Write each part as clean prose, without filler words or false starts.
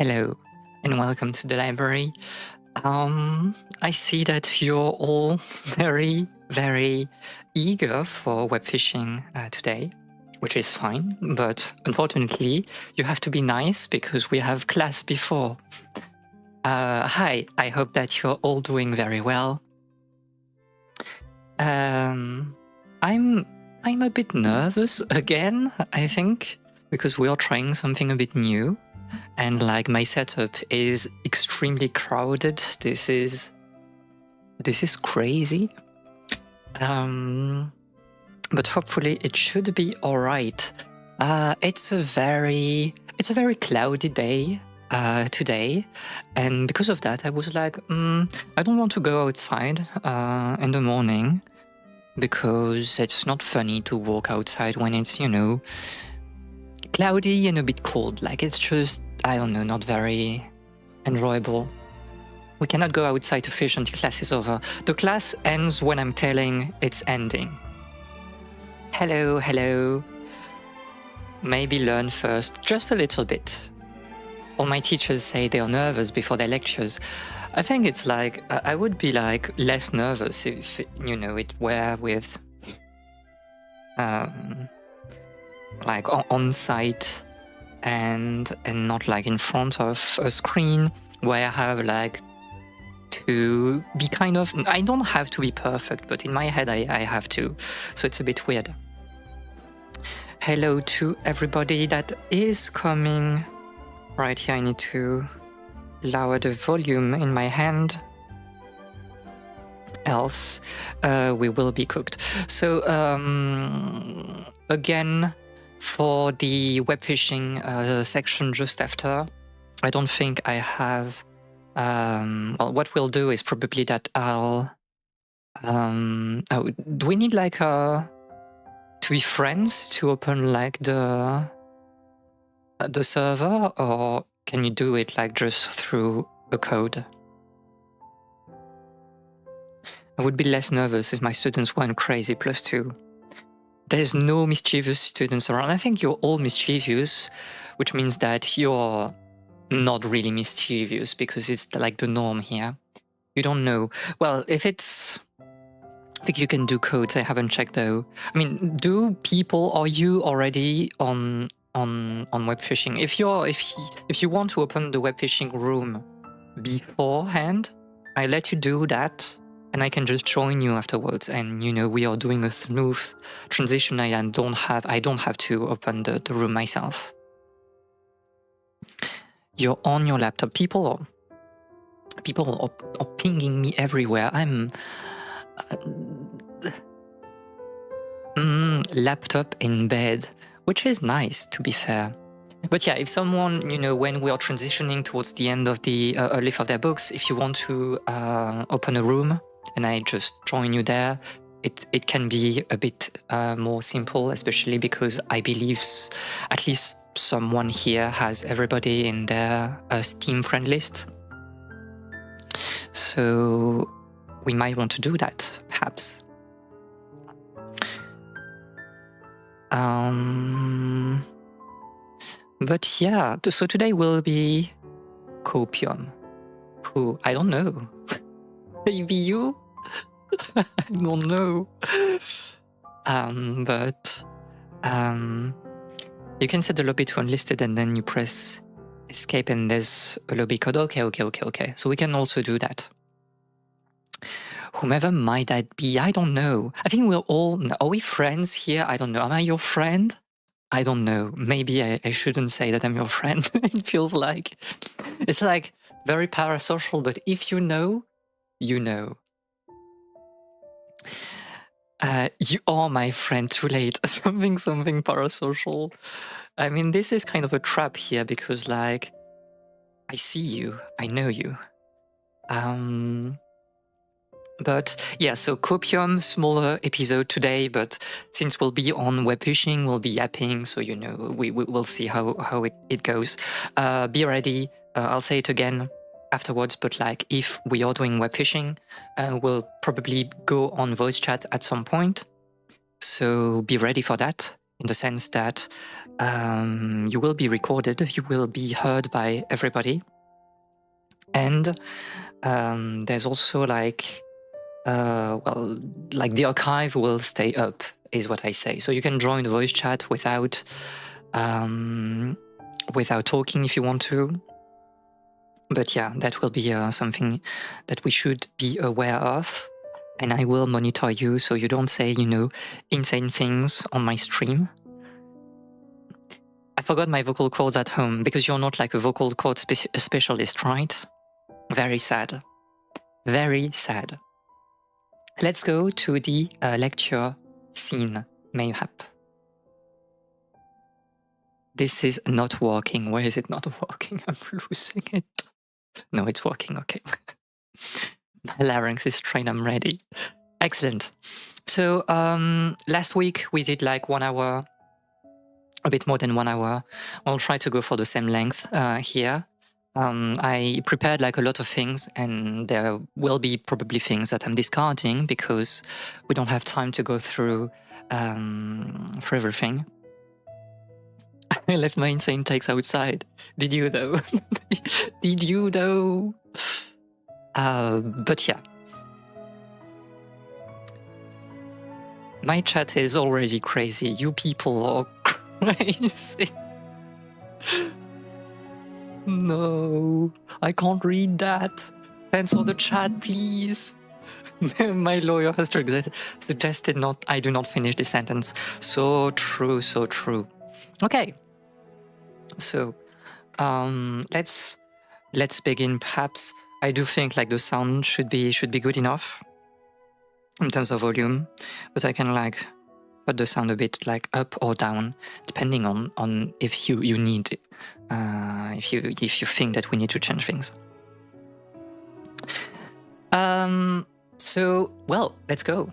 Hello and welcome to the library. I see that you're all very, very eager for web fishing today, which is fine, but unfortunately you have to be nice because we have class before. Hi, I hope that you're all doing very well. I'm a bit nervous again, I think, because we are trying something a bit new. And like my setup is extremely crowded. This is crazy. But hopefully it should be all right. It's a very cloudy day today, and because of that, I was like, I don't want to go outside in the morning because it's not funny to walk outside when it's, you know, cloudy and a bit cold. Like, it's just, I don't know, not very enjoyable. We cannot go outside to fish until class is over. The class ends when I'm telling it's ending. Hello, hello. Maybe learn first, just a little bit. All my teachers say they are nervous before their lectures. I think it's like, I would be like less nervous if, you know, it were with like on site and not like in front of a screen where I have like to be kind of, I don't have to be perfect, but in my head I have to, so it's a bit weird. Hello to everybody that is coming. Right here I need to lower the volume in my hand, else we will be cooked. So again, for the web fishing section just after, I don't think I have, well, what we'll do is probably that I'll, do we need like to be friends to open like the server, or can you do it like just through a code? I would be less nervous if my students weren't crazy +2. There's no mischievous students around. I think you're all mischievous, which means that you're not really mischievous because it's like the norm here. You don't know. Well, if it's, I think you can do codes. I haven't checked though. I mean, are you already on web fishing? If you want to open the web fishing room beforehand, I let you do that. And I can just join you afterwards, and you know, we are doing a smooth transition. I don't have to open the room myself. You're on your laptop. People are pinging me everywhere. I'm laptop in bed, which is nice, to be fair. But yeah, if someone, you know, when we are transitioning towards the end of the leaf of their books, if you want to open a room and I just join you there, it can be a bit more simple, especially because I believe at least someone here has everybody in their Steam friend list. So we might want to do that, perhaps. But yeah, so today will be Copium. Who? I don't know. Maybe you? I don't know. But you can set the lobby to unlisted and then you press escape and there's a lobby code. Okay. So we can also do that. Whomever might that be, I don't know. I think we're all, are we friends here? I don't know. Am I your friend? I don't know. Maybe I shouldn't say that I'm your friend. It feels like, it's like very parasocial, but if you know, you know. You are my friend, too late. Something parasocial. I mean, this is kind of a trap here because, like, I see you, I know you. But yeah, so Copium, smaller episode today, but since we'll be on web fishing, we'll be yapping, so you know, we'll see how it goes. Be ready. I'll say it again afterwards, but like if we are doing web fishing, we'll probably go on voice chat at some point. So be ready for that. in the sense that you will be recorded, you will be heard by everybody. And there's also like the archive will stay up, is what I say. So you can join the voice chat without talking if you want to. But yeah, that will be something that we should be aware of. And I will monitor you so you don't say, insane things on my stream. I forgot my vocal cords at home because you're not like a vocal cord specialist, right? Very sad. Very sad. Let's go to the lecture scene mayhap. This is not working. Why is it not working? I'm losing it. No, it's working. Okay. My larynx is trained. I'm ready. Excellent. So last week we did like 1 hour, a bit more than 1 hour. I'll try to go for the same length here. I prepared like a lot of things, and there will be probably things that I'm discarding because we don't have time to go through for everything. I left my insane takes outside. Did you though? Did you though? But yeah. My chat is already crazy. You people are crazy. No, I can't read that. Censor the chat, please. My lawyer has suggested I do not finish the sentence. So true, so true. Okay. So, let's begin. Perhaps I do think like the sound should be good enough in terms of volume, but I can like put the sound a bit like up or down depending on if you need it, if you think that we need to change things. So well, let's go.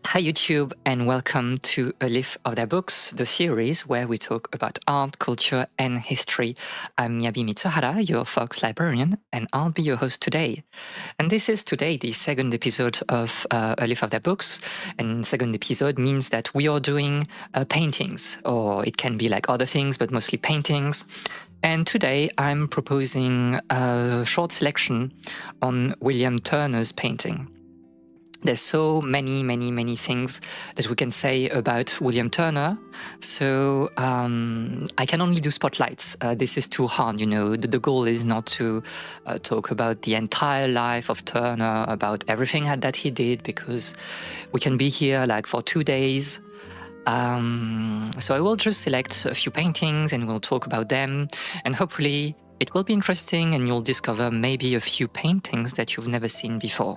Hi YouTube, and welcome to A Leaf of Their Books, the series where we talk about art, culture and history. I'm Yabi Mitsuhara, your Fox librarian, and I'll be your host today. And this is today the second episode of A Leaf of Their Books. And second episode means that we are doing paintings, or it can be like other things, but mostly paintings. And today I'm proposing a short selection on William Turner's painting. There's so many things that we can say about William Turner. So I can only do spotlights. This is too hard, The goal is not to talk about the entire life of Turner, about everything that he did, because we can be here like for 2 days. So I will just select a few paintings and we'll talk about them. And hopefully it will be interesting and you'll discover maybe a few paintings that you've never seen before.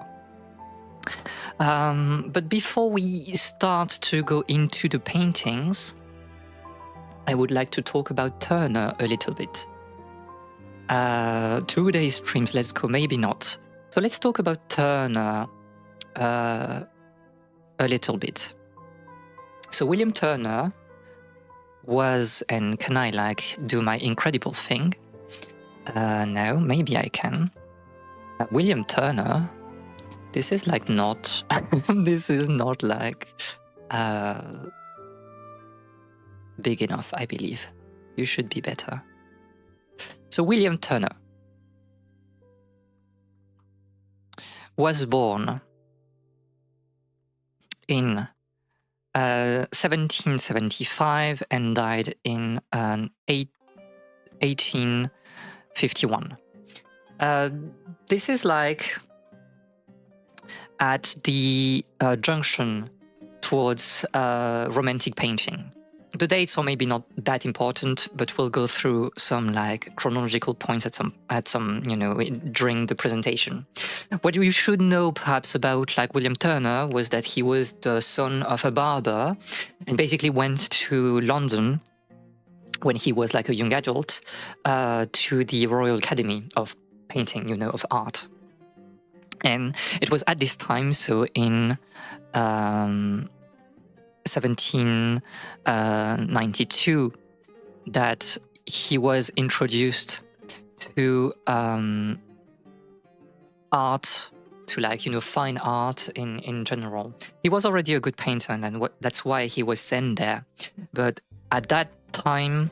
But before we start to go into the paintings, I would like to talk about Turner a little bit. 2 day streams, let's go, maybe not. So let's talk about Turner a little bit. So William Turner was, and can I like do my incredible thing? No, maybe I can. William Turner, this is like not, this is not like big enough, I believe. You should be better. So William Turner was born in 1775 and died in 1851. This is like at the junction towards romantic painting. The dates are maybe not that important, but we'll go through some like chronological points at some during the presentation. What you should know perhaps about like William Turner was that he was the son of a barber and basically went to London when he was like a young adult to the Royal Academy of Painting, of art. And it was at this time, so in 1792, that he was introduced to art to like, fine art in general. He was already a good painter, and that's why he was sent there. But at that time,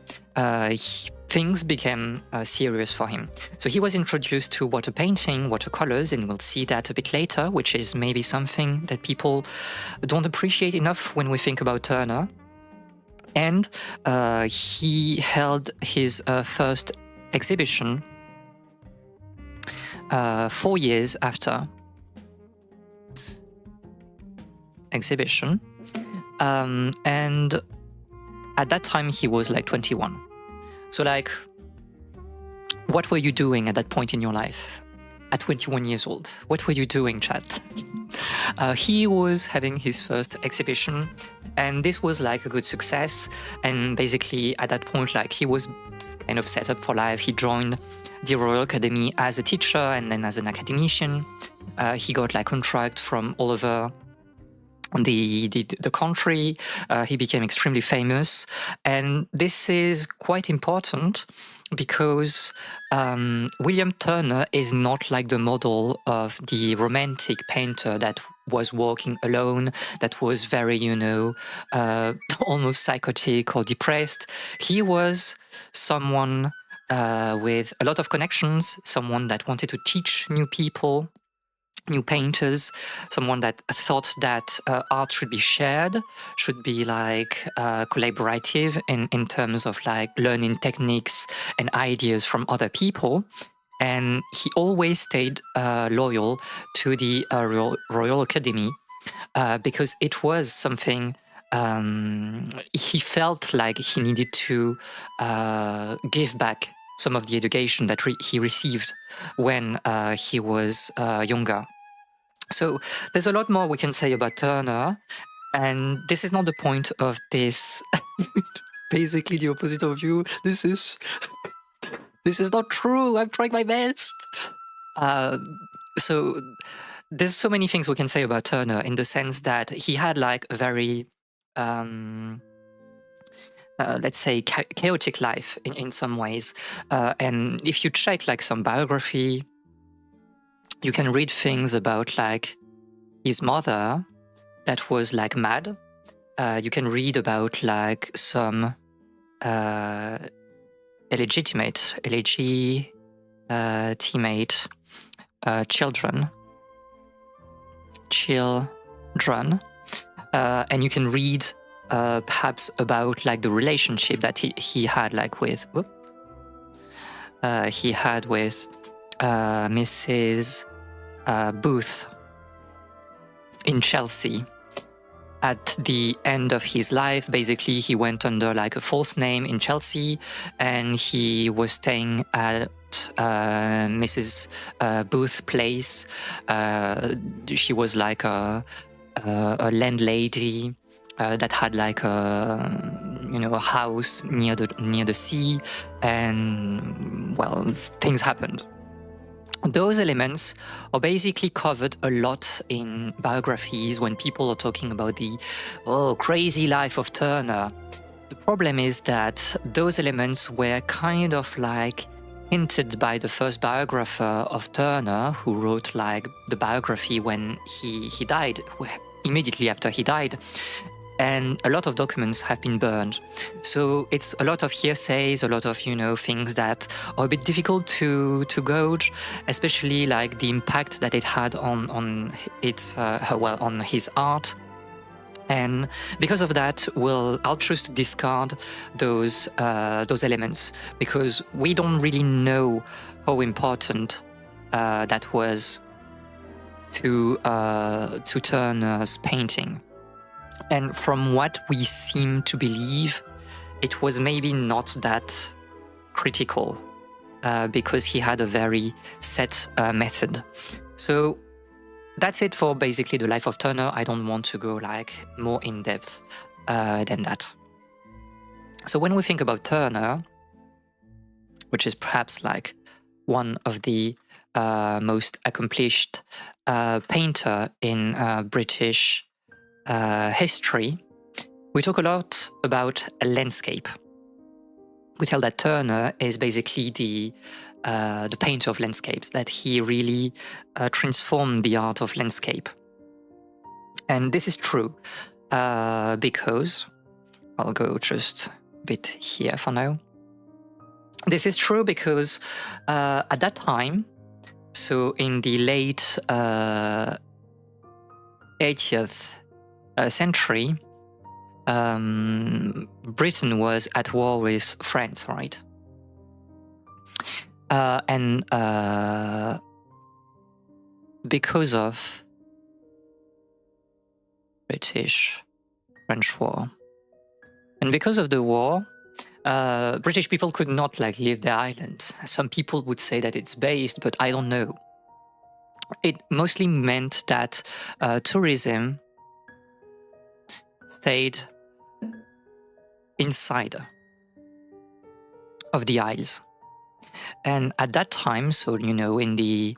things became serious for him. So he was introduced to water painting, watercolors, and we'll see that a bit later, which is maybe something that people don't appreciate enough when we think about Turner. And he held his first exhibition 4 years after exhibition. And at that time, he was like 21. So like, what were you doing at that point in your life? At 21 years old, what were you doing, chat? He was having his first exhibition, and this was like a good success. And basically at that point, like, he was kind of set up for life. He joined the Royal Academy as a teacher and then as an academician. He got like contract from all over the country. He became extremely famous, and this is quite important because William Turner is not like the model of the romantic painter that was walking alone, that was very, almost psychotic or depressed. He was someone with a lot of connections, someone that wanted to teach new people, new painters, someone that thought that art should be shared, should be like collaborative in terms of like learning techniques and ideas from other people. And he always stayed loyal to the Royal Academy because it was something he felt like he needed to give back some of the education that he received when he was younger. So there's a lot more we can say about Turner, and this is not the point of this. Basically, the opposite of you. This is not true. I'm trying my best. So there's so many things we can say about Turner in the sense that he had like a very let's say chaotic life in some ways, and if you check like some biography, you can read things about like his mother that was like mad. You can read about like some illegitimate children, and you can read perhaps about like the relationship that he had like with Mrs. Booth in Chelsea. At the end of his life, basically, he went under like a false name in Chelsea, and he was staying at Mrs. Booth's place. She was like a landlady that had like a house near the sea, and well, things happened. Those elements are basically covered a lot in biographies when people are talking about the crazy life of Turner. The problem is that those elements were kind of like hinted by the first biographer of Turner, who wrote like the biography when he died, immediately after he died. And a lot of documents have been burned. So it's a lot of hearsays, a lot of, things that are a bit difficult to gauge, especially like the impact that it had on his art. And because of that, I'll choose to discard those elements, because we don't really know how important that was to Turner's painting. And from what we seem to believe, it was maybe not that critical because he had a very set method. So that's it for basically the life of Turner. I don't want to go like more in depth than that. So when we think about Turner, which is perhaps like one of the most accomplished painter in British history, we talk a lot about a landscape. We tell that Turner is basically the the painter of landscapes, that he really transformed the art of landscape. And this is true because, I'll go just a bit here for now. This is true because at that time, so in the late 80th century, Britain was at war with France, right? And because of British-French war, and because of the war, British people could not leave their island. Some people would say that it's based, but I don't know. It mostly meant that tourism stayed inside of the Isles. And at that time, so, in the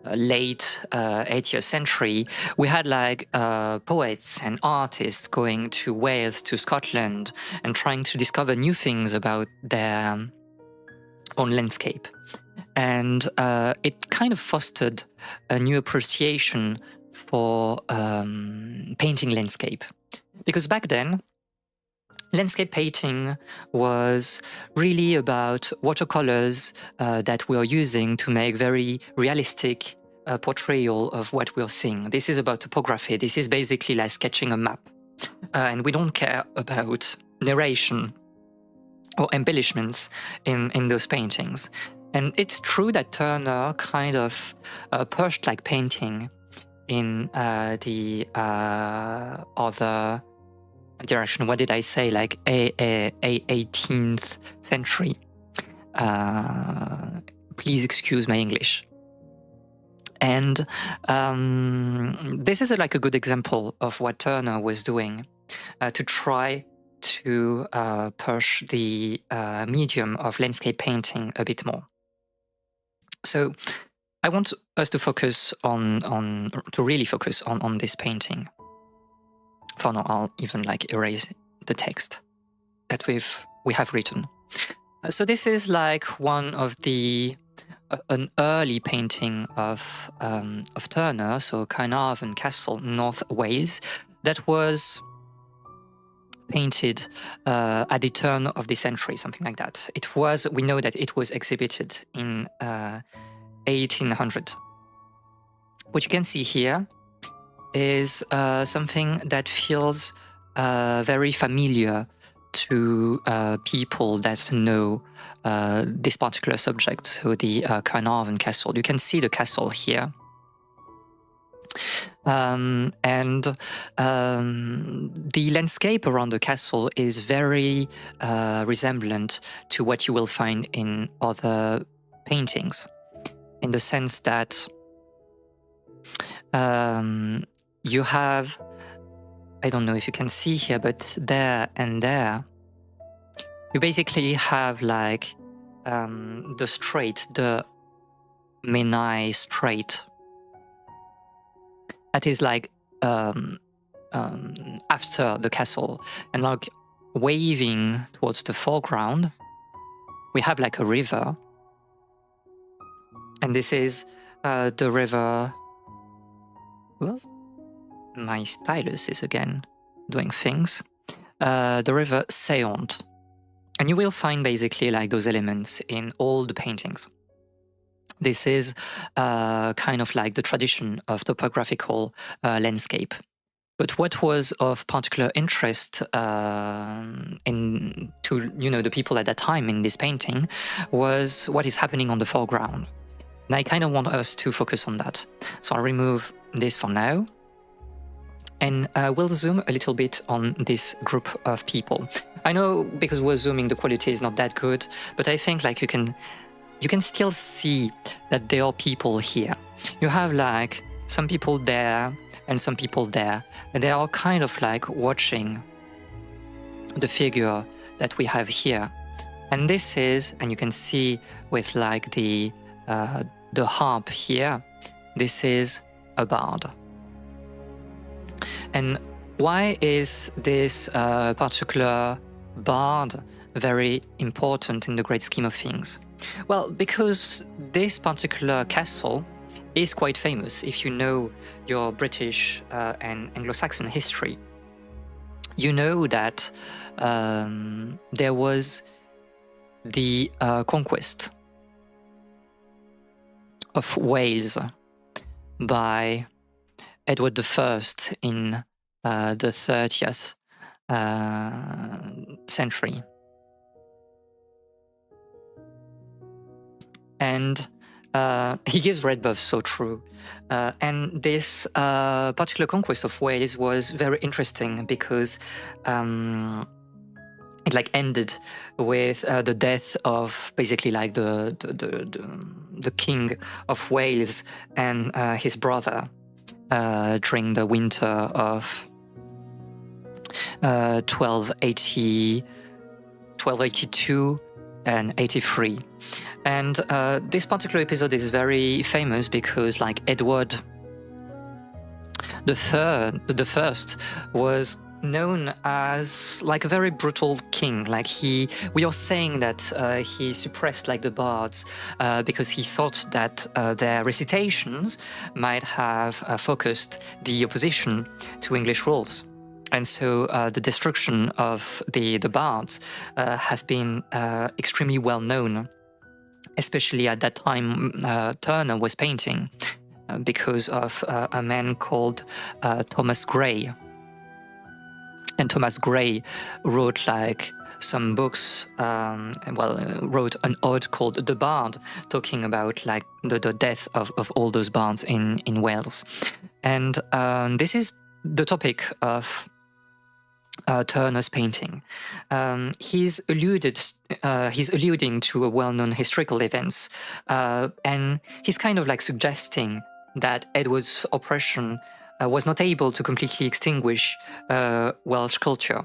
late 80th century, we had poets and artists going to Wales, to Scotland, and trying to discover new things about their own landscape. And it kind of fostered a new appreciation for painting landscape. Because back then, landscape painting was really about watercolors that we are using to make very realistic portrayal of what we are seeing. This is about topography. This is basically like sketching a map. And we don't care about narration or embellishments in those paintings. And it's true that Turner kind of pushed painting in the other direction. What did I say? 18th century. Please excuse my English. And this is a good example of what Turner was doing to try to push the medium of landscape painting a bit more. So I want us to focus really focus on this painting. For now, I'll even erase the text that we have written. So this is one of an early painting of Turner, so Carnarvon Castle, North Wales, that was painted at the turn of the century, something like that. We know that it was exhibited in 1800. What you can see here is something that feels very familiar to people that know this particular subject, so the Carnarvon Castle. You can see the castle here. And the landscape around the castle is very resemblant to what you will find in other paintings, in the sense that you have, I don't know if you can see here, but there and there, you basically have the strait, the Menai Strait, that is after the castle, and waving towards the foreground, we have a river, and this is the river. Well, my stylus is again doing things. The river Seont. And you will find basically those elements in all the paintings. This is kind of the tradition of topographical landscape. But what was of particular interest to the people at that time in this painting was what is happening on the foreground. And I kind of want us to focus on that. So I'll remove this for now. And we'll zoom a little bit on this group of people. I know because we're zooming, the quality is not that good, but I think you can still see that there are people here. You have some people there and some people there, and they are kind of watching the figure that we have here. And this is, and you can see with the harp here, this is a bard. And why is this particular bard very important in the great scheme of things? Well, because this particular castle is quite famous. If you know your British and Anglo-Saxon history, you know that there was the conquest of Wales by Edward I in the 30th century. And he gives red buffs, so true. And this particular conquest of Wales was very interesting because it like ended with the death of basically like the king of Wales and his brother during the winter of 1282 and 83. And this particular episode is very famous because like Edward the first was known as like a very brutal king. Like we are saying that he suppressed like the bards because he thought that their recitations might have focused the opposition to English rules. And so the destruction of the bards has been extremely well known, especially at that time Turner was painting because of a man called Thomas Gray. And Thomas Gray wrote like some books, wrote an ode called The Bard, talking about like the death of all those bards in Wales. And this is the topic of Turner's painting. He's alluding to a well-known historical events, and he's kind of like suggesting that Edward's oppression was not able to completely extinguish Welsh culture.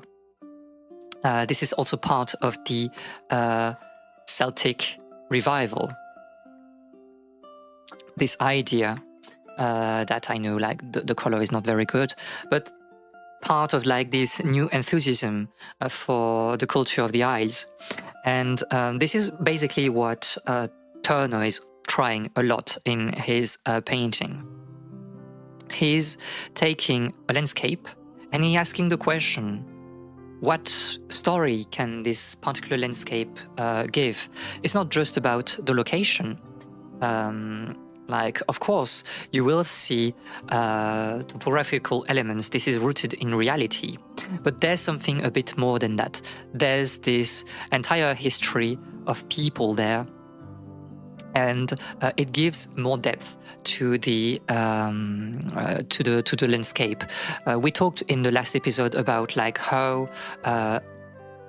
This is also part of the Celtic revival. This idea that I know like the color is not very good, but part of like this new enthusiasm for the culture of the Isles. And this is basically what Turner is trying a lot in his painting. He's taking a landscape and he's asking the question, what story can this particular landscape give? It's not just about the location. Like, of course, you will see topographical elements. This is rooted in reality. But there's something a bit more than that. There's this entire history of people there. And it gives more depth to the landscape. We talked in the last episode about like how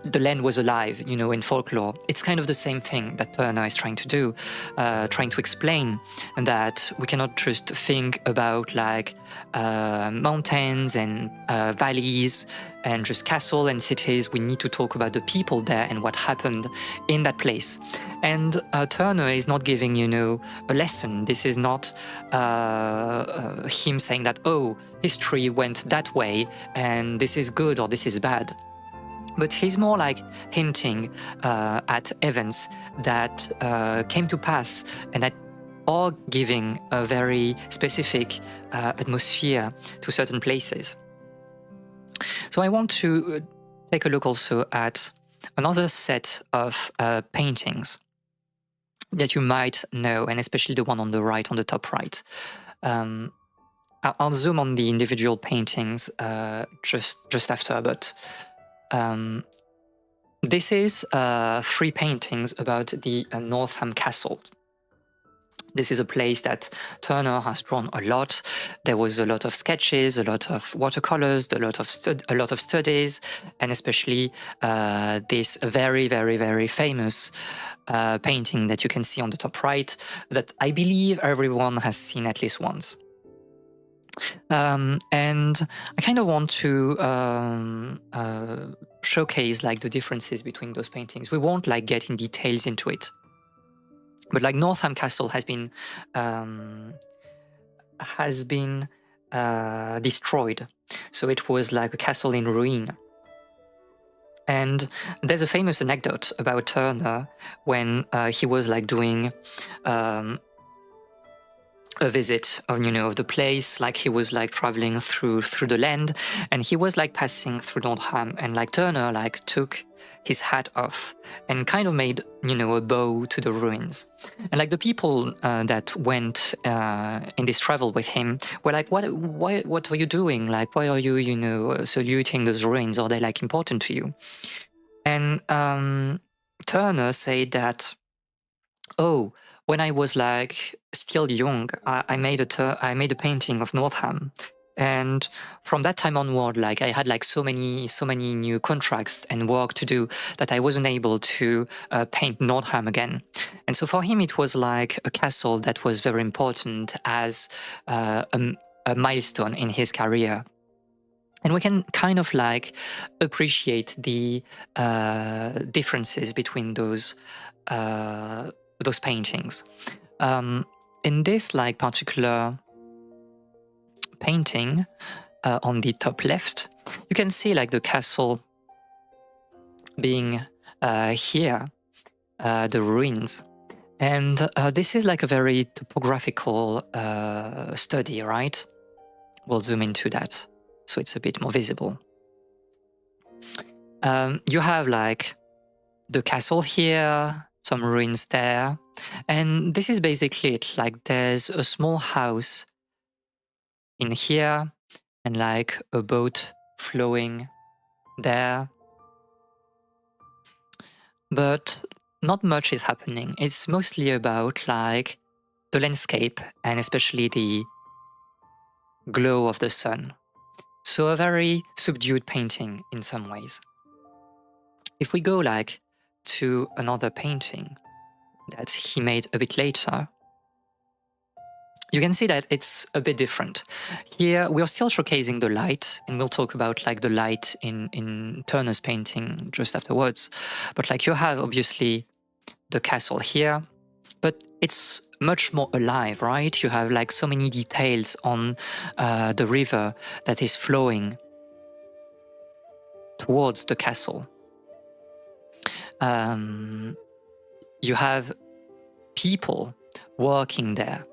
the land was alive, you know, in folklore. It's kind of the same thing that Turner is trying to do, trying to explain that we cannot just think about like mountains and valleys and just castle and cities. We need to talk about the people there and what happened in that place. And Turner is not giving, you know, a lesson. This is not him saying that, oh, history went that way and this is good or this is bad. But he's more like hinting at events that came to pass and that are giving a very specific atmosphere to certain places. So I want to take a look also at another set of paintings that you might know, and especially the one on the right, on the top right. I'll zoom on the individual paintings just after, but this is 3 paintings about the Northam Castle. This is a place that Turner has drawn a lot. There was a lot of sketches, a lot of watercolors, a lot of studies, and especially this very, very, very famous painting that you can see on the top right that I believe everyone has seen at least once. And I kind of want to showcase like the differences between those paintings. We won't like get in details into it, but like Northam Castle has been destroyed. So it was like a castle in ruin. And there's a famous anecdote about Turner when he was like doing a visit of of the place, like he was like traveling through the land, and he was like passing through Nordham, and like Turner like took his hat off and kind of made a bow to the ruins, and like the people that went in this travel with him were like, what are you doing, like why are you saluting those ruins, are they like important to you? And Turner said that, oh, when I was like still young, I made a painting of Northam, and from that time onward, like I had like so many new contracts and work to do that I wasn't able to paint Nordham again. And so for him, it was like a castle that was very important as a milestone in his career. And we can kind of like appreciate the differences between those paintings. In this like particular painting on the top left, you can see like the castle being here, the ruins. And this is like a very topographical study, right? We'll zoom into that so it's a bit more visible. You have like the castle here, some ruins there, and this is basically it. Like there's a small house in here and like a boat flowing there, but not much is happening. It's mostly about like the landscape and especially the glow of the sun. So a very subdued painting in some ways. If we go like to another painting that he made a bit later, you can see that it's a bit different. Here we are still showcasing the light, and we'll talk about like the light in Turner's painting just afterwards. But like you have obviously the castle here, but it's much more alive, right? You have like so many details on the river that is flowing towards the castle. You have people working there.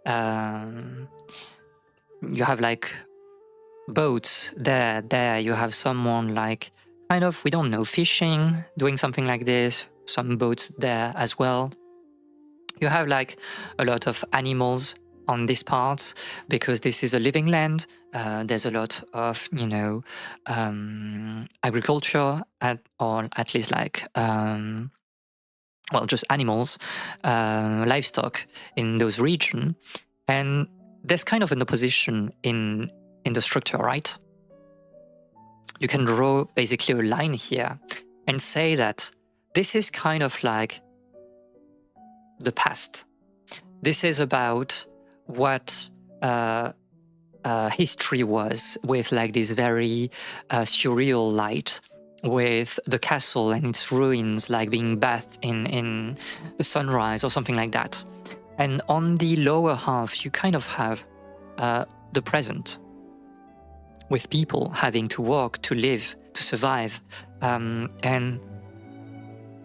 You have like boats there. You have someone like kind of, we don't know, fishing, doing something like this. Some boats there as well. You have like a lot of animals on this part because this is a living land. There's a lot of agriculture or at least like just animals, livestock in those regions, and there's kind of an opposition in the structure, right? You can draw basically a line here and say that this is kind of like the past. This is about what history was, with like this very surreal light, with the castle and its ruins like being bathed in the sunrise or something like that. And on the lower half, you kind of have the present, with people having to work, to live, to survive. And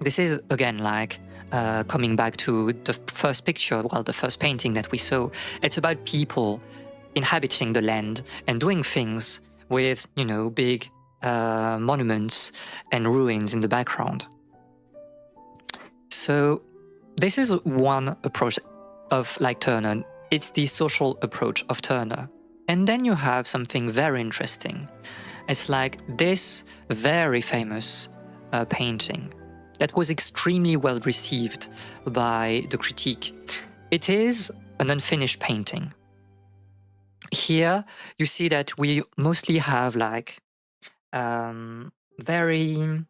this is, again, like coming back to the first picture, the first painting that we saw. It's about people inhabiting the land and doing things with, big monuments and ruins in the background. So this is one approach of like Turner. It's the social approach of Turner. And then you have something very interesting. It's like this very famous painting that was extremely well received by the critique. It is an unfinished painting. Here you see that we mostly have like very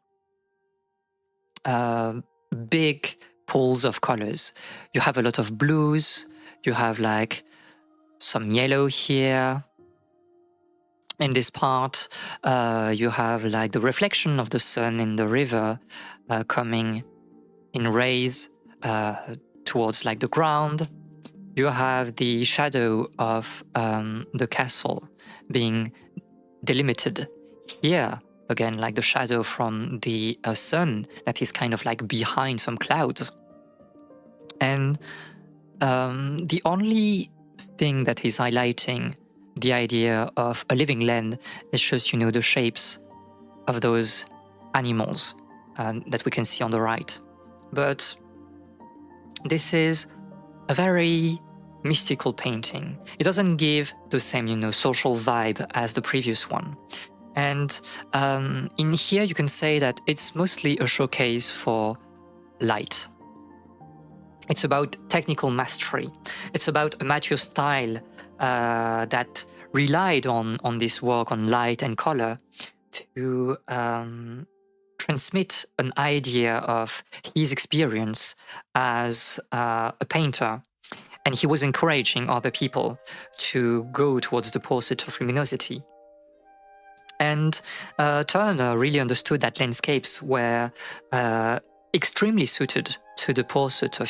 big pools of colors. You have a lot of blues, you have like some yellow here. In this part, you have like the reflection of the sun in the river coming in rays towards like the ground. You have the shadow of the castle being delimited here again, like the shadow from the sun that is kind of like behind some clouds. And the only thing that is highlighting the idea of a living land is just, the shapes of those animals that we can see on the right. But this is a very mystical painting. It doesn't give the same, social vibe as the previous one. And in here, you can say that it's mostly a showcase for light. It's about technical mastery. It's about a mature style that relied on this work on light and color to transmit an idea of his experience as a painter. And he was encouraging other people to go towards the pursuit of luminosity. And Turner really understood that landscapes were extremely suited to the pursuit of,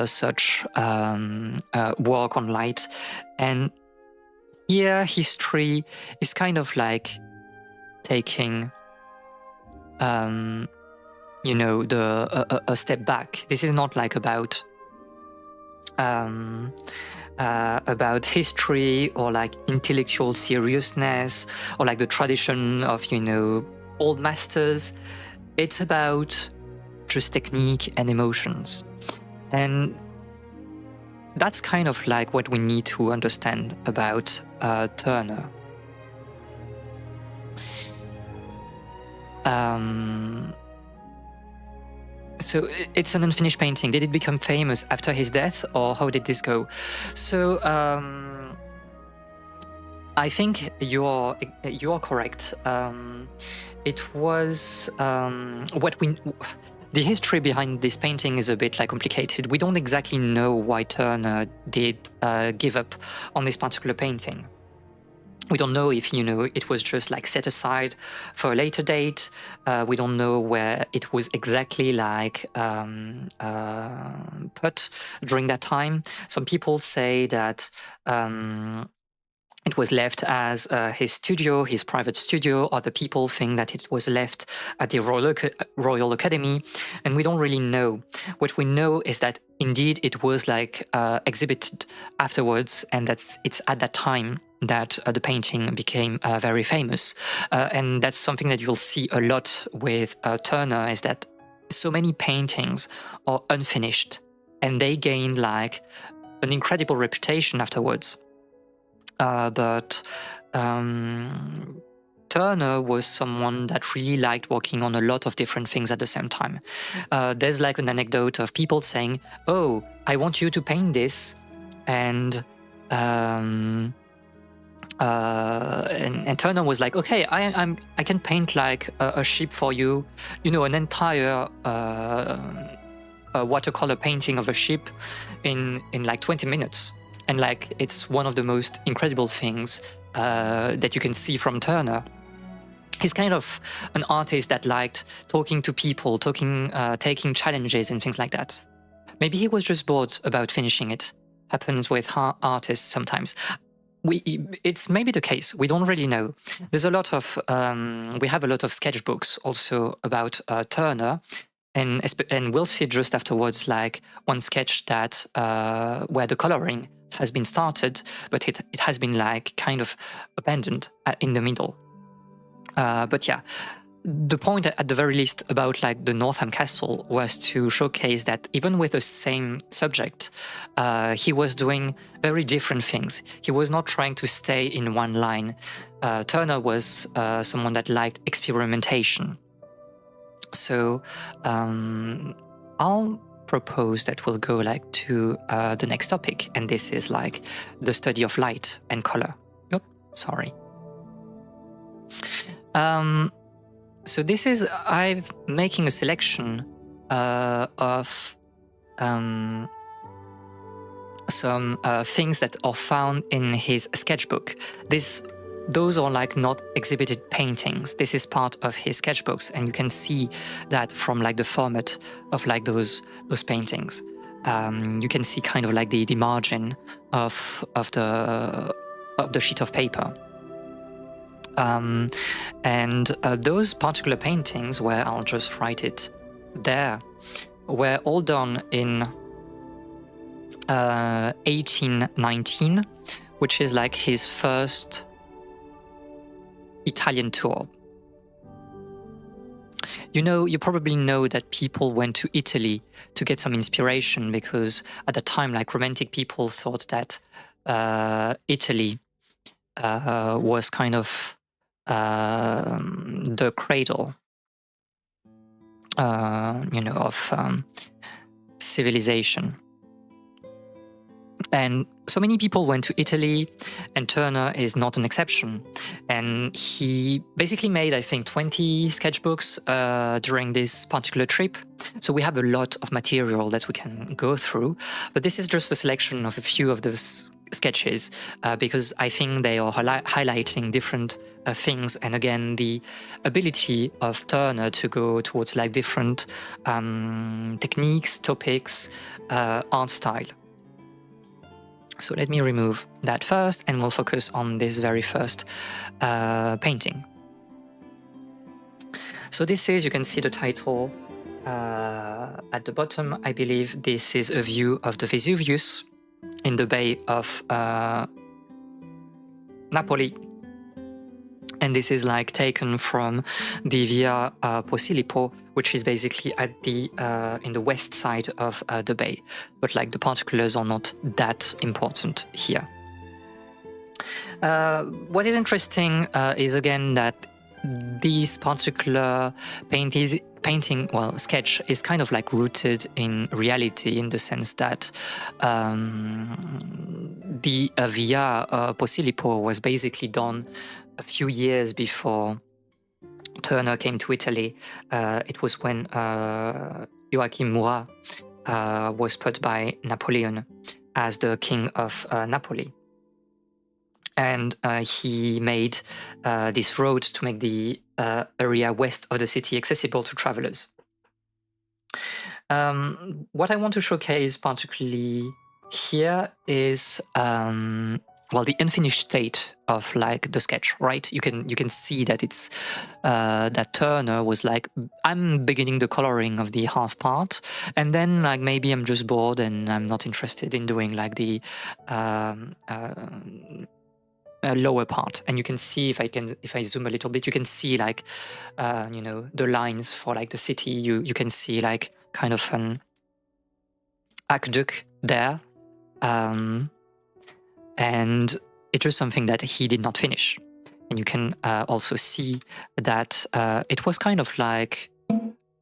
such work on light. And here, history is kind of like taking, a step back. This is not like about history or like intellectual seriousness or like the tradition of, old masters. It's about just technique and emotions. And that's kind of like what we need to understand about Turner. So it's an unfinished painting. Did it become famous after his death, or how did this go? So I think you're correct. It was the history behind this painting is a bit like complicated. We don't exactly know why Turner did give up on this particular painting. We don't know if, it was just like set aside for a later date. We don't know where it was exactly like put during that time. Some people say that it was left as his studio, his private studio. Other people think that it was left at the Royal Academy, and we don't really know. What we know is that indeed it was like exhibited afterwards, and it's at that time that the painting became very famous. And that's something that you'll see a lot with Turner, is that so many paintings are unfinished, and they gained like an incredible reputation afterwards. But Turner was someone that really liked working on a lot of different things at the same time. There's like an anecdote of people saying, "Oh, I want you to paint this," and Turner was like, "Okay, I can paint like a ship for you, an entire watercolor painting of a ship in like 20 minutes." And like, it's one of the most incredible things that you can see from Turner. He's kind of an artist that liked talking to people, taking challenges and things like that. Maybe he was just bored about finishing it. Happens with artists sometimes. It's maybe the case. We don't really know. There's a lot of we have a lot of sketchbooks also about Turner. And we'll see just afterwards, like one sketch that where the coloring has been started, but it has been like kind of abandoned in the middle. But yeah, the point at the very least about like the Northam Castle was to showcase that even with the same subject, he was doing very different things. He was not trying to stay in one line. Turner was someone that liked experimentation. So I'll propose that we'll go like to the next topic, and this is like the study of light and color. Sorry. So this is, I'm making a selection of some things that are found in his sketchbook. Those are like not exhibited paintings. This is part of his sketchbooks, and you can see that from like the format of like those paintings. You can see kind of like the margin of the sheet of paper. And those particular paintings, where I'll just write it there, were all done in 1819, which is like his first Italian tour. You probably know that people went to Italy to get some inspiration, because at the time, like, romantic people thought that Italy was kind of the cradle, of civilization. And so many people went to Italy, and Turner is not an exception. And he basically made, I think, 20 sketchbooks during this particular trip. So we have a lot of material that we can go through. But this is just a selection of a few of those sketches, because I think they are highlighting different things. And again, the ability of Turner to go towards like different techniques, topics, art style. So let me remove that first, and we'll focus on this very first painting. So this is, you can see the title at the bottom. I believe this is a view of the Vesuvius in the Bay of Napoli. And this is like taken from the Via Posillipo, which is basically at the in the west side of the bay. But like the particulars are not that important here. What is interesting is again that this particular sketch is kind of like rooted in reality, in the sense that the Via Posillipo was basically done a few years before Turner came to Italy. It was when Joachim Murat was put by Napoleon as the king of Napoli. And he made this road to make the area west of the city accessible to travelers. What I want to showcase particularly here is the unfinished state of like the sketch, right? You can see that it's that Turner was like, I'm beginning the coloring of the half part, and then like maybe I'm just bored and I'm not interested in doing like the lower part. And you can see, if I zoom a little bit, you can see like the lines for like the city. You can see like kind of an aqueduct there. And it was something that he did not finish. And you can also see that it was kind of like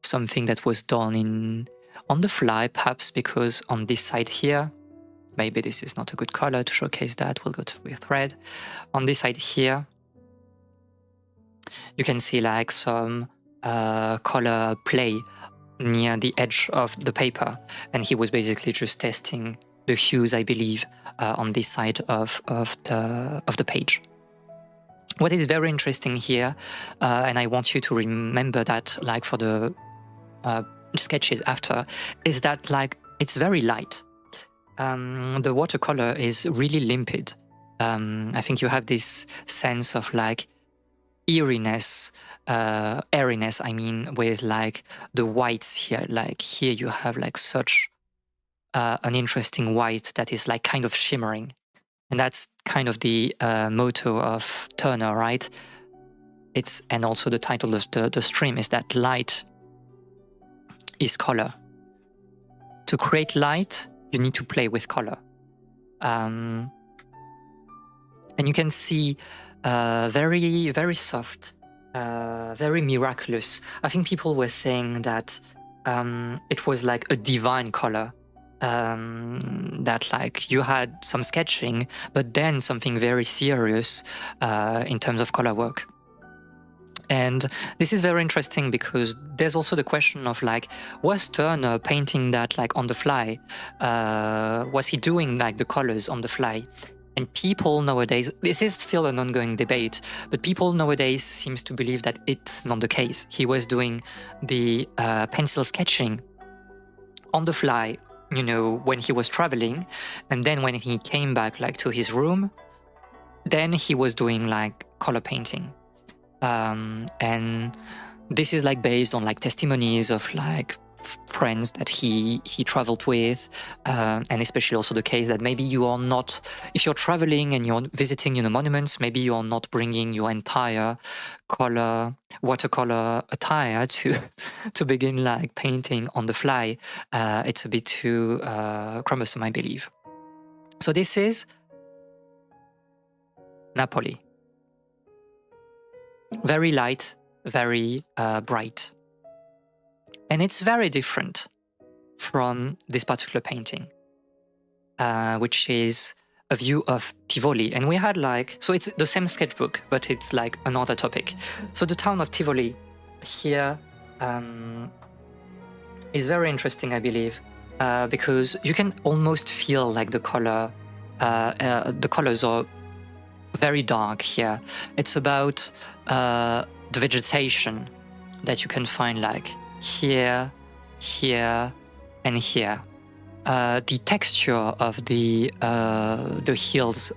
something that was done on the fly, perhaps, because on this side here, maybe this is not a good color to showcase that, we'll go with red. On this side here, you can see like some color play near the edge of the paper. And he was basically just testing the hues, I believe, on this side of the page. What is very interesting here, and I want you to remember that, like for the sketches after, is that like it's very light. The watercolor is really limpid. I think you have this sense of like airiness, I mean, with like the whites here. Like here you have like such an interesting white that is like kind of shimmering. And that's kind of the motto of Turner, right? And also the title of the stream is that light is color. To create light, you need to play with color. And you can see very, very soft, very miraculous. I think people were saying that it was like a divine color. That like you had some sketching, but then something very serious in terms of color work. And this is very interesting because there's also the question of like, was Turner painting that like on the fly? Was he doing like the colors on the fly? And people nowadays, this is still an ongoing debate, but people nowadays seems to believe that it's not the case. He was doing the pencil sketching on the fly, when he was traveling, and then when he came back like to his room, then he was doing like color painting. And this is like based on like testimonies of like friends that he traveled with, and especially also the case that maybe you are not, if you're traveling and you're visiting, monuments, maybe you're not bringing your entire watercolor attire to to begin like painting on the fly. It's a bit too cumbersome, I believe. So this is Napoli. Very light, very bright. And it's very different from this particular painting, which is a view of Tivoli. And we had like, so it's the same sketchbook, but it's like another topic. So the town of Tivoli here is very interesting, I believe, because you can almost feel like the colors are very dark here. It's about the vegetation that you can find like here, here, and here. The texture of the hills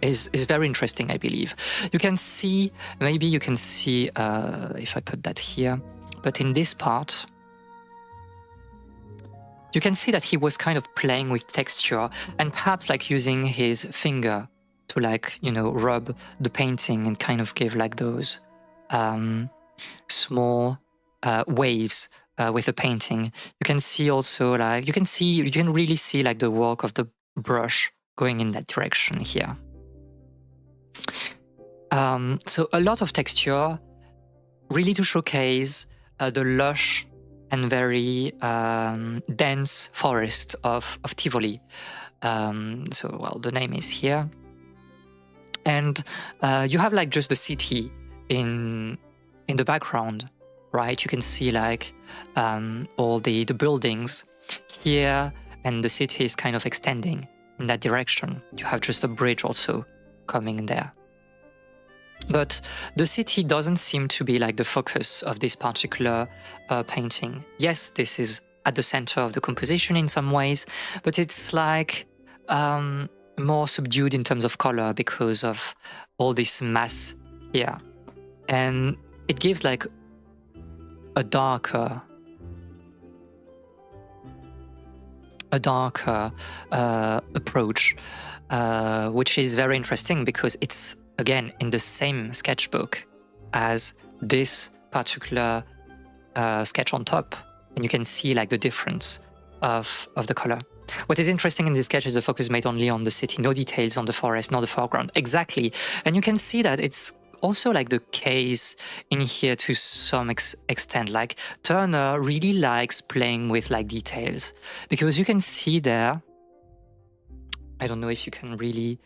is very interesting, I believe. You can see, maybe you can see if I put that here, but in this part, you can see that he was kind of playing with texture and perhaps like using his finger to like, rub the painting and kind of give like those small waves with the painting. You can see also like, you can really see like the work of the brush going in that direction here. So a lot of texture, really to showcase the lush and very dense forest of Tivoli. So, well, the name is here. And you have like just the city in the background, right? You can see like all the buildings here, and the city is kind of extending in that direction. You have just a bridge also coming there. But the city doesn't seem to be like the focus of this particular painting. Yes, this is at the center of the composition in some ways, but it's like more subdued in terms of color because of all this mass here. And it gives like a darker approach, which is very interesting because it's, again, in the same sketchbook as this particular sketch on top, and you can see like the difference of the color. What is interesting in this sketch is the focus made only on the city, no details on the forest, nor the foreground. Exactly, and you can see that it's also like the case in here to some extent. Like Turner really likes playing with like details, because you can see there, I don't know if you can really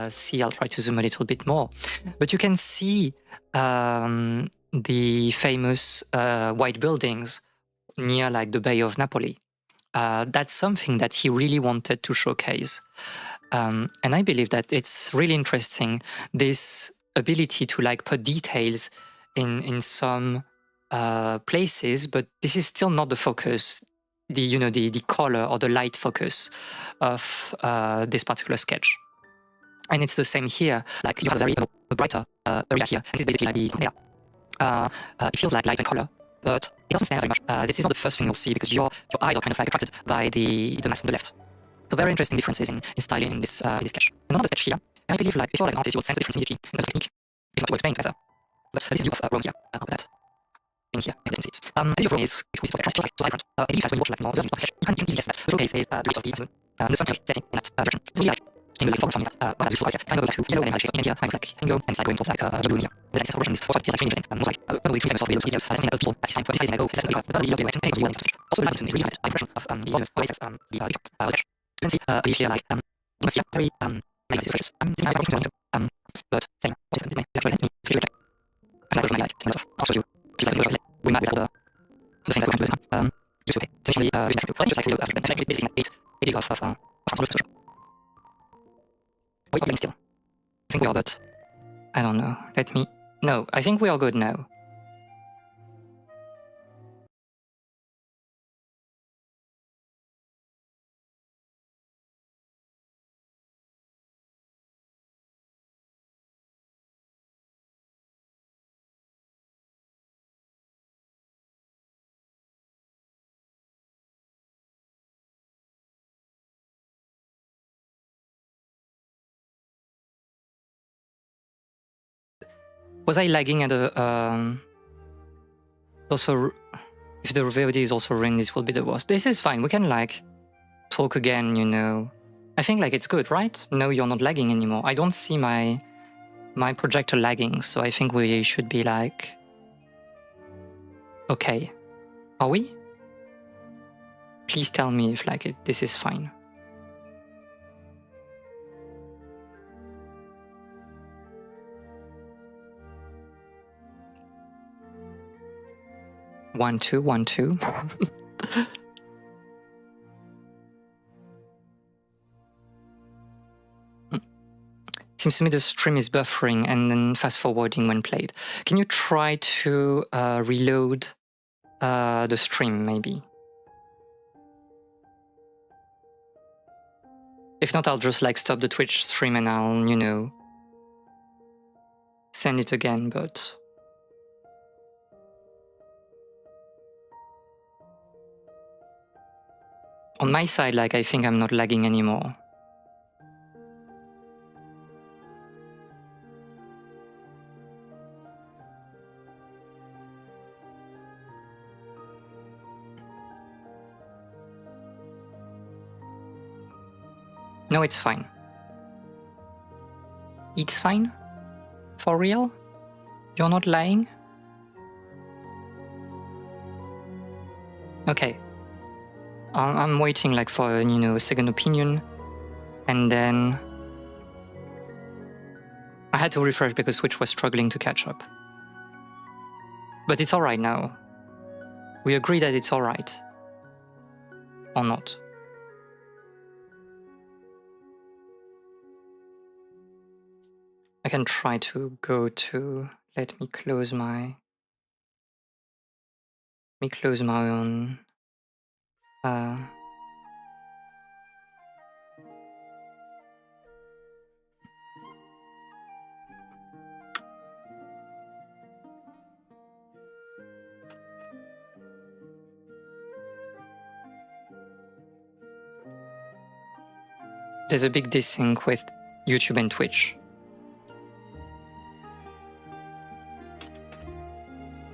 see, I'll try to zoom a little bit more, but you can see the famous white buildings near like the Bay of Napoli. That's something that he really wanted to showcase. And I believe that it's really interesting, this ability to like put details in some places, but this is still not the focus, the color or the light focus of this particular sketch. And it's the same here. Like you have a very brighter area here, and this is basically like the cornea. It feels like light and color, but it doesn't stand very much. This is not the first thing you'll see, because your eyes are kind of like attracted by the mass on the left. So very interesting differences in styling in this sketch. Another sketch here, and I believe like if you're like an artist, you would sense the difference immediately in terms of technique, if not to explain better. But this is view of Rome here. I'll put that in here. I can see it. This view of Rome is exquisite for texture, so vibrant. I believe that when you watch like more observant sketch, you can easily guess that the showcase is the weight of the afternoon. The sun setting in that direction. It's really like single forward from that. What I used to kind of go back to yellow and shades in here, kind of like and go and side going towards like blue in here. The sense of proportions also feels like strange thing. Most like probably three famous for those videos. Something that people at this time, but this is I go, that's not really the way I can make the sketch. Also the light is really high. The impression of the volumes always of the sketch. You can see I believe here like you must see very like these stretches. But same. What is it? That's right. It's really I like my like I'll show you. Just like the we might with all the things that we're trying to do. Just okay. Essentially, just like after the it's basically 8 days of social. Wait, still. I think we are, but I don't know. No, I think we are good now. Was I lagging at a... also, if the VOD is also ring, this will be the worst. This is fine. We can like talk again, you know. I think like it's good, right? No, you're not lagging anymore. I don't see my projector lagging, so I think we should be like... Okay. Are we? Please tell me if like this is fine. One, two, 1, 2. Seems to me the stream is buffering and then fast forwarding when played. Can you try to reload the stream maybe? If not, I'll just like stop the Twitch stream and I'll, you know, send it again, but... On my side, like, I think I'm not lagging anymore. No, it's fine. It's fine? For real? You're not lying? Okay. I'm waiting like for, you know, a second opinion, and then I had to refresh because Switch was struggling to catch up. But it's alright now. We agree that it's alright. Or not. I can try to go to... Let me close my... own... There's a big desync with YouTube and Twitch.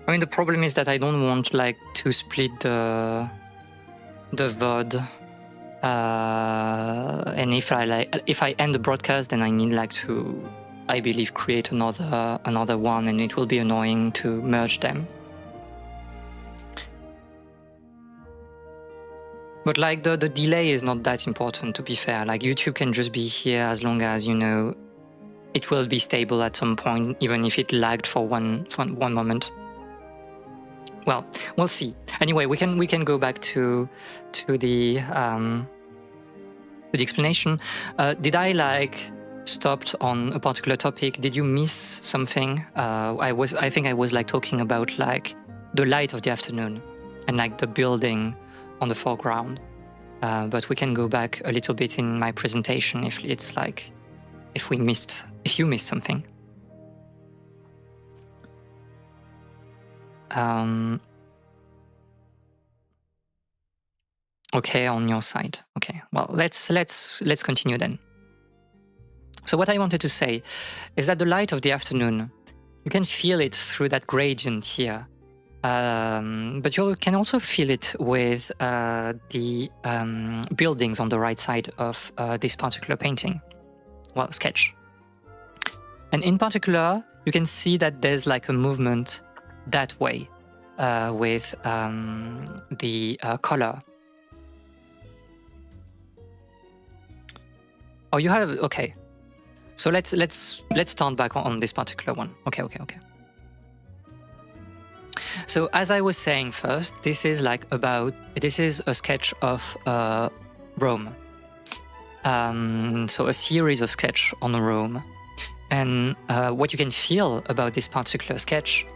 I mean, the problem is that I don't want like to split the VOD, and if I end the broadcast, then I need like to, I believe, create another one, and it will be annoying to merge them. But like the delay is not that important, to be fair. Like YouTube can just be here as long as, you know, it will be stable at some point, even if it lagged for one moment. Well, we'll see. Anyway, we can go back to the explanation. Did I like stopped on a particular topic? Did you miss something? I think I was like talking about like the light of the afternoon and like the building on the foreground. But we can go back a little bit in my presentation if it's like if you missed something. Okay, on your side. Okay, well, let's continue then. So what I wanted to say is that the light of the afternoon, you can feel it through that gradient here, but you can also feel it with the buildings on the right side of this particular painting, well, sketch. And in particular, you can see that there's like a movement that way with the color. Oh, you have, okay. So let's start back on this particular one. Okay. So as I was saying first, this is a sketch of Rome. So a series of sketch on Rome. And what you can feel about this particular sketch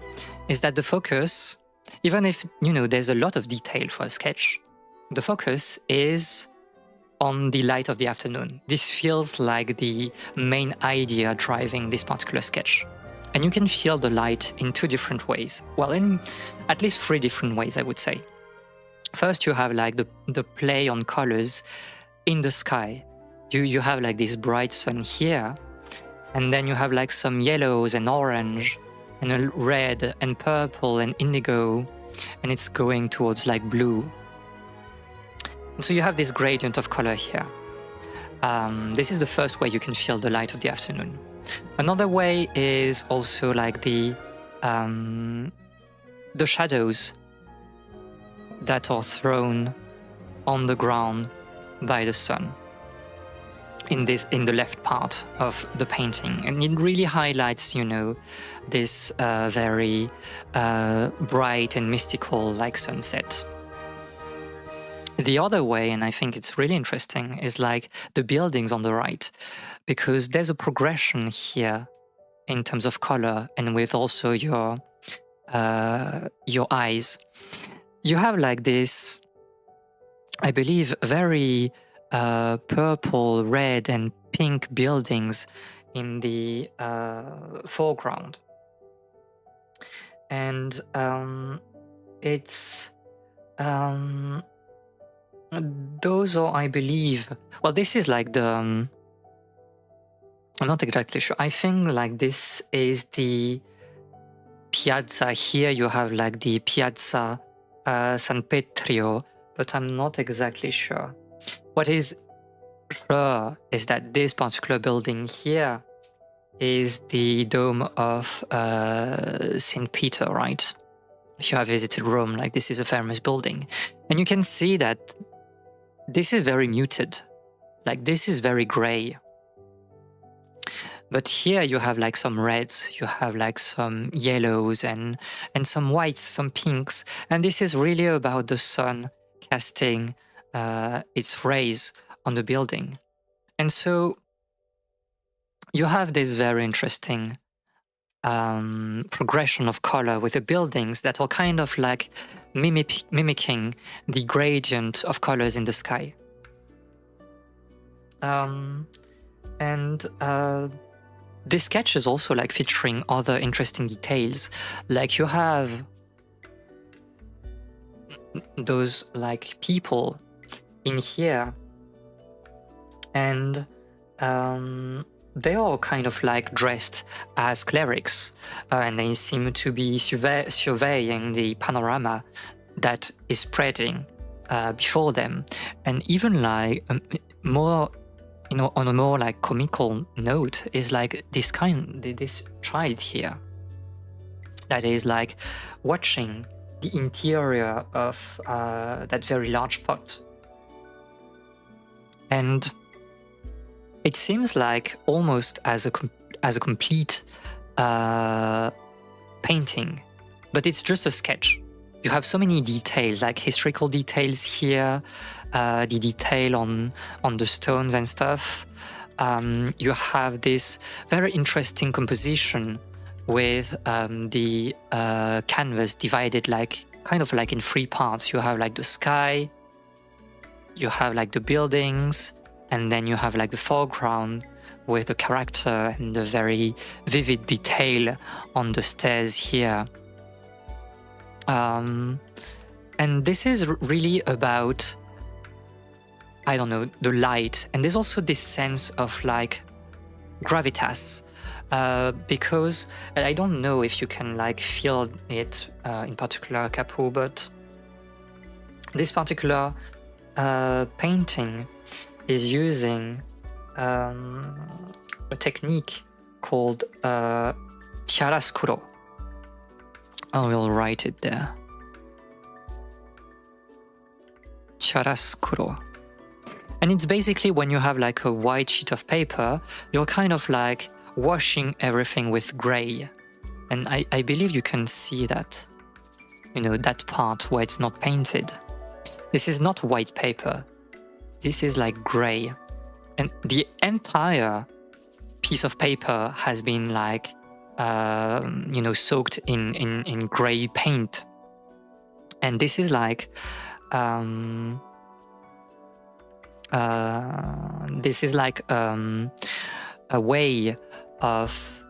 is that the focus, even if, you know, there's a lot of detail for a sketch, the focus is on the light of the afternoon. This feels like the main idea driving this particular sketch. And you can feel the light in two different ways. Well, in at least three different ways, I would say. First, you have like the play on colors in the sky. You have like this bright sun here, and then you have like some yellows and orange and a red and purple and indigo, and it's going towards like blue. And so you have this gradient of color here. This is the first way you can feel the light of the afternoon. Another way is also like the shadows that are thrown on the ground by the sun in the left part of the painting, and it really highlights, you know, this very bright and mystical like sunset. The other way, and I think it's really interesting, is like the buildings on the right, because there's a progression here in terms of color, and with also your eyes. You have like this, I believe, very purple, red, and pink buildings in the foreground, and it's those are, I believe, well, this is like the I'm not exactly sure. I think like this is the piazza. Here you have like the Piazza San Pietro, but I'm not exactly sure. What is sure is that this particular building here is the Dome of St. Peter, right? If you have visited Rome, like this is a famous building. And you can see that this is very muted. Like this is very gray. But here you have like some reds, you have like some yellows and some whites, some pinks. And this is really about the sun casting its rays on the building. And so you have this very interesting progression of color with the buildings that are kind of like mimicking the gradient of colors in the sky. This sketch is also like featuring other interesting details. Like you have those like people in here, and they are kind of like dressed as clerics, and they seem to be surveying the panorama that is spreading before them. And even like more, you know, on a more like comical note is like this child here that is like watching the interior of that very large pot. And it seems like almost as a complete painting, but it's just a sketch. You have so many details, like historical details here, the detail on the stones and stuff. You have this very interesting composition with the canvas divided like kind of like in three parts. You have like the sky, you have like the buildings, and then you have like the foreground with the character and the very vivid detail on the stairs here. And this is really about, I don't know, the light. And there's also this sense of like gravitas, because I don't know if you can like feel it in particular, Capo, but this particular painting is using a technique called chiaroscuro. I will write it there. Chiaroscuro. And it's basically when you have like a white sheet of paper, you're kind of like washing everything with gray. And I believe you can see that, you know, that part where it's not painted. This is not white paper. This is like gray. And the entire piece of paper has been like, you know, soaked in gray paint. And this is like, a way of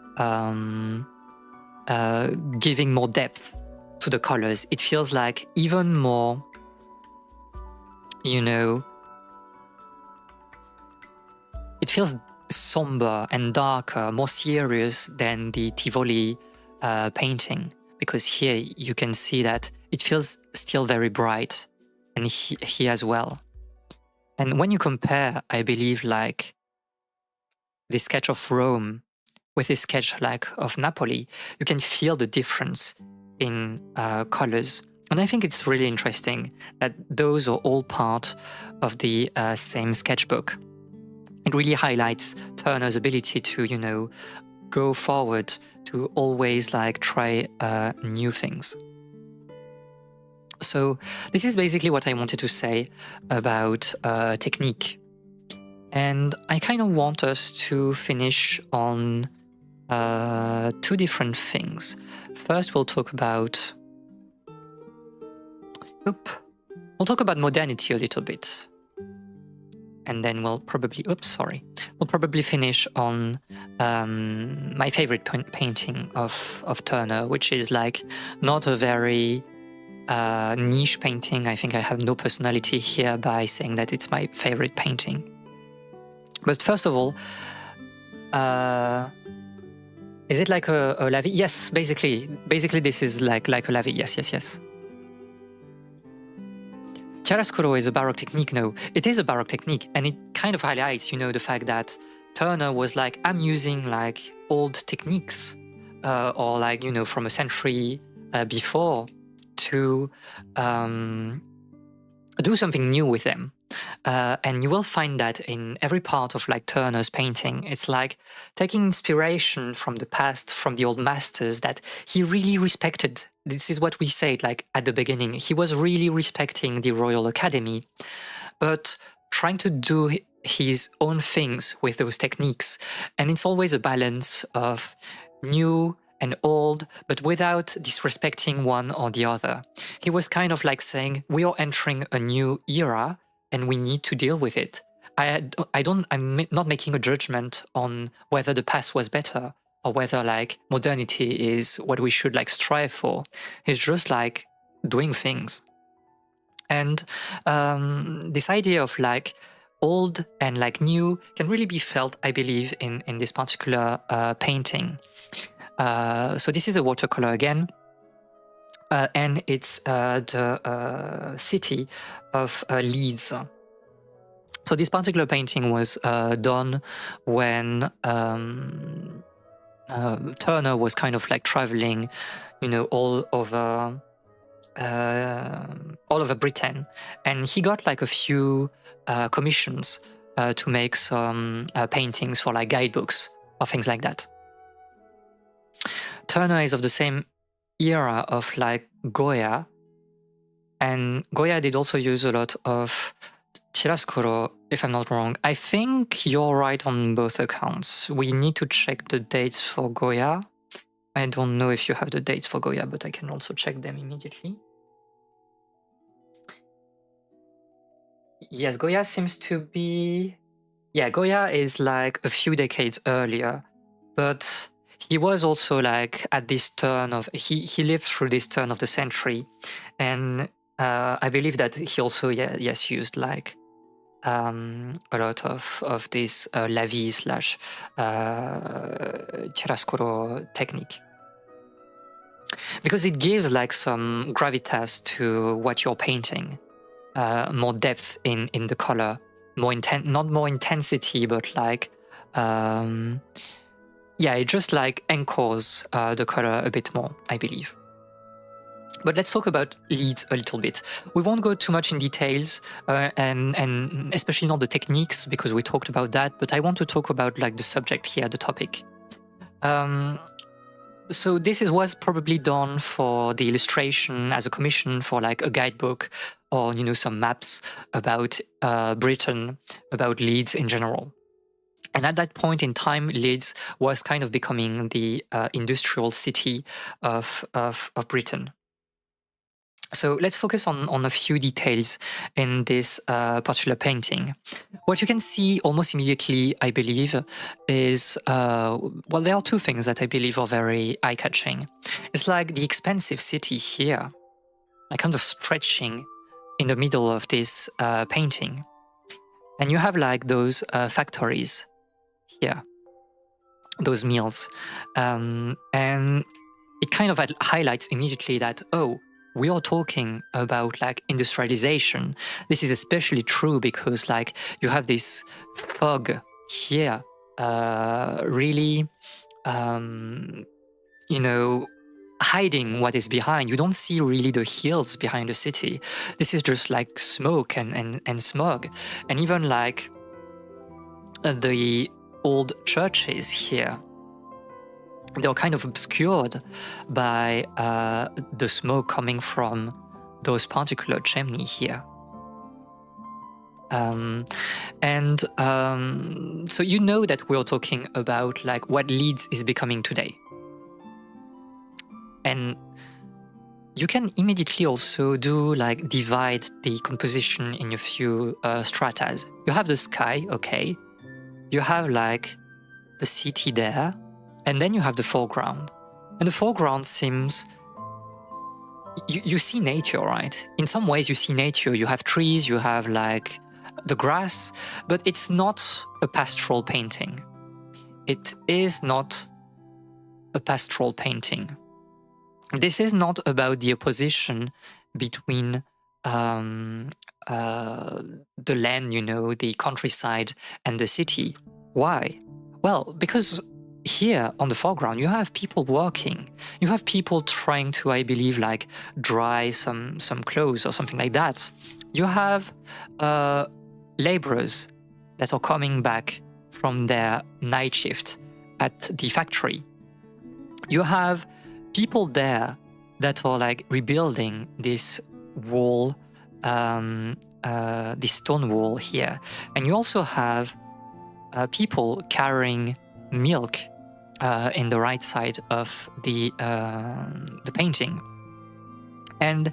giving more depth to the colors. It feels like even more, you know, it feels somber and darker, more serious than the Tivoli painting, because here you can see that it feels still very bright, and here as well. And when you compare, I believe, like this sketch of Rome with this sketch like of Napoli, you can feel the difference in colors. And I think it's really interesting that those are all part of the same sketchbook. It really highlights Turner's ability to, you know, go forward, to always like try new things. So this is basically what I wanted to say about technique. And I kind of want us to finish on two different things. First, we'll talk about modernity a little bit. And then we'll probably finish on my favorite painting of Turner, which is like not a very niche painting. I think I have no personality here by saying that it's my favorite painting. But first of all, is it like a Lavi? Yes, basically this is like a Lavi. Yes. Chiaroscuro is a Baroque technique. No, it is a Baroque technique, and it kind of highlights, you know, the fact that Turner was like, I'm using like old techniques, or like, you know, from a century before to do something new with them. And you will find that in every part of like Turner's painting. It's like taking inspiration from the past, from the old masters that he really respected. This is what we said like at the beginning. He was really respecting the Royal Academy, but trying to do his own things with those techniques. And it's always a balance of new and old, but without disrespecting one or the other. He was kind of like saying, we are entering a new era and we need to deal with it. I'm not making a judgment on whether the past was better or whether like modernity is what we should like strive for. He's just like doing things. And this idea of like old and like new can really be felt, I believe, in this particular painting. So this is a watercolor again, and it's the city of Leeds. So this particular painting was done when Turner was kind of like traveling, you know, all over Britain, and he got like a few commissions to make some paintings for like guidebooks or things like that. Turner is of the same era of like Goya, and Goya did also use a lot of chiaroscuro, if I'm not wrong. I think you're right on both accounts. We need to check the dates for Goya. I don't know if you have the dates for Goya, but I can also check them immediately. Yes, Goya seems to be... Yeah, Goya is like a few decades earlier, but he was also like at this turn of... He lived through this turn of the century, and I believe that he also, used like a lot of this lavis slash chiaroscuro technique, because it gives like some gravitas to what you're painting, more depth in the color, not more intensity, but like it just like anchors the color a bit more, I believe. But let's talk about Leeds a little bit. We won't go too much in details, and especially not the techniques, because we talked about that, but I want to talk about like the subject here, the topic. So this was probably done for the illustration as a commission for like a guidebook, or, you know, some maps about Britain, about Leeds in general. And at that point in time, Leeds was kind of becoming the industrial city of Britain. So let's focus on a few details in this particular painting. What you can see almost immediately, I believe, is, there are two things that I believe are very eye-catching. It's like the expensive city here, like kind of stretching in the middle of this painting. And you have like those factories here, those mills. And it kind of highlights immediately that, oh, we are talking about like industrialization. This is especially true because like you have this fog here, really, you know, hiding what is behind. You don't see really the hills behind the city. This is just like smoke and smog. And even like the old churches here, they're kind of obscured by the smoke coming from those particular chimney here. So you know that we're talking about like what Leeds is becoming today. And you can immediately also do like divide the composition in a few stratas. You have the sky, okay. You have like the city there, and then you have the foreground. And the foreground seems, you see nature, right? In some ways you see nature. You have trees, you have like the grass, but it's not a pastoral painting. It is not a pastoral painting. This is not about the opposition between the land, you know, the countryside and the city. Why? Well, because here on the foreground, you have people working. You have people trying to, I believe, like dry some clothes or something like that. You have laborers that are coming back from their night shift at the factory. You have people there that are like rebuilding this wall, this stone wall here. And you also have people carrying milk in the right side of the painting. And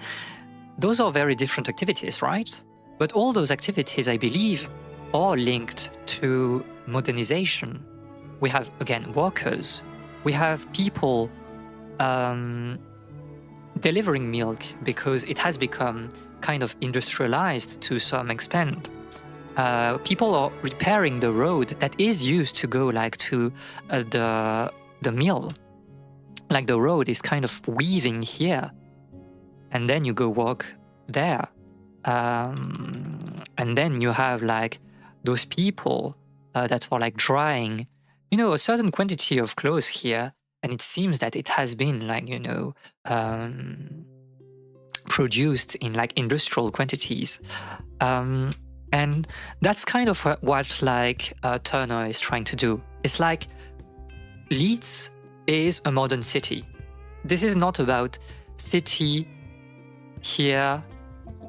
those are very different activities, right? But all those activities, I believe, are linked to modernization. We have, again, workers. We have people delivering milk because it has become kind of industrialized to some extent. People are repairing the road that is used to go like to the mill. Like the road is kind of weaving here, and then you go walk there. And then you have like those people that are like drying, you know, a certain quantity of clothes here. And it seems that it has been like, you know, produced in like industrial quantities. And that's kind of what like Turner is trying to do. It's like Leeds is a modern city. This is not about city here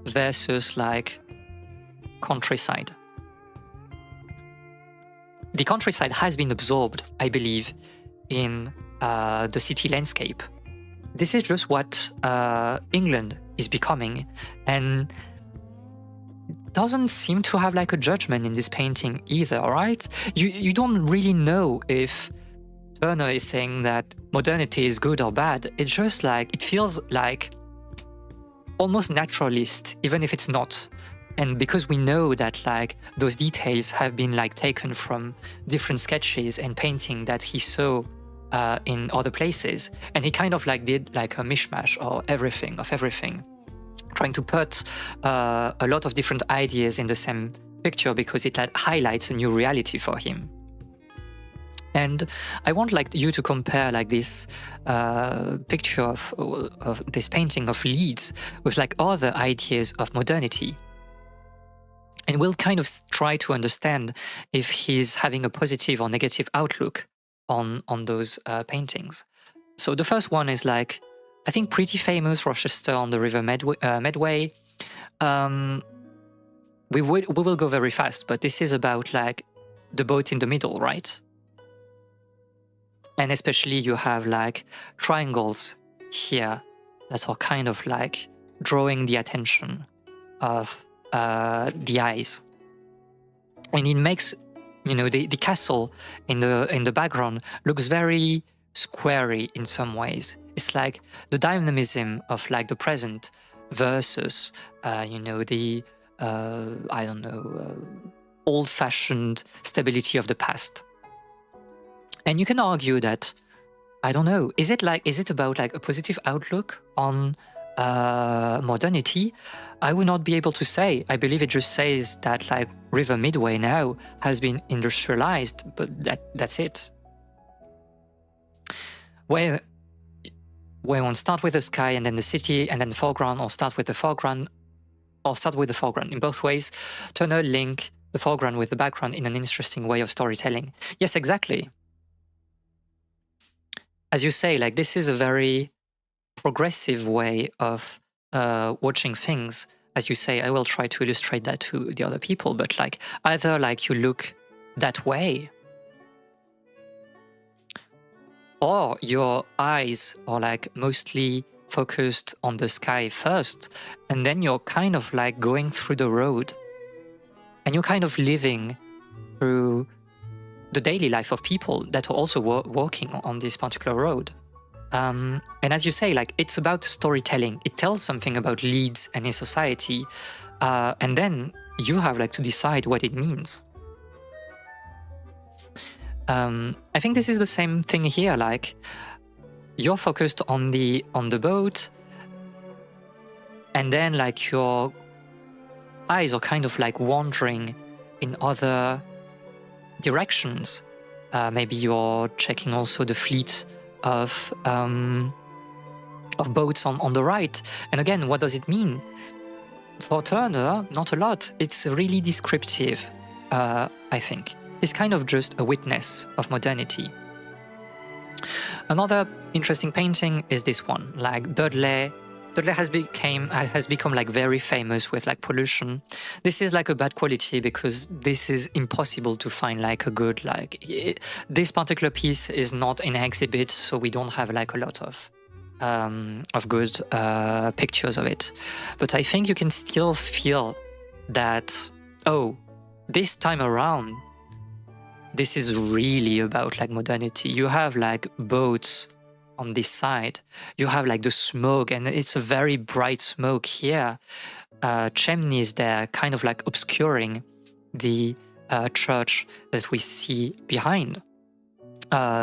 versus like countryside. The countryside has been absorbed, I believe, in the city landscape. This is just what England is becoming, and doesn't seem to have like a judgment in this painting either, right? You don't really know if Turner is saying that modernity is good or bad. It's just like, it feels like almost naturalist, even if it's not. And because we know that like those details have been like taken from different sketches and painting that he saw in other places, and he kind of like did like a mishmash or everything, trying to put a lot of different ideas in the same picture because it highlights a new reality for him. And I want like you to compare like this picture of this painting of Leeds with like other ideas of modernity. And we'll kind of try to understand if he's having a positive or negative outlook on those paintings. So the first one is like, I think pretty famous, Rochester on the River Medway. We will go very fast, but this is about like the boat in the middle, right? And especially you have like triangles here that are kind of like drawing the attention of the eyes. And it makes, you know, the castle in the background looks very squarey in some ways. It's like the dynamism of like the present versus, you know, the, I don't know, old-fashioned stability of the past. And you can argue that I don't know. Is it about like a positive outlook on modernity? I would not be able to say. I believe it just says that like River Midway now has been industrialized, but that's it. Where one start with the sky and then the city and then the foreground, or start with the foreground, or start with the foreground. In both ways, Turner link the foreground with the background in an interesting way of storytelling. Yes, exactly. As you say, like this is a very progressive way of watching things. As you say, I will try to illustrate that to the other people, but like either like you look that way, or your eyes are like mostly focused on the sky first, and then you're kind of like going through the road, and you're kind of living through the daily life of people that are also walking on this particular road. And as you say, like it's about storytelling. It tells something about Leeds and his society, and then you have like to decide what it means. I think this is the same thing here. Like you're focused on the boat, and then like your eyes are kind of like wandering in other directions. Maybe you're checking also the fleet of boats on the right. And again, what does it mean? For Turner, not a lot. It's really descriptive, I think. It's kind of just a witness of modernity. Another interesting painting is this one. Like Dudley has become like very famous with like pollution. This is like a bad quality because this is impossible to find like a good this particular piece is not in exhibit, so we don't have like a lot of good pictures of it. But I think you can still feel that, oh, this time around, this is really about like modernity. You have like boats on this side, you have like the smoke, and it's a very bright smoke here. Chimneys there, kind of like obscuring the church that we see behind.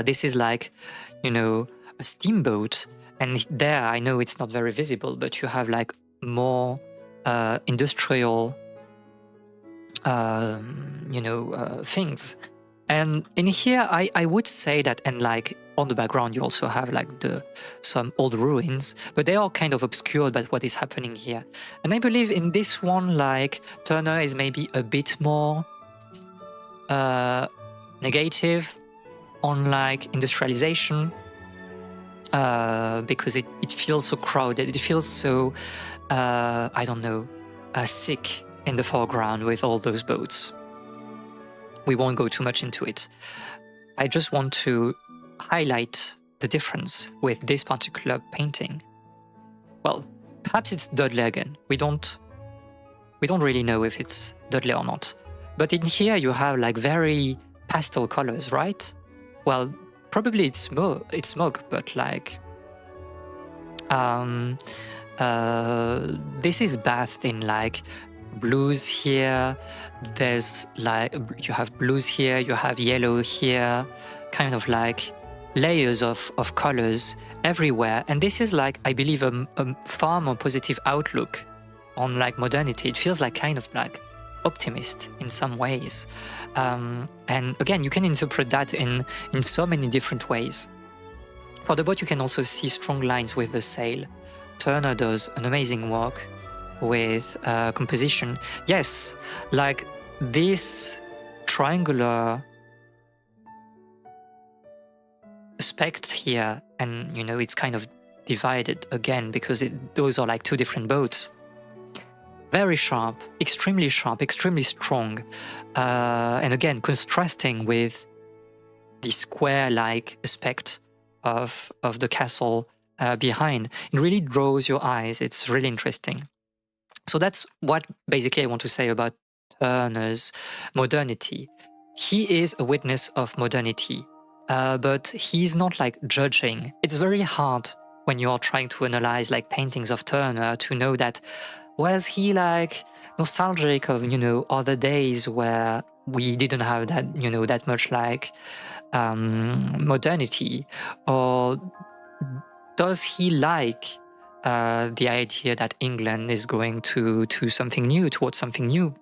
This is like, you know, a steamboat, and there I know it's not very visible, but you have like more industrial, things. And in here, I would say that, and like on the background, you also have like some old ruins, but they are kind of obscured by what is happening here. And I believe in this one, like Turner is maybe a bit more negative on like industrialization, because it feels so crowded. It feels so, I don't know, sick in the foreground with all those boats. We won't go too much into it. I just want to highlight the difference with this particular painting. Well, perhaps it's Dudley again. We don't really know if it's Dudley or not. But in here you have like very pastel colors, right? Well, probably it's smoke, but like this is bathed in like blues here. There's like, you have blues here, you have yellow here, kind of like layers of colors everywhere. And this is like, I believe, a far more positive outlook on like modernity. It feels like kind of like optimist in some ways. And again, you can interpret that in so many different ways. For the boat, you can also see strong lines with the sail. Turner does an amazing work with composition. Yes, like this triangular aspect here, and you know, it's kind of divided again because those are like two different boats. Very sharp, extremely strong, and again contrasting with the square-like aspect of the castle behind. It really draws your eyes. It's really interesting. So that's what basically I want to say about Turner's modernity. He is a witness of modernity, but he's not like judging. It's very hard when you are trying to analyze like paintings of Turner to know that, was he like nostalgic of, you know, other days where we didn't have that, you know, that much like modernity, or does he like the idea that England is going to something new, towards something new?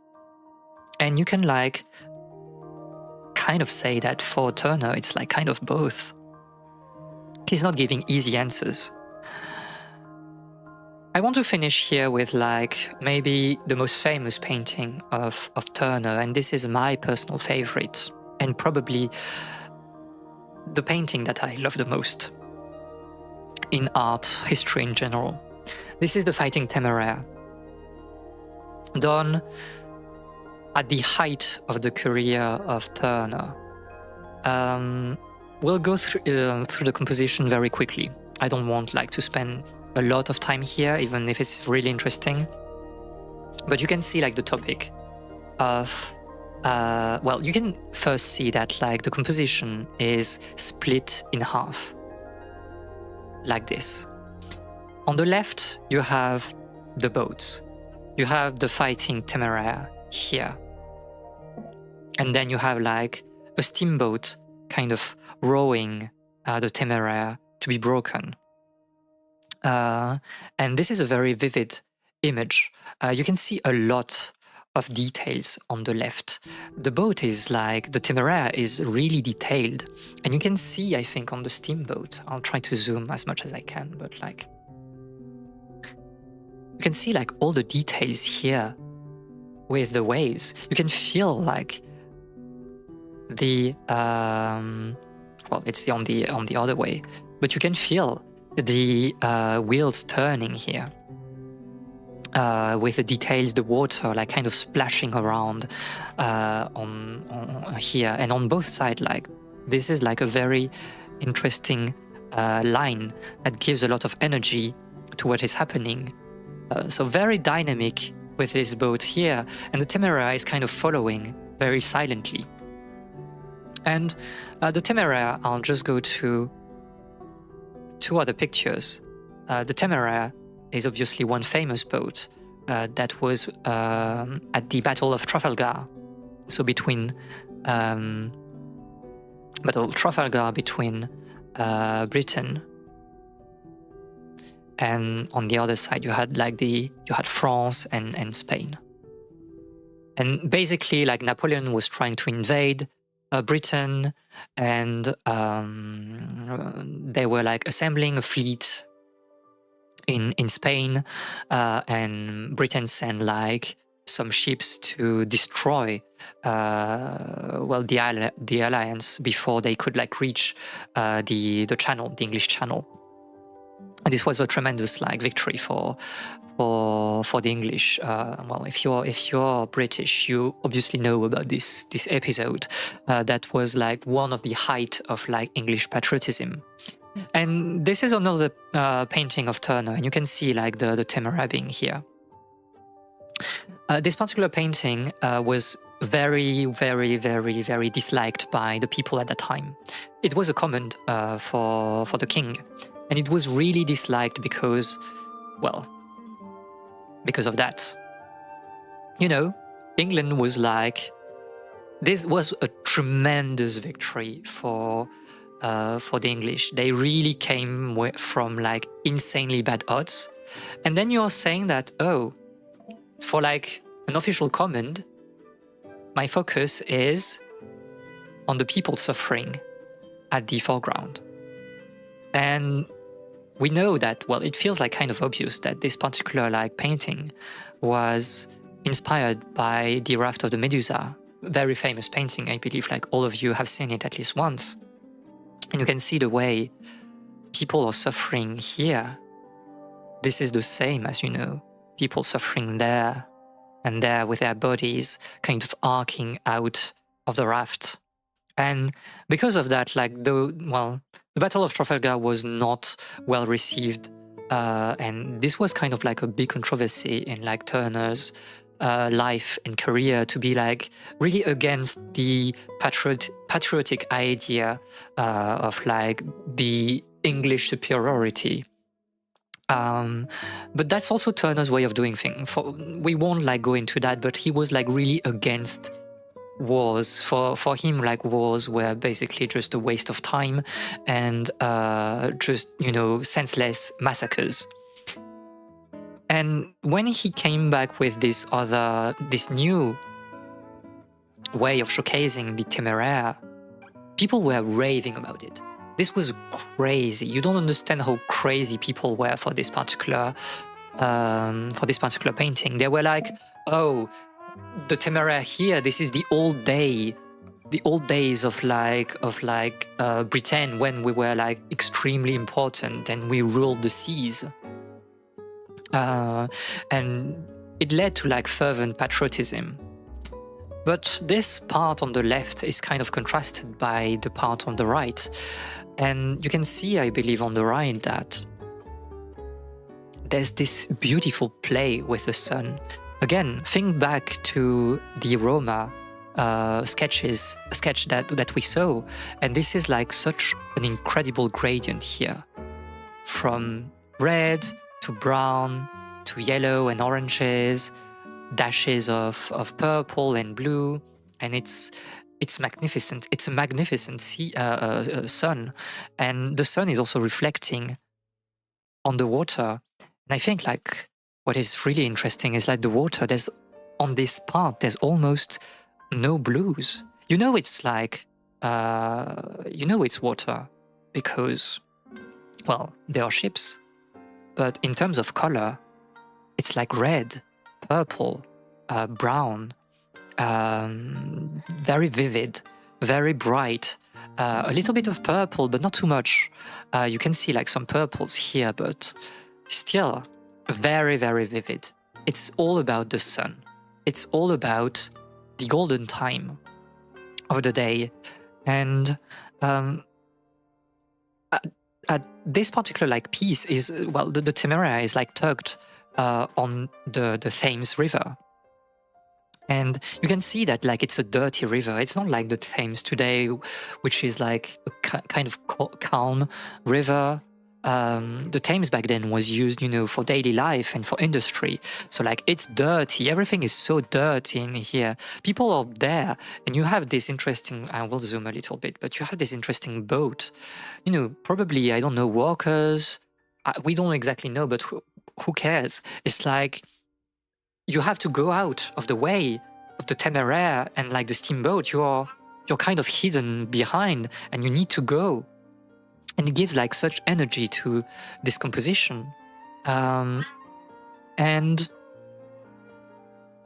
And you can like kind of say that for Turner, it's like kind of both. He's not giving easy answers. I want to finish here with like maybe the most famous painting of Turner, and this is my personal favorite, and probably the painting that I love the most in art history in general. This is the Fighting Temeraire, done at the height of the career of Turner. We'll go through the composition very quickly. I don't want like to spend a lot of time here, even if it's really interesting. But you can see like the topic of, well, you can first see that like the composition is split in half, like this. On the left, you have the boats. You have the Fighting Temeraire here. And then you have like a steamboat kind of rowing the Temeraire to be broken. And this is a very vivid image. You can see a lot of details on the left. The boat is like, the Temeraire is really detailed. And you can see, I think, on the steamboat, I'll try to zoom as much as I can, but like, you can see like all the details here with the waves. You can feel like the, well, it's on the other way, but you can feel the wheels turning here, with the details, the water like kind of splashing around on here, and on both sides. Like this is like a very interesting line that gives a lot of energy to what is happening. So very dynamic with this boat here, and the Temeraire is kind of following very silently. And the Temeraire, I'll just go to two other pictures. The Temeraire is obviously one famous boat that was at the Battle of Trafalgar. So between Battle of Trafalgar between Britain, and on the other side you had like you had France and Spain. And basically like Napoleon was trying to invade Britain, and they were like assembling a fleet in Spain, and Britain sent like some ships to destroy well the alliance before they could like reach the channel, the English Channel. And this was a tremendous like victory for the English. Well, if you're British, you obviously know about this episode. That was like one of the height of like English patriotism. And this is another painting of Turner, and you can see like the Temeraire being here. This particular painting was very, very, very, very disliked by the people at that time. It was a command for the king. And it was really disliked because, well, because of that. You know, England was like, this was a tremendous victory for the English. They really came from like insanely bad odds. And then you're saying that, oh, for like an official command, my focus is on the people suffering at the foreground. And we know that, well, it feels like kind of obvious that this particular like painting was inspired by the Raft of the Medusa, very famous painting. I believe like all of you have seen it at least once. And you can see the way people are suffering here. This is the same as, you know, people suffering there and there with their bodies kind of arcing out of the raft. And because of that, like the Battle of Trafalgar was not well received, and this was kind of like a big controversy in like Turner's life and career, to be like really against the patriotic idea of like the English superiority. But that's also Turner's way of doing things. We won't like go into that, but he was like really against wars. For him, like wars were basically just a waste of time and just, you know, senseless massacres. And when he came back with this new way of showcasing the Temeraire, people were raving about it. This was crazy. You don't understand how crazy people were for this particular painting. They were like, "Oh, the Temeraire here. This is the old days of Britain when we were like extremely important and we ruled the seas." And it led to like fervent patriotism. But this part on the left is kind of contrasted by the part on the right. And you can see, I believe, on the right that there's this beautiful play with the sun. Again, think back to the Roma sketch that we saw. And this is like such an incredible gradient here. From red to brown to yellow and oranges, dashes of purple and blue, and it's magnificent. It's a magnificent sun, and the sun is also reflecting on the water. And I think like what is really interesting is like the water. There's on this part there's almost no blues. You know it's like it's water because, well, there are ships, but in terms of color, it's like red, purple, brown, very vivid, very bright, a little bit of purple, but not too much. You can see like some purples here, but still very, very vivid. It's all about the sun. It's all about the golden time of the day. And at this particular like piece is, well, the Temeraire is like tugged on the Thames River. And you can see that like it's a dirty river. It's not like the Thames today, which is like a kind of calm river. The Thames back then was used, you know, for daily life and for industry. So like it's dirty. Everything is so dirty in here. People are there, and you have this interesting. I will zoom a little bit, but you have this interesting boat. You know, probably I don't know workers. We don't exactly know, but who cares? It's like you have to go out of the way of the Temeraire, and like the steamboat, you're kind of hidden behind, and you need to go. And it gives like such energy to this composition. And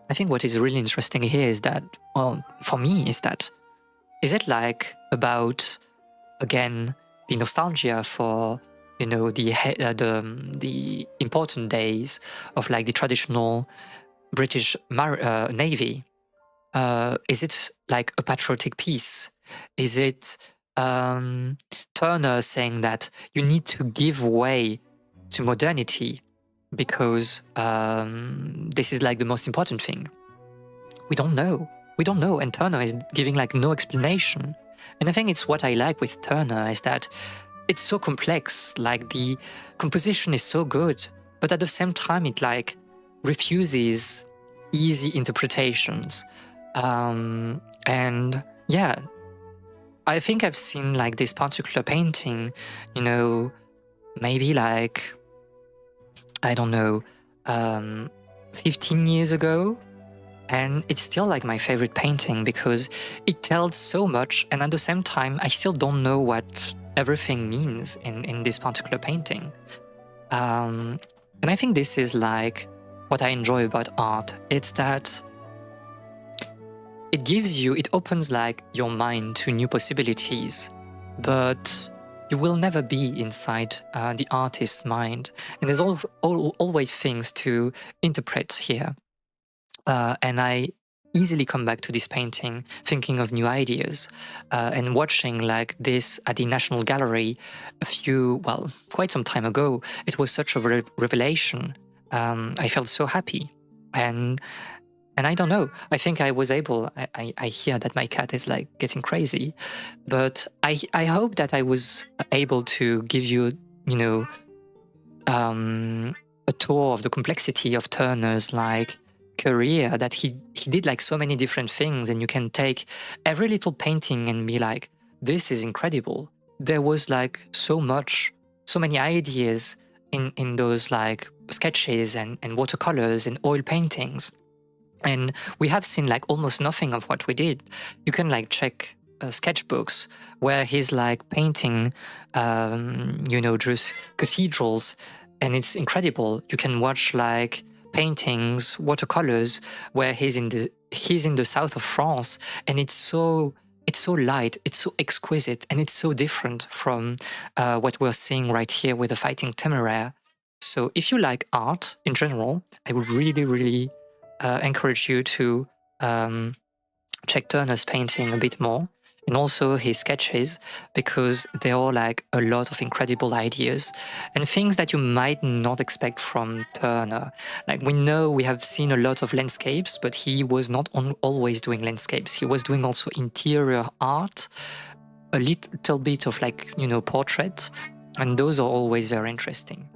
I think what is really interesting here is that, well, for me, is it like about, again, the nostalgia for, you know, the important days of like the traditional British Navy? Is it like a patriotic piece? Is it Turner saying that you need to give way to modernity because this is like the most important thing? We don't know. And Turner is giving like no explanation. And I think it's what I like with Turner is that it's so complex, like the composition is so good, but at the same time it like refuses easy interpretations. And yeah, I think I've seen like this particular painting, you know, maybe like, I don't know, 15 years ago. And it's still like my favorite painting because it tells so much. And at the same time, I still don't know what everything means in this particular painting. And I think this is like what I enjoy about art. It's that it opens like your mind to new possibilities, but you will never be inside the artist's mind. And there's always things to interpret here. And I easily come back to this painting thinking of new ideas, and watching like this at the National Gallery quite some time ago. It was such a revelation. I felt so happy. And I don't know, I think I was able, I hear that my cat is like getting crazy, but I hope that I was able to give you, you know, a tour of the complexity of Turner's like career that he did like so many different things, and you can take every little painting and be like, this is incredible. There was like so many ideas in those like sketches and watercolors and oil paintings. And we have seen like almost nothing of what we did. You can like check sketchbooks where he's like painting, just cathedrals, and it's incredible. You can watch like paintings, watercolors, where he's in the south of France, and it's so light, it's so exquisite, and it's so different from what we're seeing right here with the Fighting Temeraire. So if you like art in general, I would really, really encourage you to check Turner's painting a bit more, and also his sketches, because there are like a lot of incredible ideas and things that you might not expect from Turner. Like we have seen a lot of landscapes, but he was not always doing landscapes. He was doing also interior art, a little bit of like, portraits, and those are always very interesting.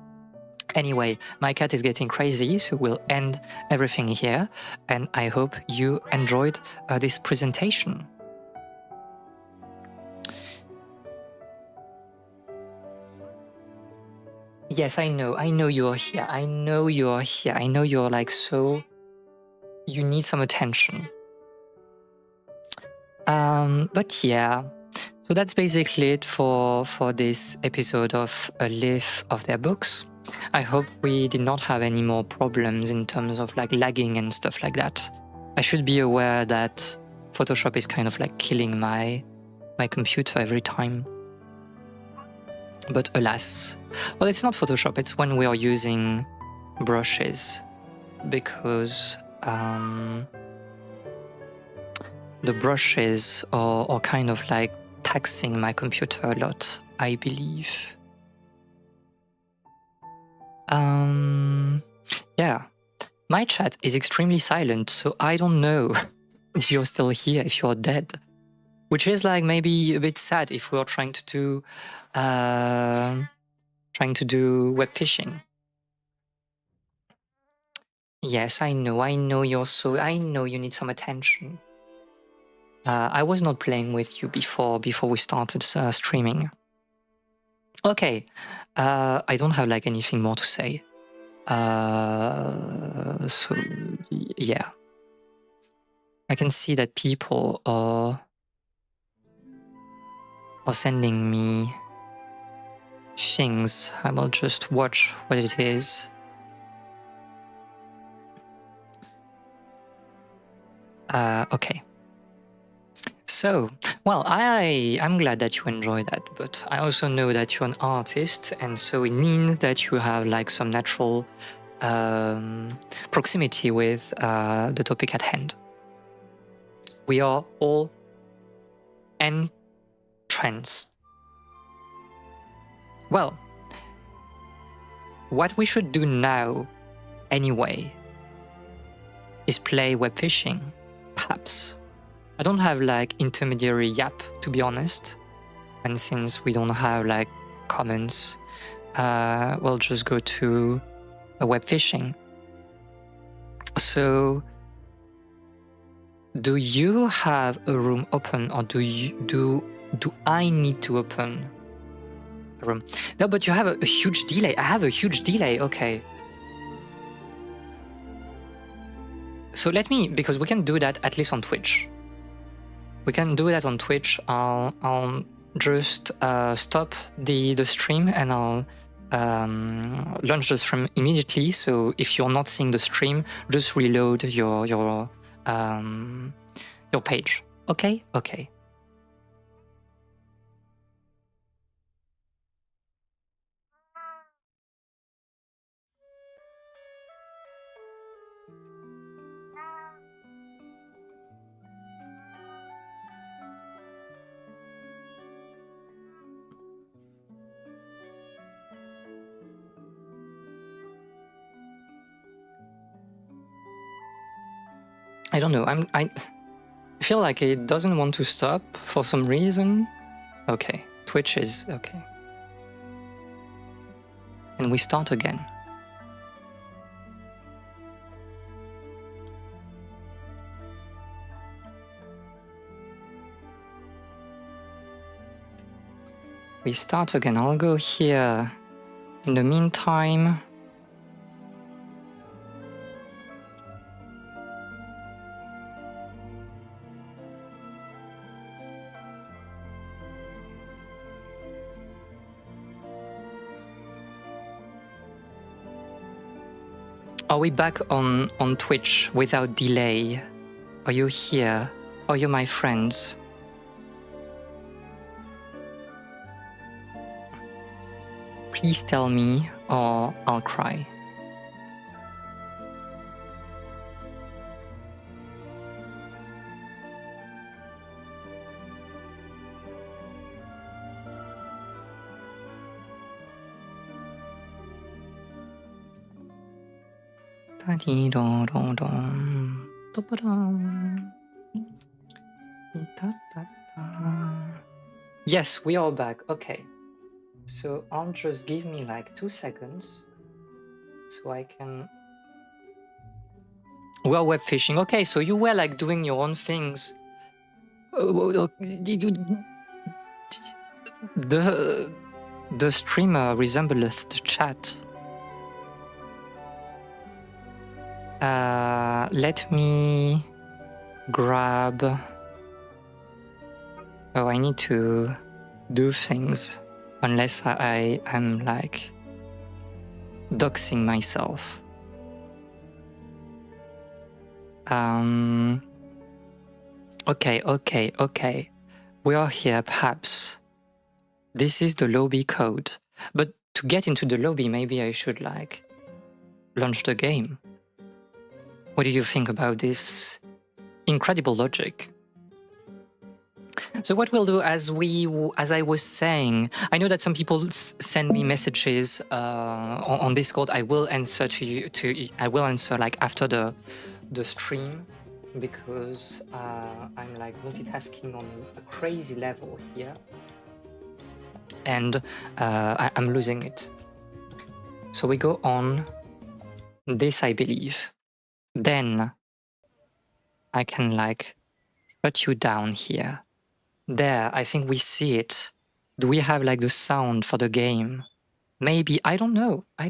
Anyway, my cat is getting crazy, so we'll end everything here, and I hope you enjoyed this presentation. Yes, I know you're here. I know you're here. I know you're like so... You need some attention. But yeah, so that's basically it for this episode of A Leaf of Their Books. I hope we did not have any more problems in terms of like lagging and stuff like that. I should be aware that Photoshop is kind of like killing my computer every time. But alas, well, it's not Photoshop, it's when we are using brushes, because the brushes are kind of like taxing my computer a lot, I believe. Yeah, my chat is extremely silent, so I don't know if you're still here, if you're dead, which is like maybe a bit sad if we're trying to do web fishing. Yes, I know you need some attention. I was not playing with you before we started streaming. Okay, I don't have like anything more to say. So yeah, I can see that people are sending me things. I will just watch what it is. Okay. So, well, I'm glad that you enjoy that, but I also know that you're an artist, and so it means that you have like some natural proximity with the topic at hand. We are all entranced. Well, what we should do now, anyway, is play web fishing, perhaps. I don't have like intermediary Yap, to be honest, and since we don't have like comments, we'll just go to a web fishing. So, do you have a room open, or do I need to open a room? No, but you have a huge delay. I have a huge delay. Okay. So because we can do that at least on Twitch. We can do that on Twitch. I'll just stop the stream, and I'll launch the stream immediately. So if you're not seeing the stream, just reload your page. Okay? Okay. I don't know. I feel like it doesn't want to stop for some reason. Okay, Twitch is okay. And we start again. we start again. I'll go here. In the meantime, are we back on Twitch without delay? Are you here? Are you my friends? Please tell me or I'll cry. Yes, we are back. Okay. So I'll just give me like 2 seconds so I can... We're web fishing. Okay, so you were like doing your own things. The streamer resembleth the chat. Let me grab... Oh, I need to do things unless I am like doxing myself. Okay. We are here, perhaps. This is the lobby code. But to get into the lobby, maybe I should like launch the game. What do you think about this incredible logic? So what we'll do, as I was saying, I know that some people send me messages on Discord. I will answer to you. I will answer like after the stream, because I'm like multitasking on a crazy level here, and I'm losing it. So we go on this, I believe. Then I can like shut you down here. There, I think we see it. Do we have like the sound for the game? Maybe, I don't know. I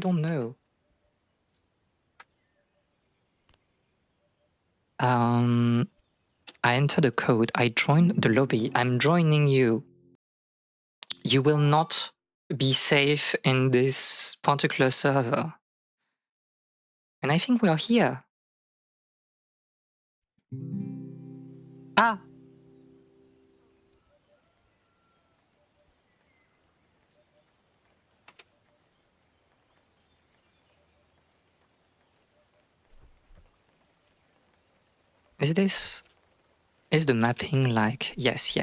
enter the code, I join the lobby, I'm joining you. You will not be safe in this particular server. And I think we are here. Ah! Is the mapping like... Yes.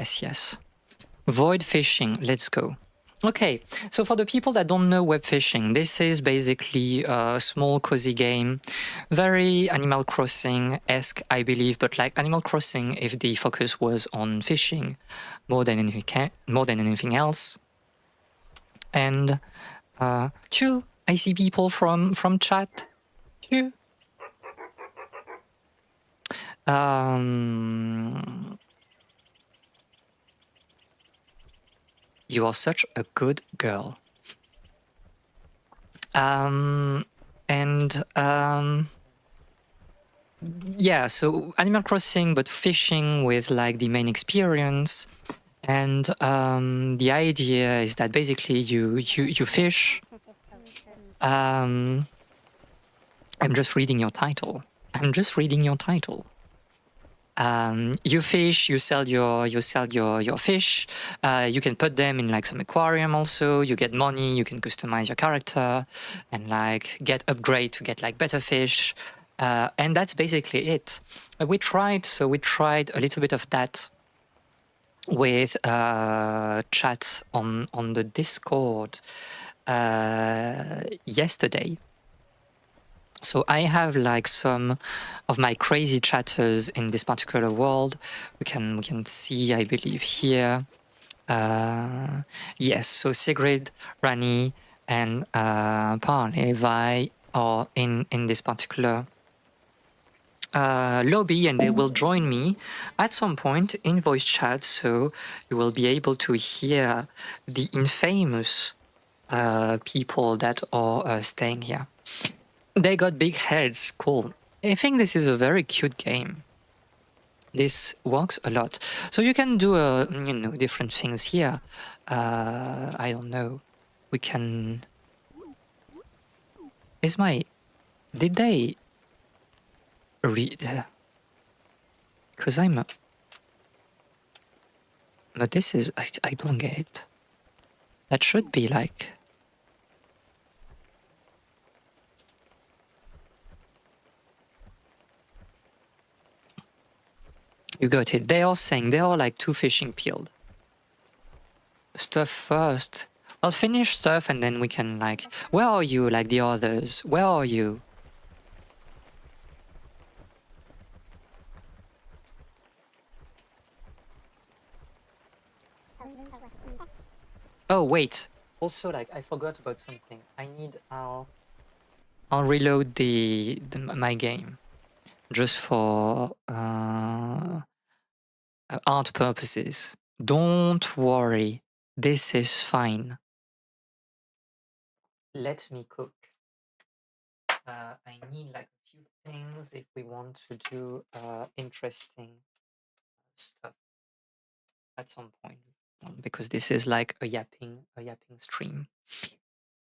Void fishing, let's go. Okay, so for the people that don't know web fishing, this is basically a small cozy game, very Animal Crossing-esque, I believe, but like Animal Crossing if the focus was on fishing more than anything else. And Chew, I see people from chat. Chew. You are such a good girl. Yeah, so Animal Crossing, but fishing with like the main experience. And the idea is that basically you fish. I'm just reading your title. You fish, you sell your fish. You can put them in like some aquarium also. You get money, you can customize your character and like get upgrade to get like better fish. And that's basically it. We tried a little bit of that with chat on the Discord yesterday. So I have like some of my crazy chatters in this particular world. We can see, I believe, here. Yes, so Sigrid, Rani, and Parley Vi are in this particular lobby and they will join me at some point in voice chat, so you will be able to hear the infamous people that are staying here. They got big heads. Cool. I think this is a very cute game. This works a lot. So you can do different things here. I don't know. We can. Did they read? Because I'm. But this is. I don't get it. That should be like. You got it. They are saying they are like two fishing field. Stuff first. I'll finish stuff and then we can like. Where are you? Like the others. Where are you? Oh wait. Also, like I forgot about something. I need. I'll reload my game, just for art purposes. Don't worry. This is fine. Let me cook. I need like a few things if we want to do interesting stuff at some point, because this is like a yapping stream.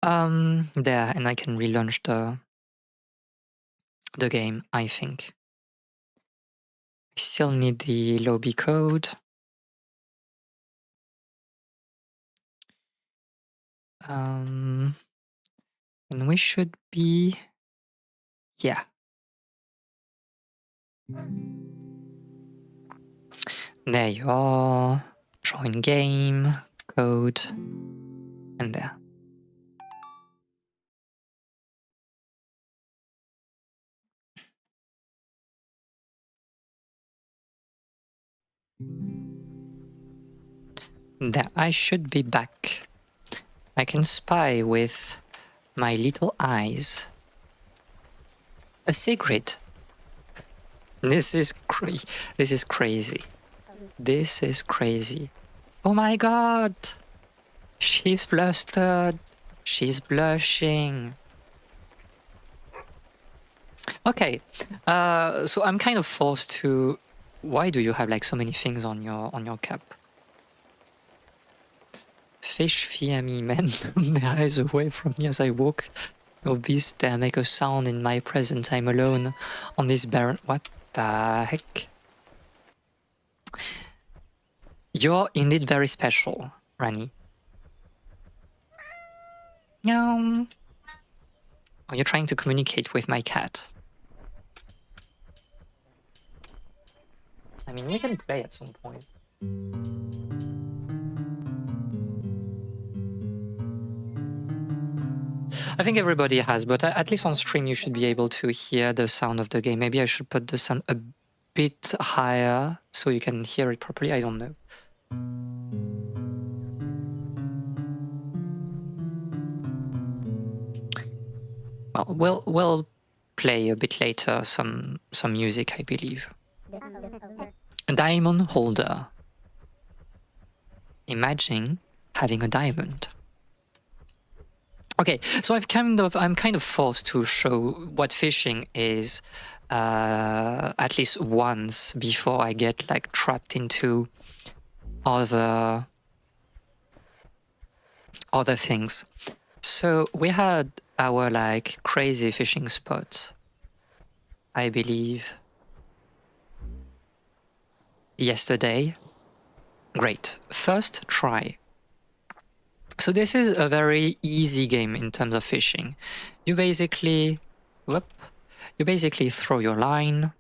There, and I can relaunch the game, I think. I still need the lobby code. And we should be, yeah. There you are. Join game, code, and there. There, I should be back. I can spy with my little eyes. A secret. This is crazy. This is crazy. This is crazy. Oh my god! She's flustered. She's blushing. Okay, so I'm kind of forced to. Why do you have like so many things on your cap? Fish fear me, men. Their eyes away from me as I walk. Of beasts, they make a sound in my presence. I'm alone on this barren. What the heck? You're indeed very special, Rani. Meow. Are you trying to communicate with my cat? I mean, we can play at some point. I think everybody has, but at least on stream you should be able to hear the sound of the game. Maybe I should put the sound a bit higher so you can hear it properly. I don't know. Well, we'll play a bit later some music, I believe. A diamond holder. Imagine having a diamond. Okay, so I'm kind of forced to show what fishing is at least once before I get like trapped into other things. So we had our like crazy fishing spot, I believe, yesterday. Great, first try. So this is a very easy game in terms of fishing. You basically, throw your line.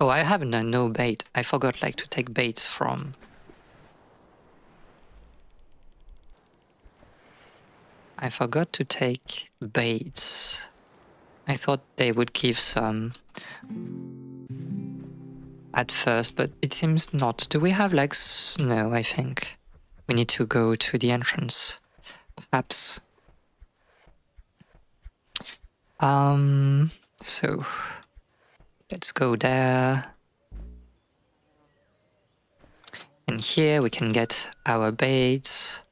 Oh, I have no bait. I forgot like to take baits from. I forgot to take baits. I thought they would give some at first, but it seems not. Do we have like snow? I think we need to go to the entrance. Perhaps. So let's go there. And here we can get our baits.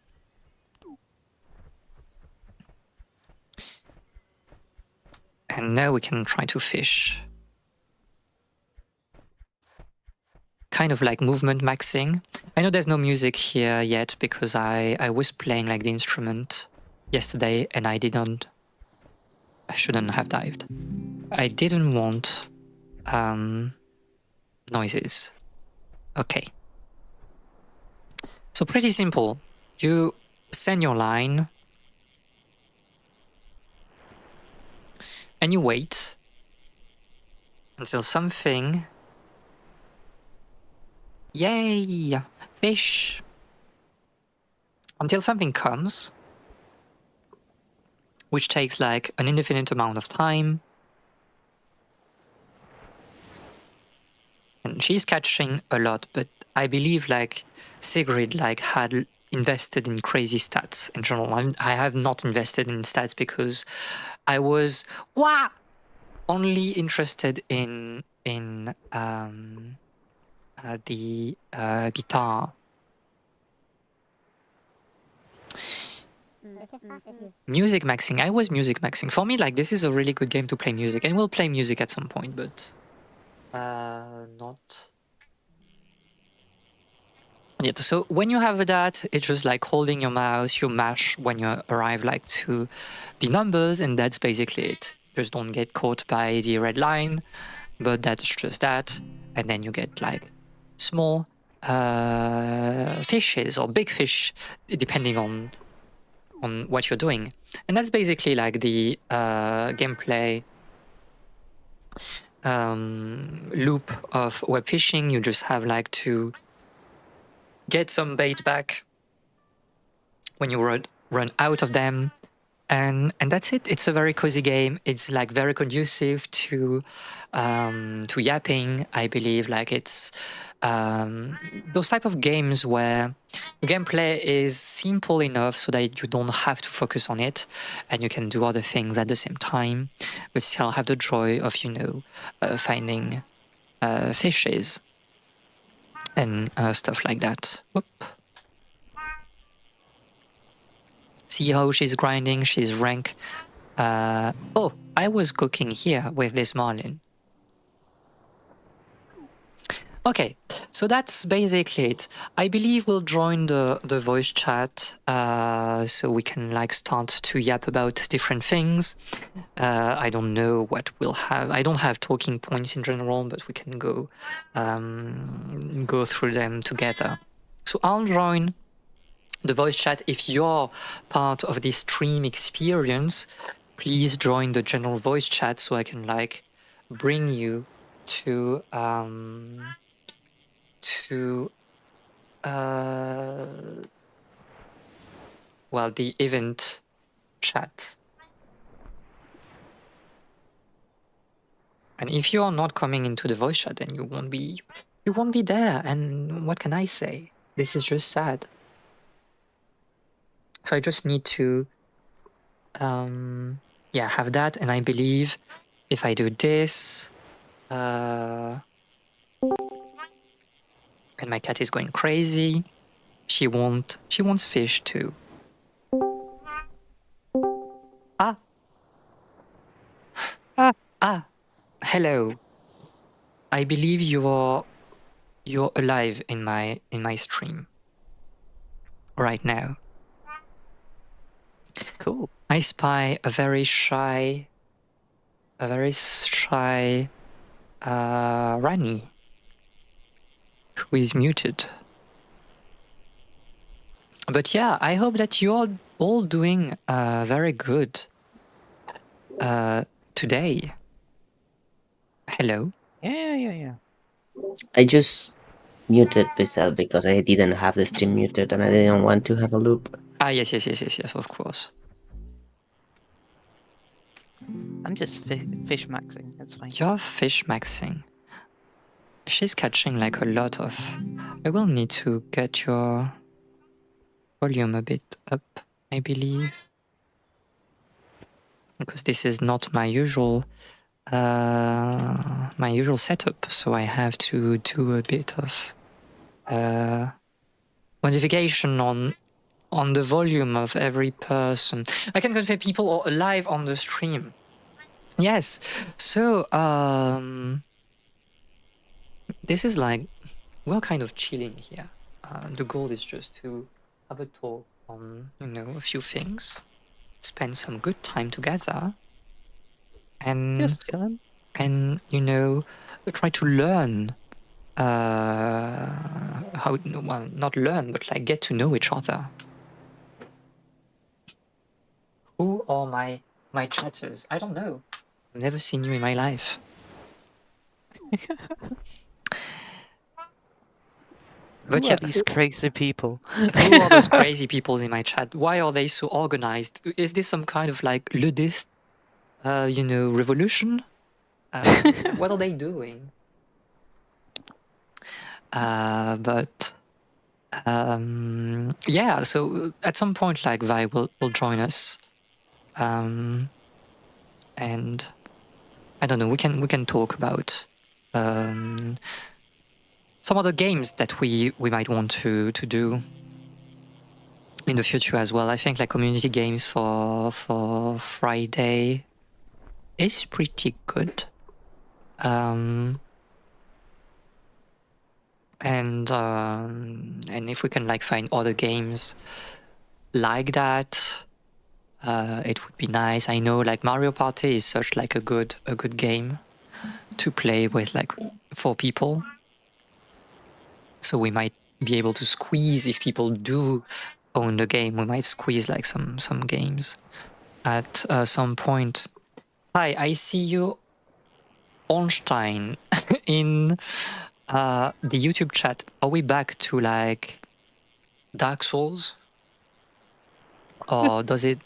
And now we can try to fish. Kind of like movement maxing. I know there's no music here yet because I was playing like the instrument yesterday and I shouldn't have dived. I didn't want noises. Okay. So pretty simple. You send your line and you wait until something... Yay! Fish! Until something comes, which takes like an indefinite amount of time. And she's catching a lot, but I believe like Sigrid like had invested in crazy stats in general. I have not invested in stats because I was only interested in the guitar. Music maxing. I was music maxing. For me, like this is a really good game to play music, and we'll play music at some point, but not yet. So when you have that, it's just like holding your mouse, you mash when you arrive like to the numbers, and that's basically it. Just don't get caught by the red line, but that's just that. And then you get like small fishes or big fish, depending on what you're doing. And that's basically like the gameplay loop of web fishing. You just have like to get some bait back when you run out of them, and that's it. It's a very cozy game. It's like very conducive to yapping, I believe. Like it's those type of games where the gameplay is simple enough so that you don't have to focus on it and you can do other things at the same time, but still have the joy of, finding fishes and stuff like that. Whoop. See how she's grinding, she's rank. Oh, I was cooking here with this marlin. Okay, so that's basically it. I believe we'll join the voice chat so we can like start to yap about different things. I don't know what we'll have. I don't have talking points in general, but we can go through them together. So I'll join the voice chat. If you're part of this stream experience, please join the general voice chat so I can like bring you to well, the event chat. And if you are not coming into the voice chat, then you won't be there. And what can I say? This is just sad. So I just need to have that. And I believe if I do this, and my cat is going crazy, she wants fish too. Hello. I believe you're alive in my stream right now. Cool. I spy a very shy Rani who is muted. But yeah, I hope that you're all doing very good today. Hello. Yeah. I just muted myself because I didn't have the stream muted and I didn't want to have a loop. Yes, of course. I'm just fish maxing, it's fine. You're fish maxing. She's catching like a lot of... I will need to get your volume a bit up, I believe. because this is not my usual setup, so I have to do a bit of modification on the volume of every person. I can confirm people are alive on the stream. Yes. So this is like we're kind of chilling here. The goal is just to have a talk on a few things, spend some good time together, and Just chilling. and try to learn how well not learn but like get to know each other. Who are my chatters? I don't know. I've never seen you in my life. But Who yeah, are these crazy people? who are those crazy people in my chat? Why are they so organized? Is this some kind of like ludist, revolution? What are they doing? But yeah, so at some point, like Vi will join us, and I don't know. We can talk about some other games that we might want to do in the future as well. I think like community games for Friday is pretty good. And if we can like find other games like that, it would be nice. I know like Mario Party is such like a good game to play with like 4 people. So we might be able to squeeze, if people do own the game, we might squeeze like some games at some point. Hi, I see you, Ornstein, in the YouTube chat. Are we back to like Dark Souls? Or does or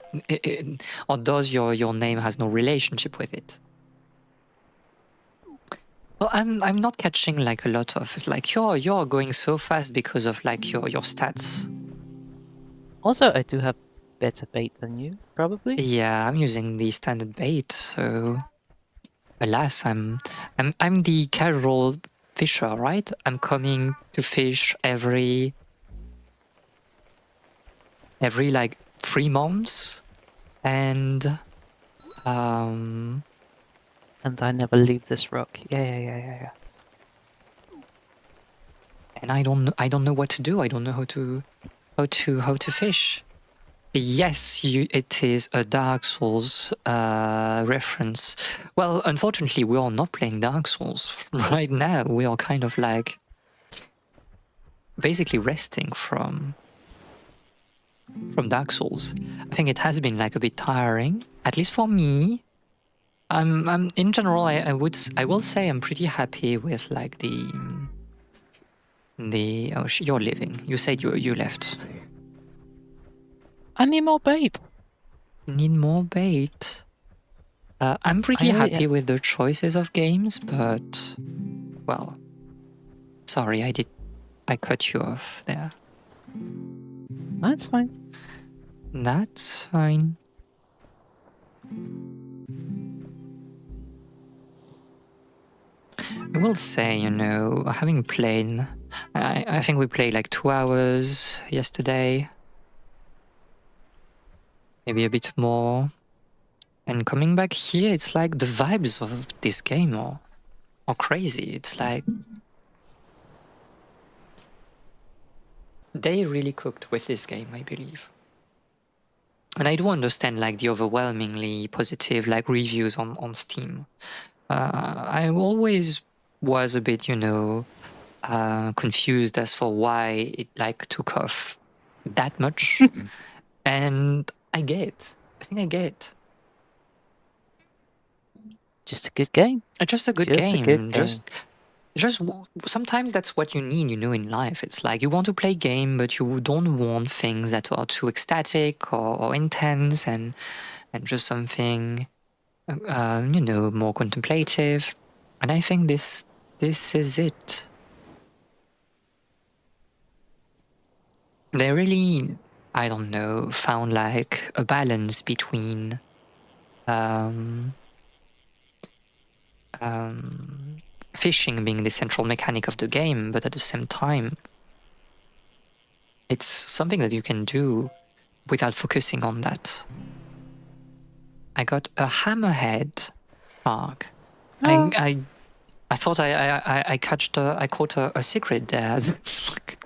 does your name has no relationship with it? Well, I'm not catching like a lot of it. Like you're going so fast because of like your stats. Also, I do have better bait than you, probably. Yeah, I'm using the standard bait, so alas, I'm the casual fisher, right? I'm coming to fish every like 3 months, and And I never leave this rock. Yeah. and I don't know what to do. I don't know how to fish. Yes, it is a Dark Souls reference. Well, unfortunately, we are not playing Dark Souls right now. We are kind of like basically resting from Dark Souls. I think it has been like a bit tiring, at least for me. I'm in general. I will say I'm pretty happy with like the. Oh, you're leaving. You said you left. I need more bait. Need more bait. I'm pretty happy with the choices of games, but well, sorry, I cut you off there. That's fine. That's fine. I will say, having played, I think we played like 2 hours yesterday, maybe a bit more. And coming back here, it's like the vibes of this game are crazy. It's like they really cooked with this game, I believe. And I do understand like the overwhelmingly positive like reviews on Steam. I always was a bit, confused as for why it like took off that much. And I think I get. Just a good game. Just a good game. Just sometimes that's what you need, in life. It's like you want to play game, but you don't want things that are too ecstatic or intense, and just something, more contemplative. And I think this is it. They really, I don't know, found like a balance between um, fishing being the central mechanic of the game, but at the same time, it's something that you can do without focusing on that. I got a hammerhead shark. Oh. I thought I caught a secret there. It's like,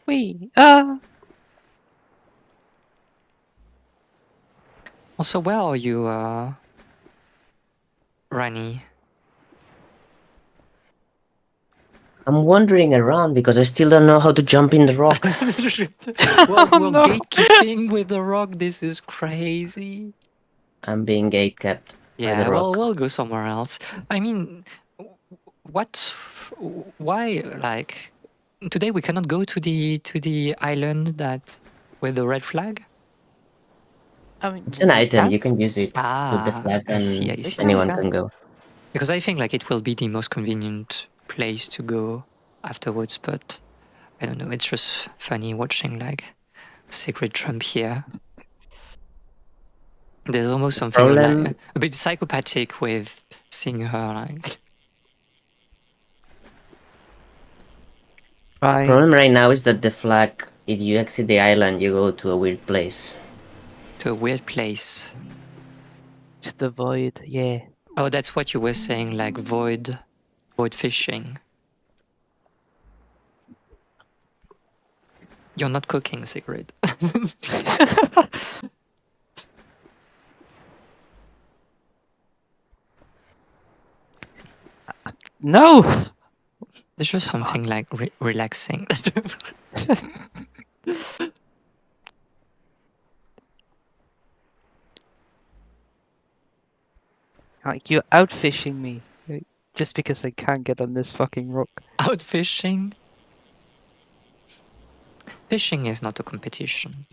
Wee. also, where are you, Rani? I'm wandering around because I still don't know how to jump in the rock. well, Oh, no. gatekeeping with the rock. This is crazy. I'm being gatekept by the Yeah, rock. we'll go somewhere else. I mean, why? Like, today we cannot go to the island that with the red flag. I mean, It's an we item, can. you can use it with the Ah, flag I see. and I We see. I anyone see. can. can go. Because I think like it will be the most convenient place to go afterwards, but I don't know. It's just funny watching like Secret Trump here. There's almost something of like Problem, a bit psychopathic with seeing her like Fine. problem right now is that the flag, if you exit the island, you go to a weird place. to a weird place. To the void, yeah. Oh, that's what you were saying, like void fishing. You're not cooking, Sigrid. No! There's just Come on. something like relaxing. Like, you're out fishing me. Just because I can't get on this fucking rock. Out fishing? Fishing is not a competition.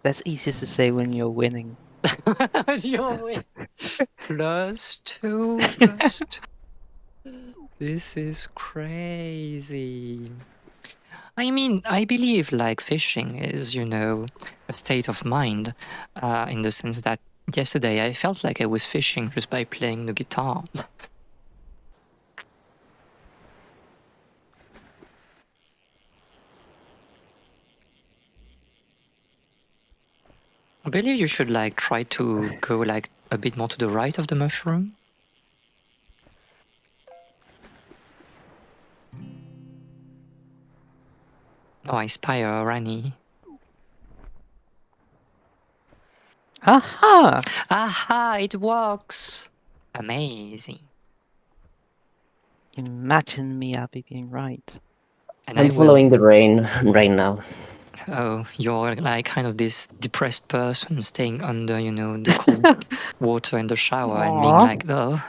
That's easy to say when you're winning. +2, +2. This is crazy. I mean, I believe like fishing is, you know, a state of mind, in the sense that yesterday I felt like I was fishing just by playing the guitar. I believe you should like try to go like a bit more to the right of the mushroom. Oh, I spy a Rani. Aha! Aha, it works! Amazing. Imagine me happy being right. And I'm I will. following the rain right now. Oh, you're like kind of this depressed person staying under, you know, the cold water in the shower and being Aw. like, oh,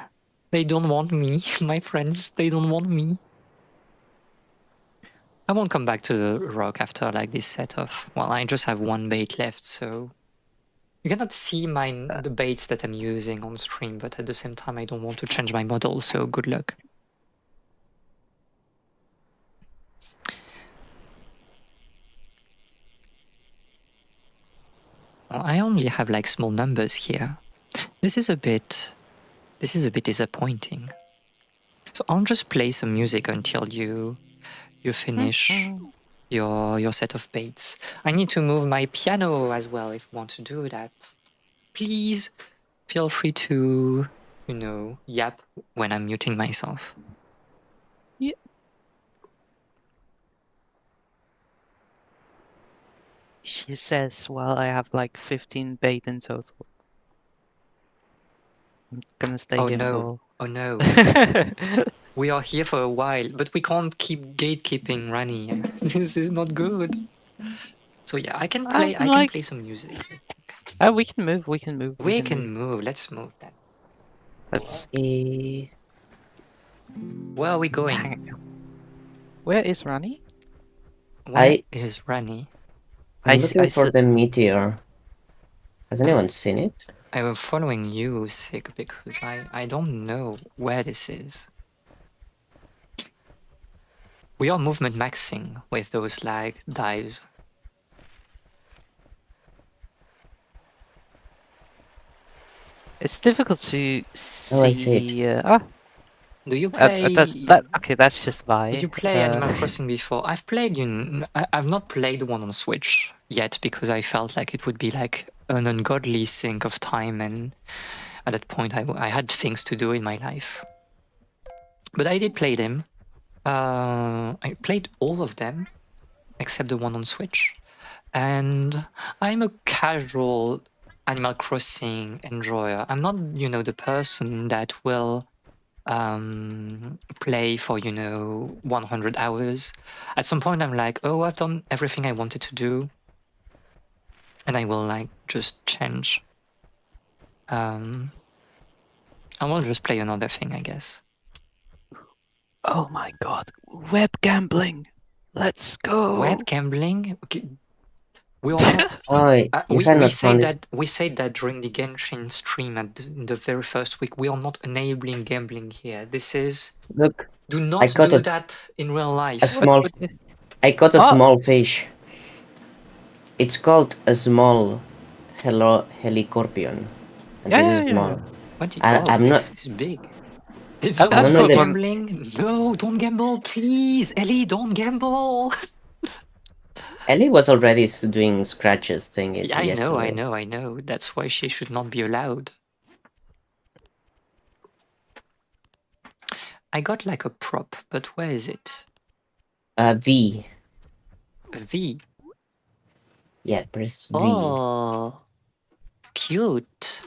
they don't want me. My friends, they don't want me. I won't come back to the rock after like this set of. Well, I just have one bait left, so you cannot see the baits that I'm using on stream, but at the same time, I don't want to change my model, so good luck. Well, I only have like small numbers here. This is a bit disappointing. So I'll just play some music until you finish your set of baits. I need to move my piano as well if you want to do that. Please feel free to, you know, yap when I'm muting myself. Yeah. She says, well, I have like 15 bait in total. I'm gonna stay Oh here no, oh no. for... We are here for a while, but we can't keep gatekeeping Rani. This is not good. So yeah, I can play some music. Oh, we can move, we can move, We can move. Let's move that. Let's... Where are we going? Where is Rani? Where is Rani? I'm looking for the meteor. Has anyone seen it? I was following you, Sig, because I don't know where this is. We are movement maxing with those like dives. It's difficult to Oh, I see it. see. Do you play? Okay. That's just why. Did you play Animal Crossing before? I've played. I've not played the one on Switch yet because I felt like it would be like an ungodly sink of time, and at that point, I had things to do in my life. But I did play them. I played all of them except the one on Switch, and I'm a casual Animal Crossing enjoyer. I'm not, the person that will play for 100 hours. At some point I'm like, oh, I've done everything I wanted to do, and I will like just change. I will just play another thing, I guess. Oh my god, web gambling! Let's go. Web gambling. Okay. We are not. Oh, you we cannot said punish. that during the Genshin stream at the very first week. We are not enabling gambling here. This is. Look, Do not got do a- that in real life. a small. I caught a Oh. small fish. It's called a small helicorpion. And this is small. I'm this not. is big. It's I've also thought one- gambling. No, don't gamble, please, Ellie. Don't gamble. Ellie was already doing scratches thing. Yeah, I know. Yesterday. That's why she should not be allowed. I got like a prop, but where is it? V. A V. Yeah, press V. Oh, cute.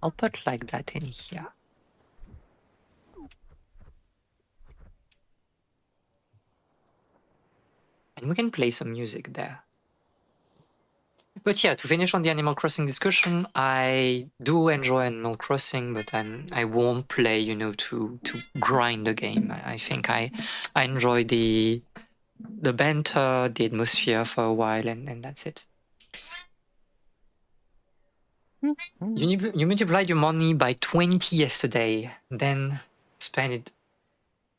I'll put like that in here. And we can play some music there. But yeah, to finish on the Animal Crossing discussion, I do enjoy Animal Crossing, but I won't play, to grind the game. I think I enjoy the banter, the atmosphere for a while, and that's it. You multiplied your money by 20 yesterday, then spend it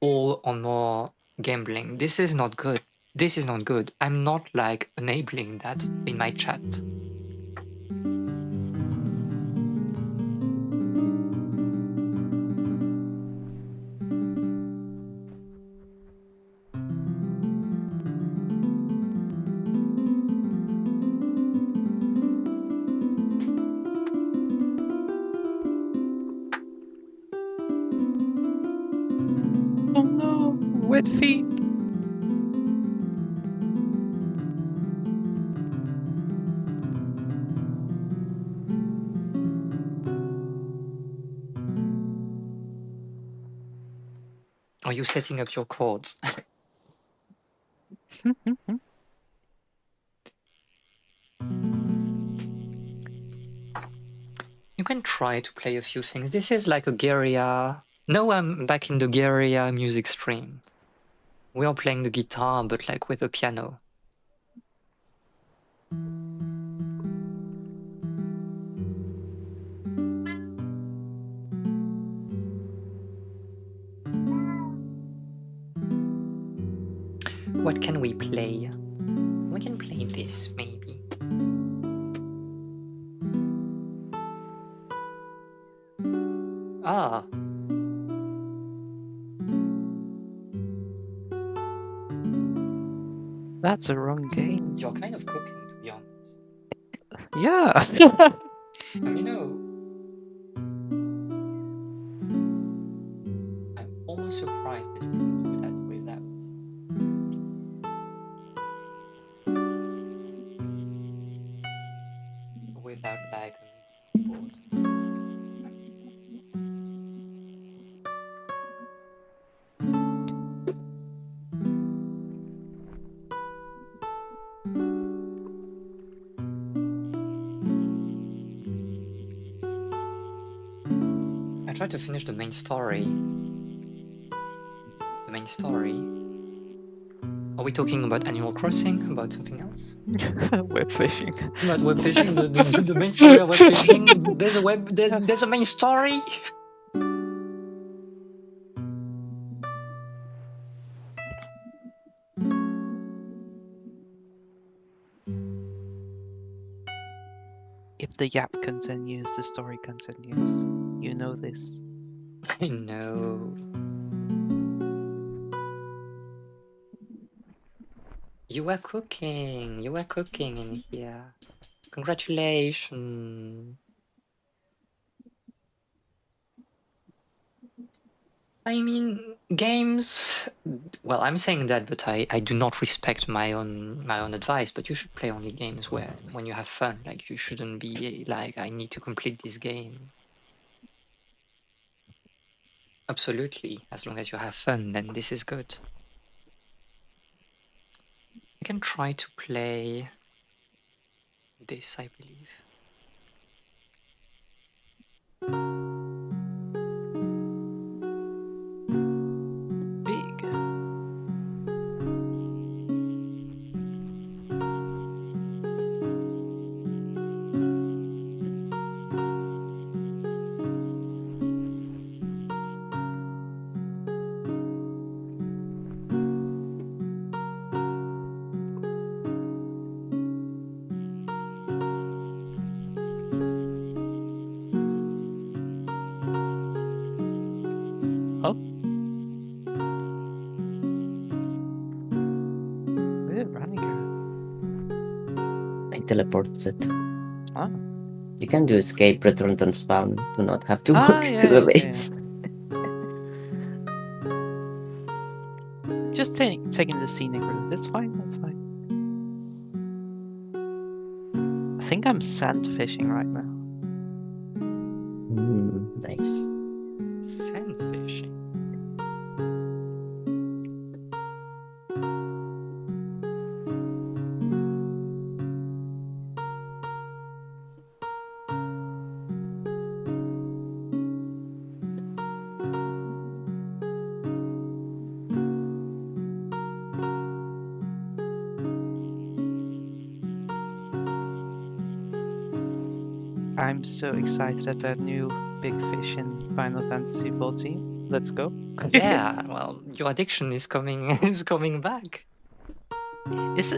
all on more gambling. This is not good. This is not good. I'm not like enabling that in my chat. Oh no, wet feet. Are you setting up your chords? You can try to play a few things. This is like a Guerilla. No, I'm back in the Guerilla music stream. We are playing the guitar, but like with a piano. What can we play? We can play this, maybe. Ah. That's a wrong game. You're kind of cooking, to be honest. Yeah. And I'm almost surprised that you can do that without like a keyboard. I tried to finish the main story. Are we talking about Animal Crossing? About something else? Web fishing. About web fishing? The main story of web fishing? There's a main story? If the yap continues, the story continues. You know this. I know. You were cooking. You were cooking in here. Congratulations. I mean, games. Well, I'm saying that, but I do not respect my own advice. But you should play only games where when you have fun. Like you shouldn't be like I need to complete this game. Absolutely, as long as you have fun, then this is good. I can try to play this, I believe. Big. Oh. Good running girl. I teleported it. Ah. You can do escape, return, and spawn. Do not have to Ah, walk yeah, to the yeah, yeah. base. Just taking the scenic route. That's fine. That's fine. I think I'm sand fishing right now. Nice. Sand fishing. I'm so excited about new big fish in Final Fantasy 14. Let's go. Yeah, well, your addiction is coming is coming back. It's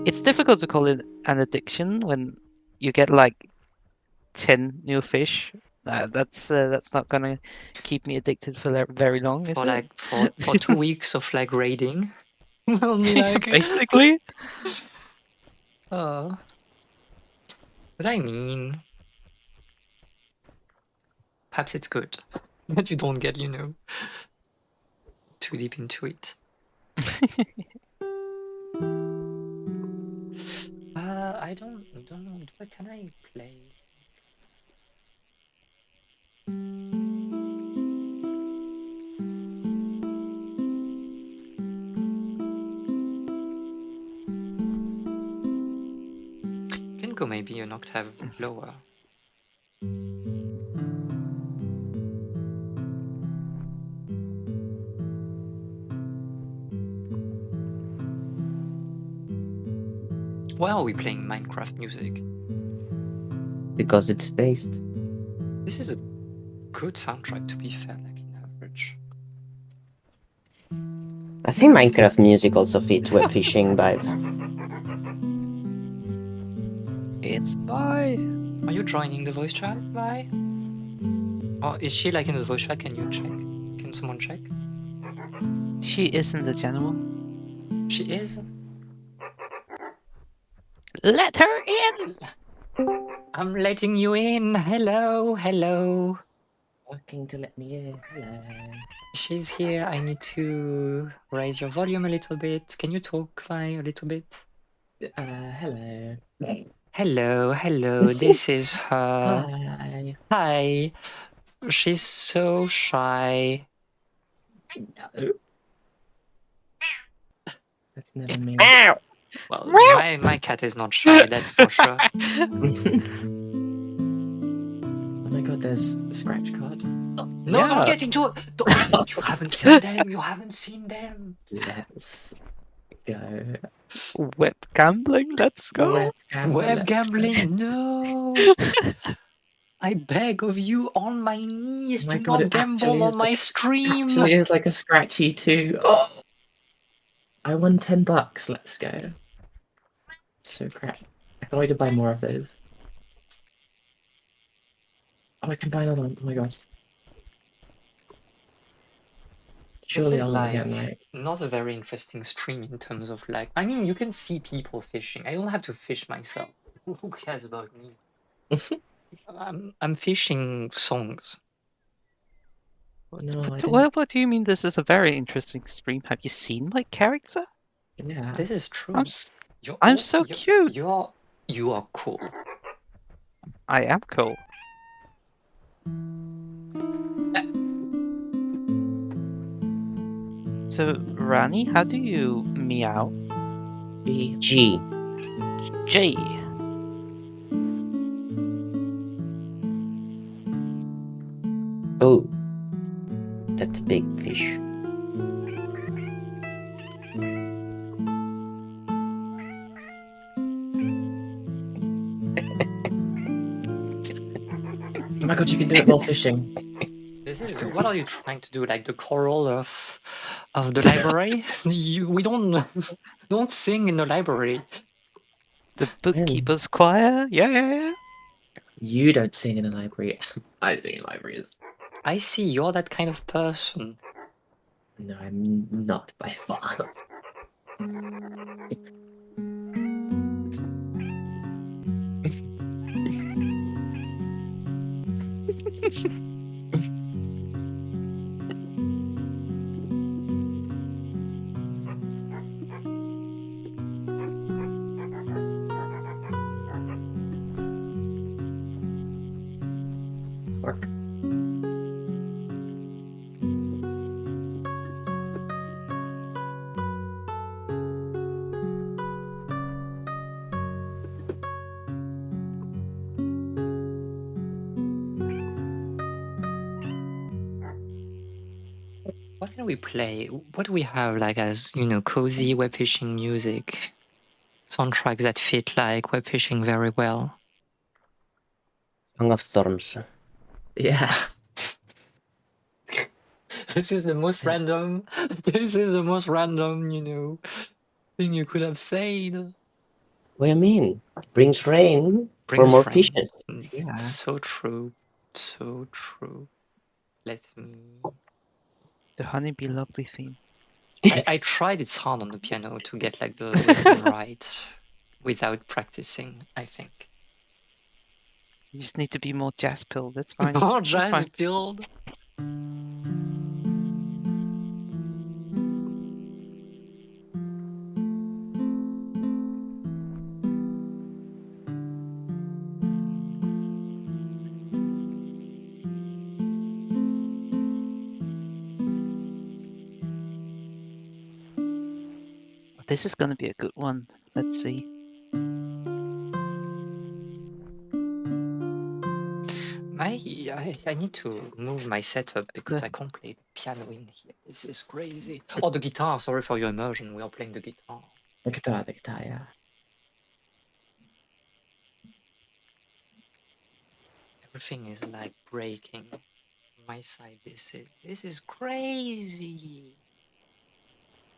it's difficult to call it an addiction when you get like 10 new fish. That's not gonna keep me addicted for very long, is For it? like for 2 weeks of like raiding. I'll be like Basically. Oh. But I mean, perhaps it's good that you don't get, too deep into it. I don't know. What can I play? You can go maybe an octave lower. Why are we playing Minecraft music? Because it's based. This is a good soundtrack, to be fair, like in average. I think Minecraft music also fits web fishing vibe. It's bye. Are you joining the voice chat? Why? Or is she like in the voice chat? Can you check? Can someone check? She isn't the general. She is? Let her in! I'm letting you in. Hello, hello. Asking to let me in. Hello. She's here. I need to raise your volume a little bit. Can you talk, Vi, a little bit? Hello. Hello, hello. This is her. Hi. Hi. She's so shy. No. That's never me. Ow! Well, my cat is not shy, that's for sure. Oh my god, there's a scratch card. No, Yeah. don't get into it. You haven't seen them. You haven't seen them. Let's go. Web gambling, let's go. Web gambling, no. I beg of you on my knees, Oh my do God, not it actually gamble on is my stream. Actually, is like a scratchy too. Oh, I won $10. Let's go. So crap. I can wait to buy more of those. Oh, I can buy another one. Oh my god. This Surely is I'll like again, right? not a very interesting stream in terms of like. I mean, you can see people fishing. I don't have to fish myself. Who cares about me? I'm fishing songs. No, I didn't. What do you mean this is a very interesting stream? Have you seen my character? Yeah. This is true. I'm so cute. You are cool. I am cool. So, Rani, how do you meow? G. G. J. Oh. That's a big fish. Oh my god, you can do it while fishing. This is what are you trying to do? Like the choral of the library? We don't sing in the library. The bookkeeper's choir? Yeah. You don't sing in a library. I sing in libraries. I see you're that kind of person. No, I'm not by far. Work. What can we play? What do we have like as cozy web fishing music? Soundtracks that fit like web fishing very well. Song of Storms. Yeah. This is the most random. This is the most random, thing you could have said. What do you mean? Brings rain for Brings more rain. fishes. Yeah. So true. So true. Let me. The honeybee lovely theme. I tried it's hard on the piano to get like the rhythm right without practicing, I think. You just need to be more jazz pilled. That's fine. More That's jazz fine. build. This is gonna be a good one. Let's see. I need to move my setup because I can't play the piano in here. This is crazy. Oh, the guitar. Sorry for your immersion. We are playing the guitar. The guitar, yeah. Everything is like breaking. On my side, this is crazy.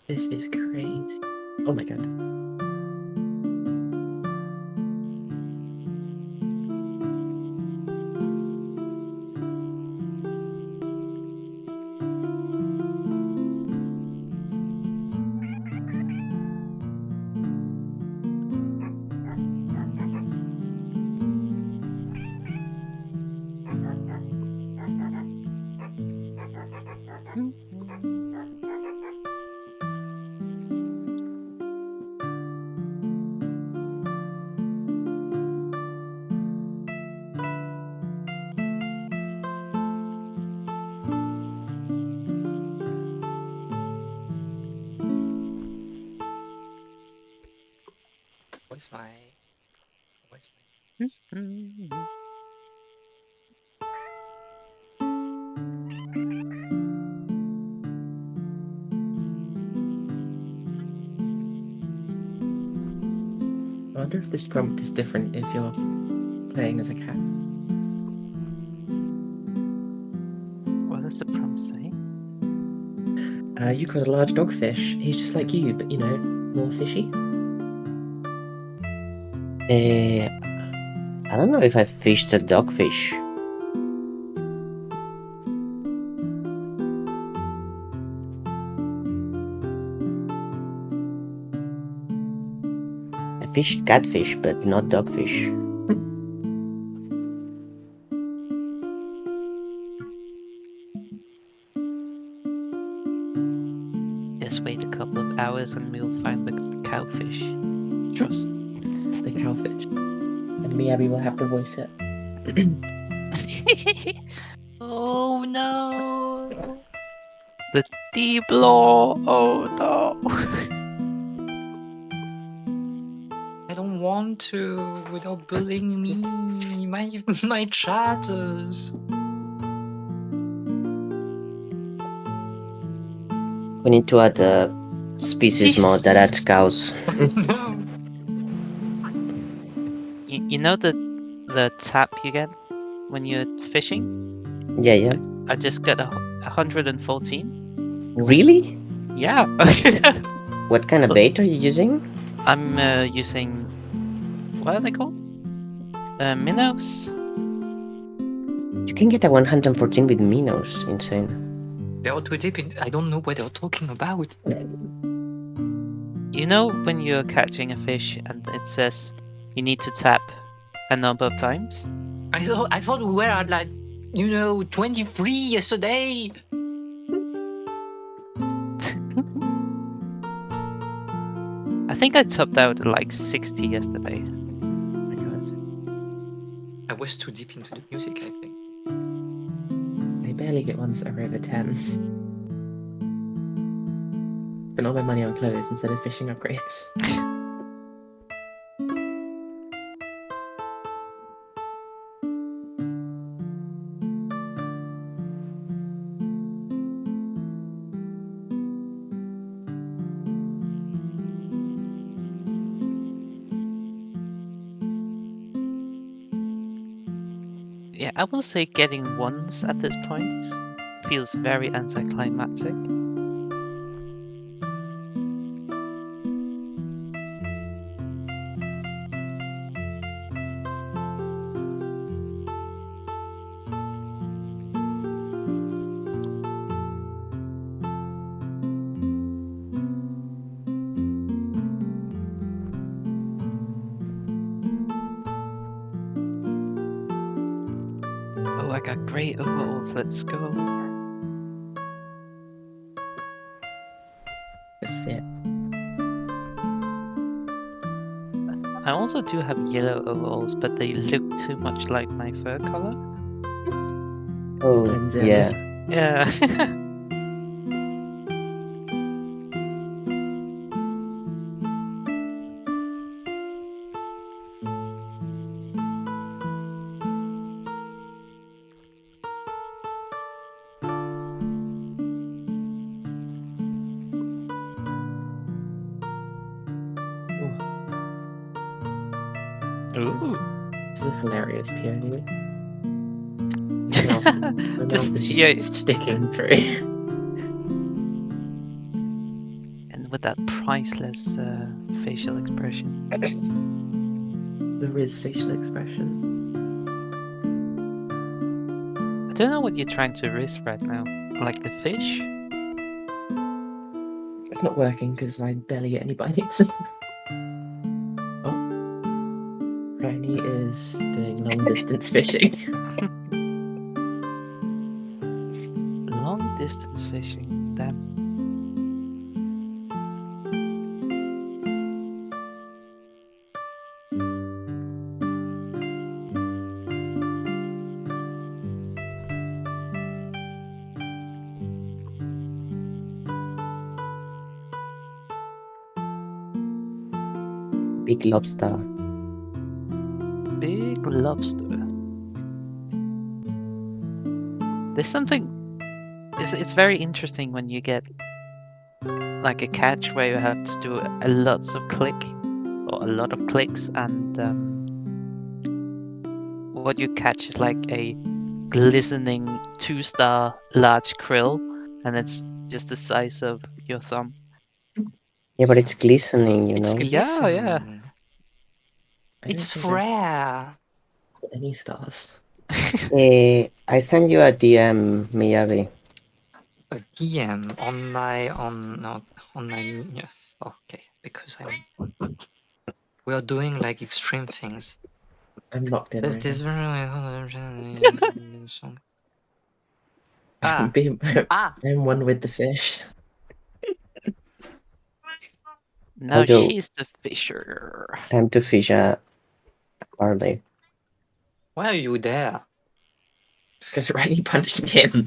This is crazy. Oh my god. Where's my? I wonder if this prompt is different if you're playing as a cat. What does the prompt say? You caught a large dogfish. He's just like you, but more fishy. I don't know if I fished a dogfish. I fished catfish, but not dogfish. Just wait a couple of hours and we'll find the cowfish. Trust. The cowfish. And me, Abby, will have to voice it. Oh no! The deep law. Oh no. I don't want to without bullying me. My chatters. We need to add a species mode that adds cows. No. You know the tap you get when you're fishing? Yeah. I just got 114. Really? Yeah. What kind of bait are you using? I'm using, what are they called? Minnows. You can get a 114 with minnows. Insane. They are too deep in. I don't know what they're talking about. You know when you're catching a fish and it says you need to tap a number of times? I thought we were at 23 yesterday. I think I topped out at like 60 yesterday. Oh my god. I was too deep into the music, I think. I barely get ones that are over 10. Spent all my money on clothes instead of fishing upgrades. Yeah, I will say getting ones at this point feels very anticlimactic. Oh, I got great overalls. Let's go. The fit. I also do have yellow overalls, but they look too much like my fur color. Oh, Blends in. yeah. Yeah. Ooh. This is a hilarious POV. My mouth Just is yeah, just sticking through. and with that priceless facial expression. The Riz facial expression. I don't know what you're trying to risk right now. Like the fish? It's not working because I barely get any bites. Oh. Rainy is doing long distance fishing. Long distance fishing. Damn. Big lobster. Big lobster. There's something. It's very interesting when you get like a catch where you have to do a lot of clicks, and what you catch is like a glistening 2-star large krill, and it's just the size of your thumb. Yeah, but it's glistening, you It's know. Yeah, yeah. glistening. I don't It's think I've rare. got any stars. I sent you a DM, Miyabi. A DM on my yeah. Okay, because I'm We are doing like extreme things. I'm locked in There's right this now. song. I'm Ah, being, ah. I'm one with the fish. Now go. she's the fisher. Time to fish a barley. Why are you there? Because Riley punched him.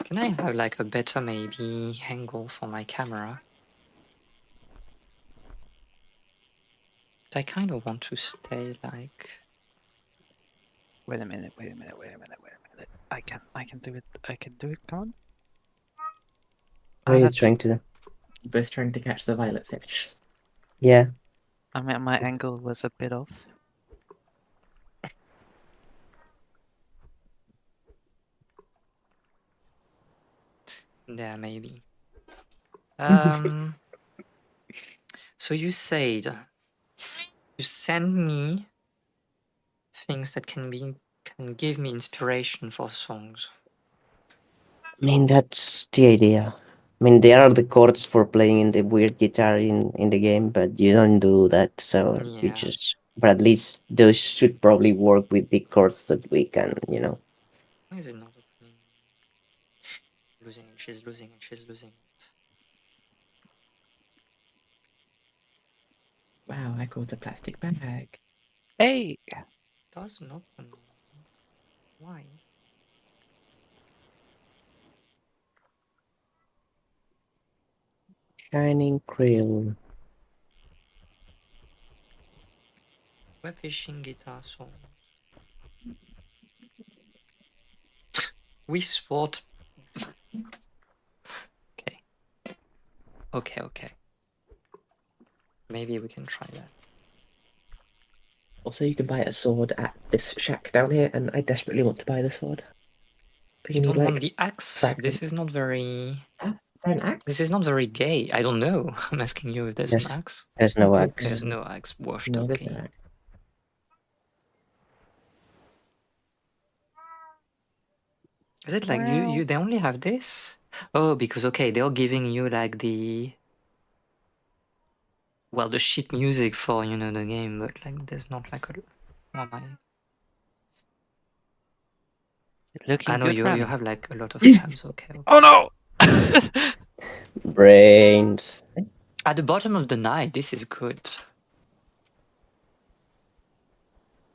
Can I have like a better maybe angle for my camera? But I kind of want to stay like. Wait a minute. I can do it. Come on. What are you That's. trying to do? Both trying to catch the violet fish. Yeah. I mean, my angle was a bit off. There maybe. So you said you send me things that can give me inspiration for songs. I mean, that's the idea. I mean, there are the chords for playing in the weird guitar in the game, but you don't do that, so you Yeah. just. But at least those should probably work with the chords that we can, Why is it not opening? Losing it, she's losing it, she's losing it. Wow, I caught a plastic bag. Hey, Doesn't open. Why? Shining krill. Webfishing guitar songs. We sport. Okay. Okay. Maybe we can try that. Also, you can buy a sword at this shack down here, and I desperately want to buy the sword. But You you need don't want like the axe? fragments. This is not very. Is there an axe? This is not very gay. I don't know. I'm asking you if there's an There's axe. there's no Okay. axe. There's no axe. Washed. No, there's Okay. no axe. Is it like you? They only have this? Oh, because okay, they're giving you like the. Well, the sheet music for the game, but like there's not like a. What am I? looking I know good, you Rani. have like a lot of tabs. Okay. Oh no! Brains. At the bottom of the night, this is good.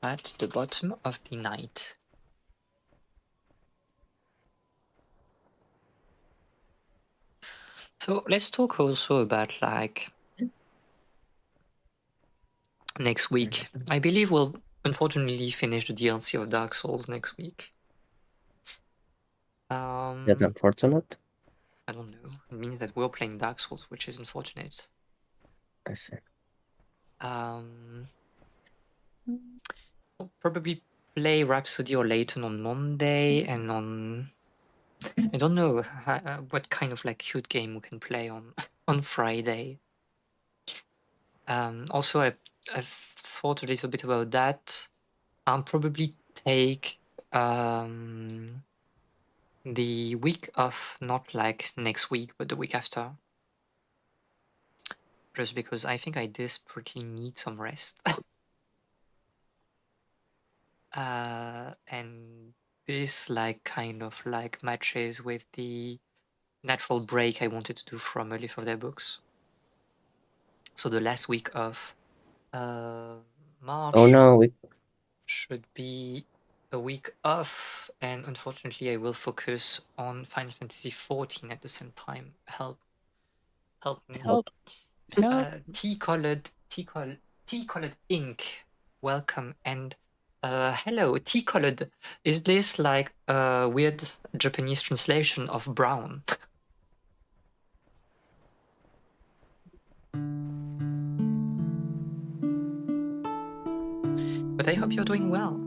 At the bottom of the night. So let's talk also about like next week. I believe we'll unfortunately finish the DLC of Dark Souls next week. That's unfortunate. I don't know. It means that we're playing Dark Souls, which is unfortunate. I see. We'll probably play Rhapsody or Layton on Monday, and on I don't know what kind of like cute game we can play on on Friday. Also, I've thought a little bit about that. I'll probably take the week off, not like next week, but the week after. Just because I think I desperately need some rest. And this like kind of like matches with the natural break I wanted to do from a Leaf of Their Books. So the last week of March Oh no, should be a week off, and unfortunately I will focus on Final Fantasy XIV at the same time. Help me. Help! Tea-colored ink. Welcome, and hello, tea-colored. Is this like a weird Japanese translation of brown? But I hope you're doing well.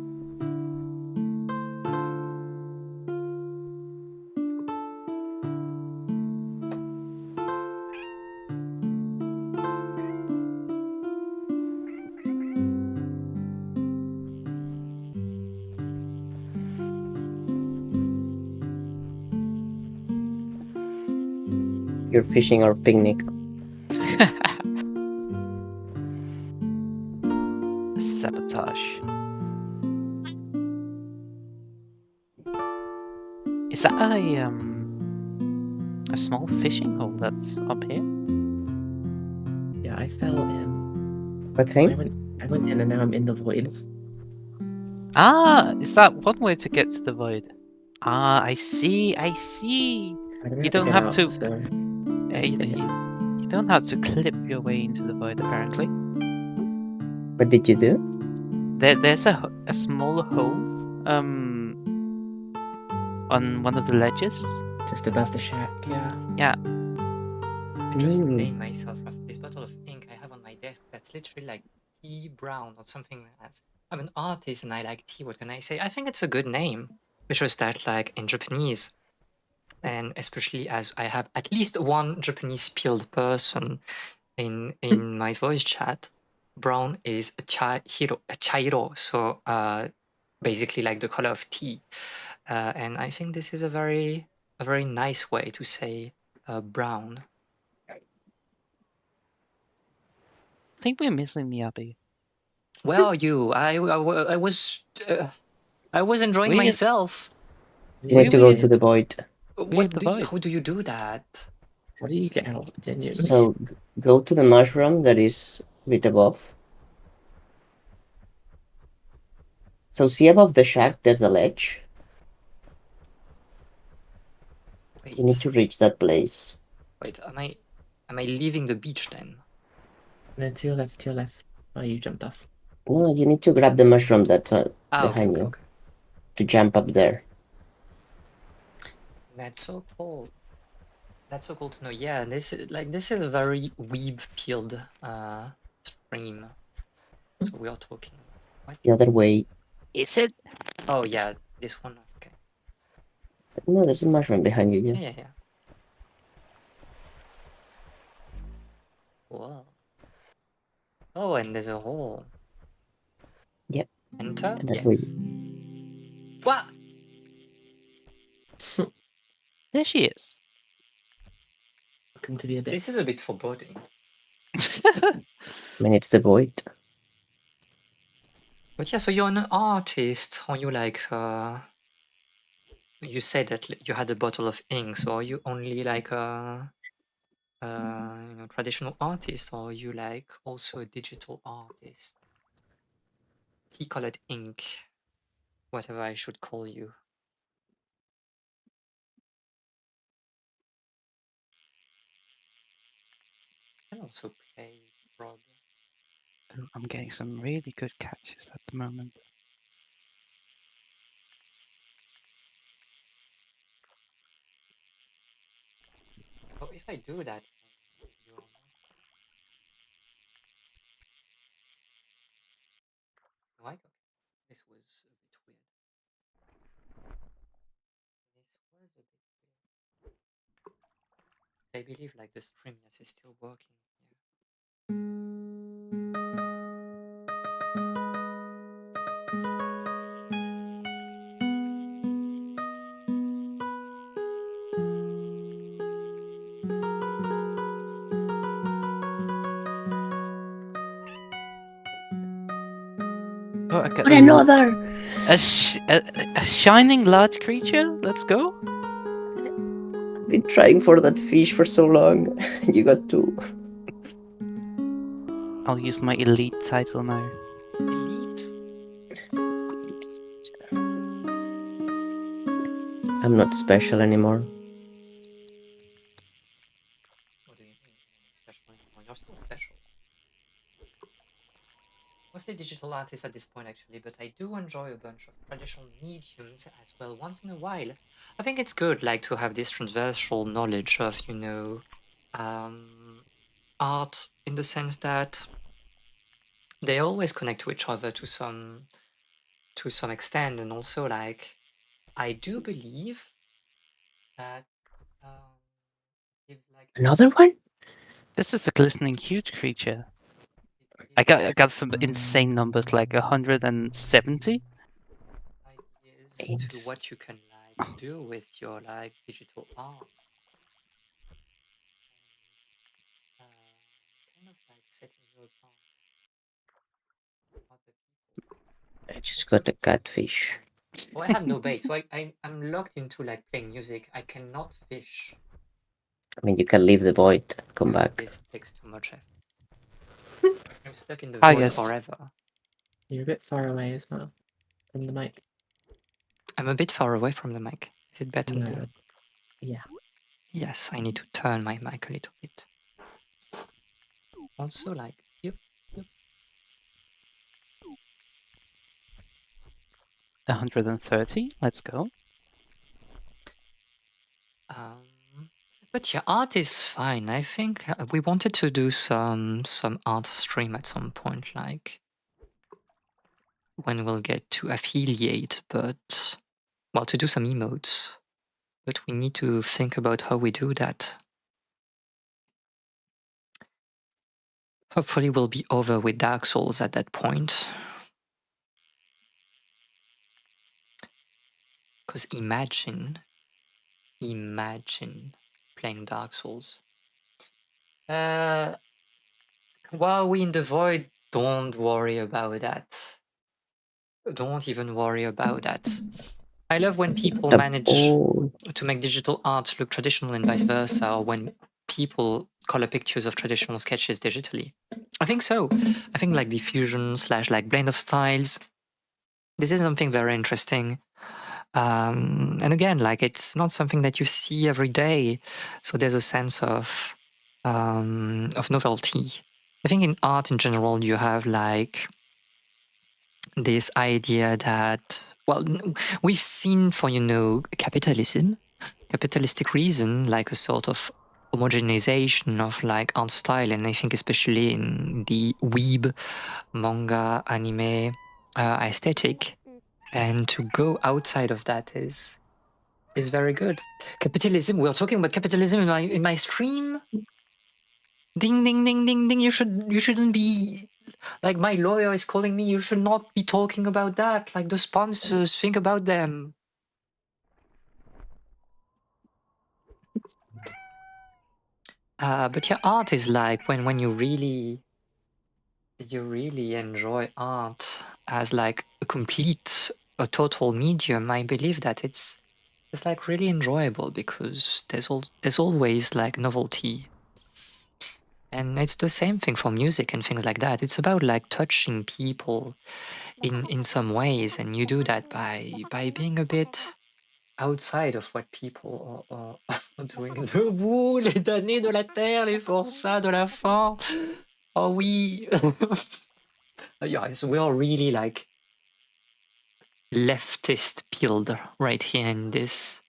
You're fishing or picnic. Sabotage. Is that a small fishing hole that's up here? Yeah, I fell in. What I thing? went in and now I'm in the void. Ah, is that one way to get to the void? Ah, I see. I see. I don't You have don't get have out, to. So You don't have to clip your way into the void. Apparently, What did you do? there's a small hole on one of the ledges. just above the shack. Yeah. Yeah. I just Mm. named myself after this bottle of ink I have on my desk that's literally like tea brown or something like that. I'm an artist and I like tea. What can I say? I think it's a good name. It's just that like in Japanese, and especially as I have at least one Japanese spilled person in my voice chat, brown is a chairo, so basically like the color of tea. And I think this is a very nice way to say brown. I think we're missing Miyabi. Where are you? I was enjoying We- myself. You need to go we- to the void. What the do you, void. how do you do that? What do you get out? Genuinely. So go to the mushroom that is a bit above. So see above the shack, there's a ledge. Wait, You need to reach that place. wait. Am I leaving the beach then? No, to your left. To your left. Oh, you jumped off. No, you need to grab the mushroom that's Okay, behind okay, you okay. to jump up there. That's so cool. That's so cool to know. Yeah, this is a very weeb peeled stream. So we are talking about what? The other way. Is it? Oh yeah, this one. Okay. No, there's a mushroom behind you. Yeah. Yeah. Whoa. Oh, and there's a hole. Yep. Enter? And that way. Yes. What? There she is. Welcome to the abyss. This is a bit foreboding. I mean, it's the void. But yeah, so you're an artist. Are you like you said that you had a bottle of ink, so are you only like a traditional artist, or are you like also a digital artist? Tea-colored ink, whatever I should call you. I can also play Rob. I'm getting some really good catches at the moment. Oh, if I do that, you're not. Right? Okay. This was a bit weird. I believe like the Streamlabs is still working. Yeah. Oh, I got But another! a shining large creature. Let's go. I've been trying for that fish for so long. You got two. I'll use my elite title now. Elite? I'm not special anymore. What do you mean? You're not special anymore. You're still special. Mostly digital artists at this point, actually, but I do enjoy a bunch of traditional mediums as well once in a while. I think it's good, like, to have this transversal knowledge of, art in the sense that they always connect to each other to some extent, and also, like, I do believe that gives like Another one? This is a glistening huge creature. I got some insane numbers, like 170. ideas to what you can like do with your like digital art. I just got a catfish. Oh, I have no bait, so I'm locked into like playing music. I cannot fish. I mean, you can leave the void, come back. This takes too much Hmm. effort. I'm stuck in the I void guess. forever. You're a bit far away as well from the mic. I'm a bit far away from the mic. Is it better No, now? yeah. Yes, I need to turn my mic a little bit. Also, like, yep. 130. Let's go. But yeah, art is fine. I think we wanted to do some art stream at some point, like when we'll get to affiliate, but well, to do some emotes. But we need to think about how we do that. Hopefully we'll be over with Dark Souls at that point. Because imagine playing Dark Souls. While we in the void, don't worry about that. Don't even worry about that. I love when people manage Oh, to make digital art look traditional and vice versa, or when people color pictures of traditional sketches digitally. I think so. I think like the fusion / like blend of styles. This is something very interesting. And again, like it's not something that you see every day, so there's a sense of novelty. I think in art in general, you have like this idea that, well, we've seen for capitalistic reason, like a sort of homogenization of like art style, and I think especially in the weeb manga anime aesthetic, and to go outside of that is very good. Capitalism. We are talking about capitalism in my stream. Ding ding ding ding ding. You shouldn't be like, my lawyer is calling me. You should not be talking about that. Like, the sponsors, think about them. But yeah, art is like when you really enjoy art as like a total medium. I believe that it's like really enjoyable because there's always like novelty. And it's the same thing for music and things like that. It's about like touching people in some ways, and you do that by being a bit outside of what people are doing. Debout, les damnés de la terre, les forçats de la faim. Oh oui. Yeah, so we are really like leftist build right here in this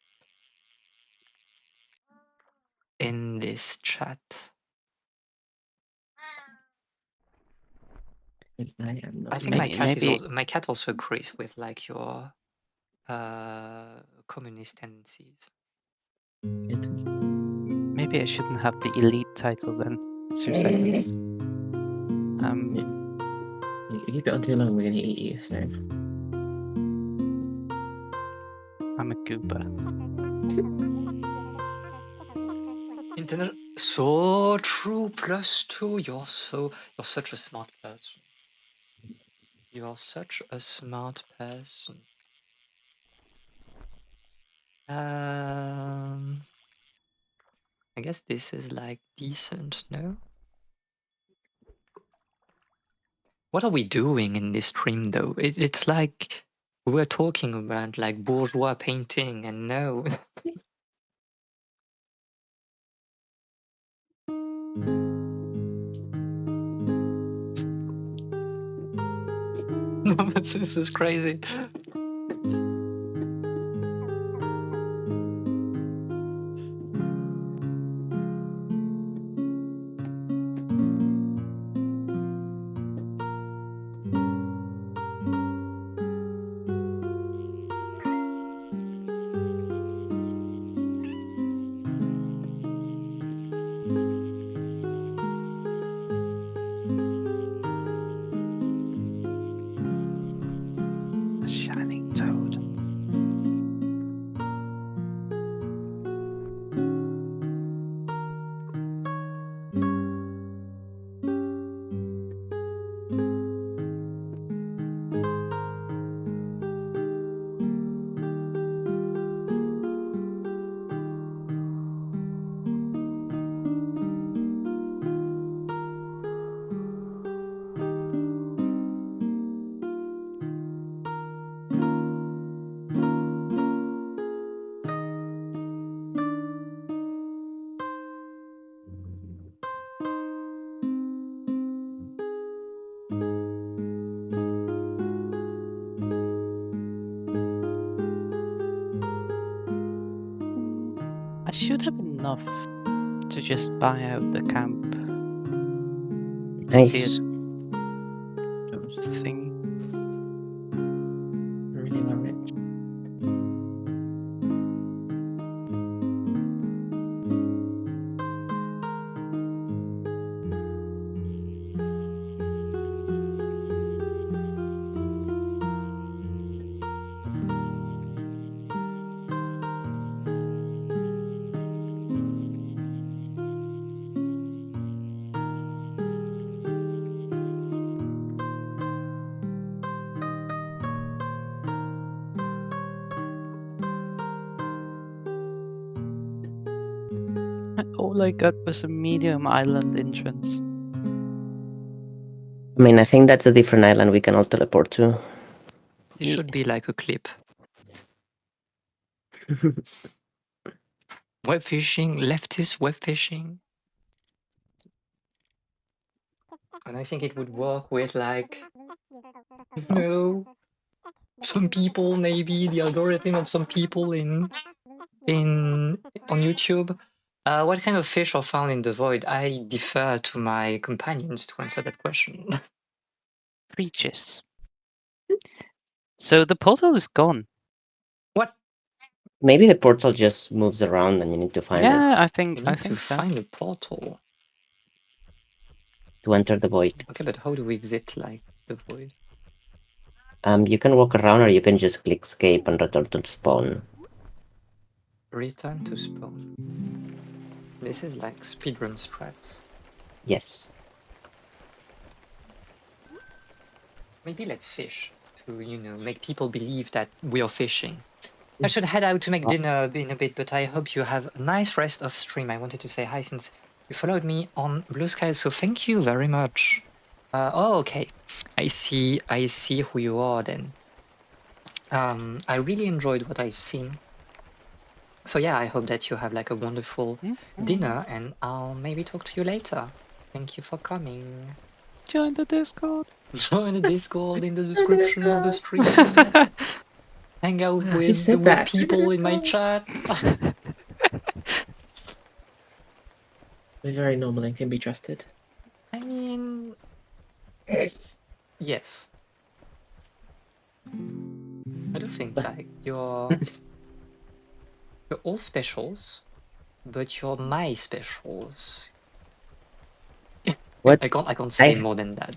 chat. I am not. I think my cat also agrees with like your communist tendencies. Maybe I shouldn't have the elite title then. 2 seconds. If you keep it on too long, we're gonna eat you. So I'm a goober. So true. +2. You're such a smart person. You are such a smart person. I guess this is like decent, no? What are we doing in this stream though? It's like we were talking about like bourgeois painting, and no. No, but this is crazy. It's shining. I should have enough to just buy out the camp. See Nice. it thing. Really are rich. All I got was a medium island entrance. I mean, I think that's a different island we can all teleport to. This should be like a clip. Web fishing, leftist web fishing. And I think it would work with like, you know, some people, maybe the algorithm of some people on YouTube. What kind of fish are found in the void? I defer to my companions to answer that question. Creatures. So the portal is gone. What? Maybe the portal just moves around and you need to find it Yeah, I You think need to so. find a portal. to enter the void. Okay, but how do we exit like the void? You can walk around or you can just click escape and return to spawn. Return to spawn. This is like speedrun strats. Yes. Maybe let's fish to, you know, make people believe that we are fishing. I should head out to make dinner in a bit, but I hope you have a nice rest of stream. I wanted to say hi since you followed me on Blue Sky, so thank you very much. Oh, okay. I see who you are then. I really enjoyed what I've seen. So yeah, I hope that you have like a wonderful dinner, and I'll maybe talk to you later. Thank you for coming. Join the Discord. Join the Discord in the description of the stream. Hang out Wow, you with said the that. people in my chat. We're very normal and can be trusted. I mean, yes. I do think like you're all specials, but you're my specials. What? I can't say more than that.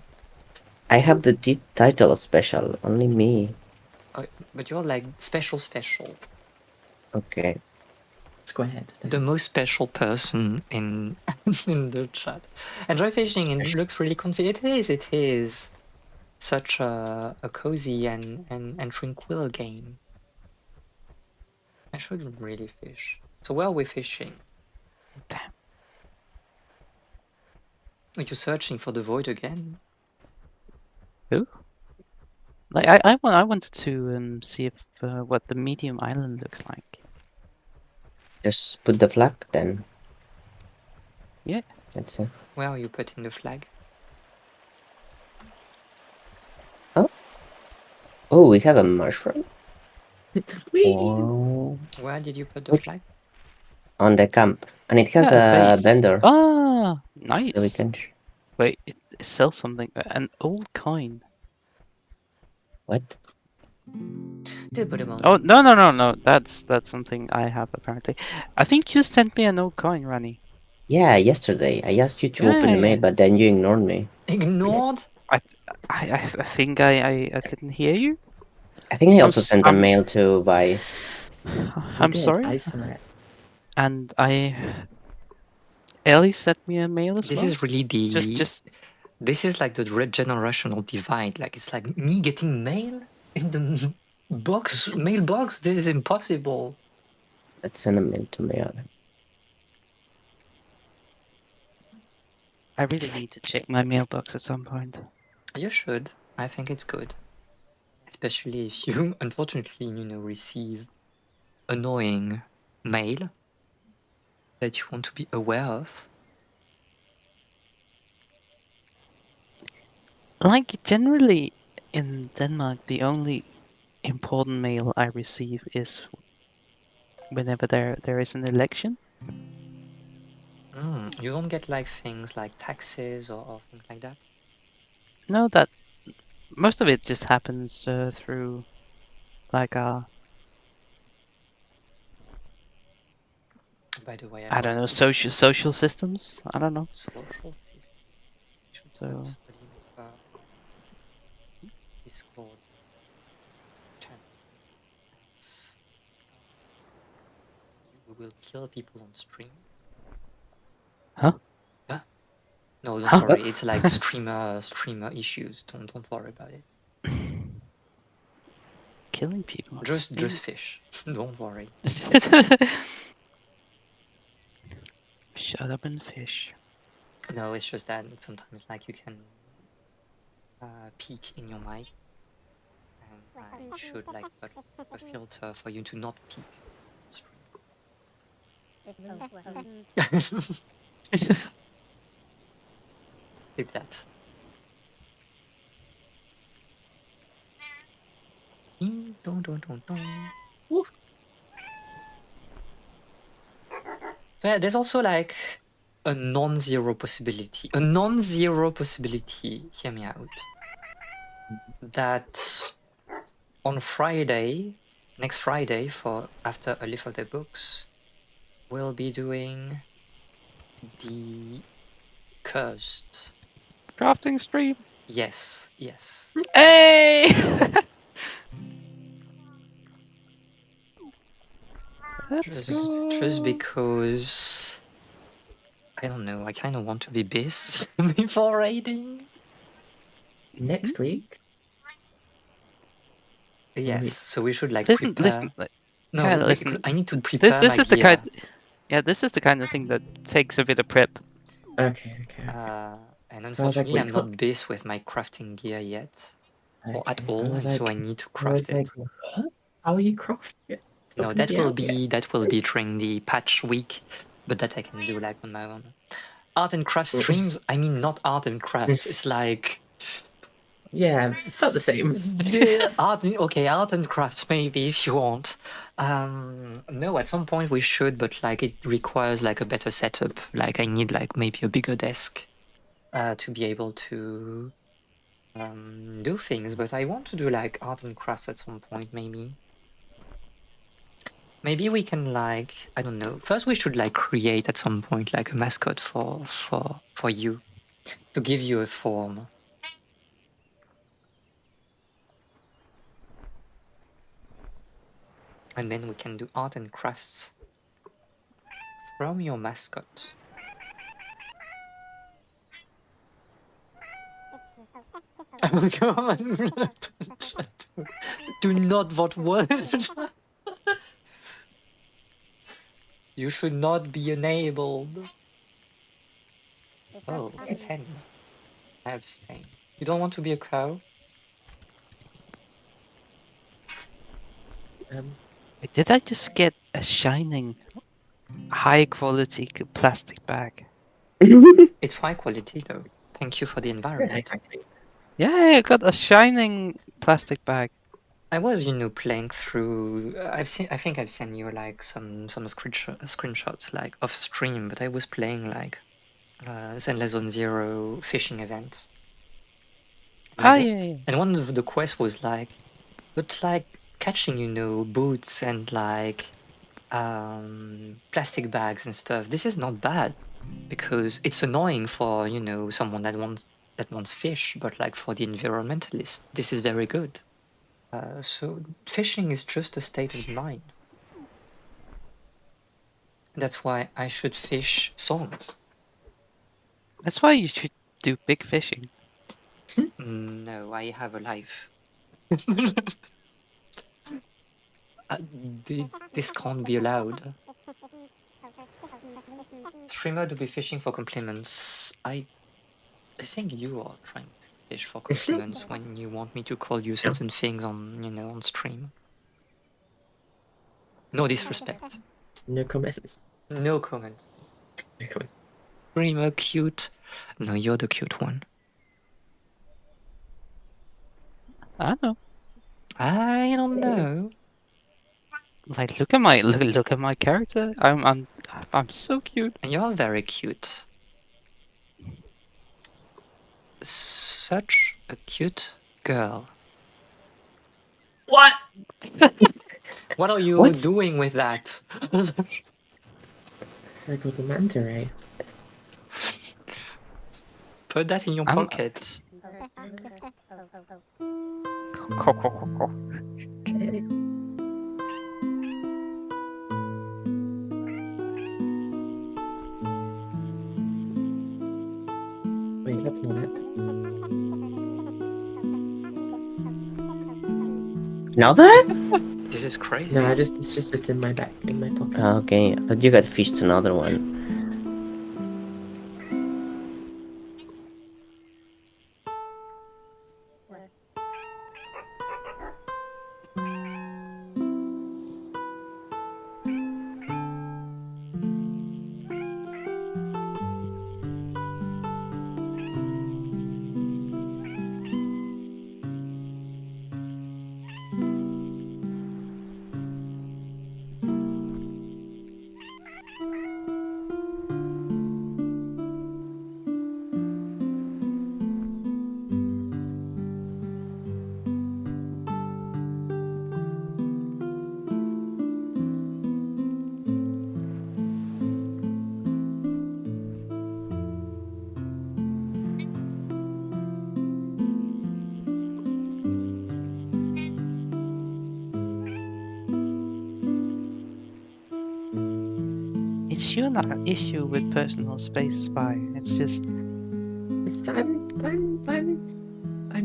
I have the title of special. Only me. But you're like special. Okay. Let's go ahead. The most special person in in the chat. Enjoy fishing, and it looks really confident. It is such a cozy and tranquil game. I should really fish. So where are we fishing? Damn. Are you searching for the void again? Who? Like I wanted to see if what the medium island looks like. Just put the flag then. Yeah. That's it. Where are you putting the flag? Oh, we have a mushroom? Whee! Oh. Where did you put the Which- flag? On the camp. And it has Yeah, a base. vendor. Ah, nice. So we can... Wait, it sells something. An old coin. What? Oh no! That's something I have apparently. I think you sent me an old coin, Rani. Yeah, yesterday. I asked you to open the mail, but then you ignored me. Ignored? I think I didn't hear you. I think I I'm also s- sent a I'm- mail to buy. I'm You did, sorry. I saw it. And Ellie sent me a mail as This well. is really the Just this is like the generational divide. Like it's like me getting mail in the mailbox. This is impossible. Let's send a mail to mail. I really need to check my mailbox at some point. You should. I think it's good, especially if you unfortunately receive annoying mail that you want to be aware of. Like generally in Denmark, the only important mail I receive is whenever there is an election. You don't get like things like taxes or things like that? No, that most of it just happens through like By the way, I don't know, social systems. I don't know. social systems. We should So- put a limiter on Discord channel. Else, you will kill people on stream. Huh? No, don't Huh? worry. It's like streamer issues. Don't worry about it. Killing people. on Just stream. fish. Don't worry. Shut up and fish. No, it's just that sometimes like you can peek in your mic, and I should like put a filter for you to not peek on stream. Keep that. Dun, dun, dun, dun. Woo. So yeah, there's also like a non-zero possibility. A non-zero possibility, hear me out, that on Friday, next Friday, for after a Leaf of the Books, we'll be doing the cursed. Crafting stream. Yes, yes. Hey! That's Just because I don't know, I kind of want to be bis before raiding. Next week. Yes, we- so we should like listen. prepare. No, kinda because listen. I need to prepare This my is the gear. this is the kind of thing that takes a bit of prep. Okay. And So I was like, unfortunately, wait, I'm not bis with my crafting gear yet, or at Okay, I all, was and so like- I need to I craft was it. like, what? How are you crafting it? It's not No, gonna that will out yet. that will be during the patch week, but that I can do like on my own. Art and craft streams. I mean, not art and crafts. It's like Yeah, it's about the same. yeah, art and crafts maybe if you want. No, at some point we should, but like it requires like a better setup. Like I need like maybe a bigger desk to be able to do things. But I want to do like art and crafts at some point maybe. Maybe we can like I don't know. First we should like create at some point like a mascot for you to give you a form. And then we can do art and crafts from your mascot. Do not vote word. You should not be enabled. Oh, a pen. I abstain. You don't want to be a cow? Wait, did I just get a shining, high quality plastic bag? It's high quality though. Thank you for the Yeah, environment. exactly. Yeah, I got a shining plastic bag. I was, playing through. I think I've sent you like some screenshots like off stream, but I was playing like Zenless Zone Zero fishing event. Yeah. And one of the quests was like, but like catching, boots and like plastic bags and stuff. This is not bad because it's annoying for someone that wants fish, but like for the environmentalist, this is very good. So fishing is just a state of the mind. That's why I should fish songs. That's why you should do big fishing. No, I have a life. This can't be allowed. Streamer to be fishing for compliments. I think you are trying to fish for compliments when you want me to call you certain things on on stream. No disrespect. No comment. No comment. No comment. Streamer cute. No, you're the cute one. I know. I don't know. Like, look at my character. I'm so cute. You're very cute. Such a cute girl. What? What are you What's- doing with that? I got the manta ray. Put that in your I'm- pocket. Okay. Wait, that's not it. Another? This is crazy. No, it's just in my back, in my pocket. Okay, but you got fished another one. It's you, not an issue with personal space, Spy. It's just It's, I'm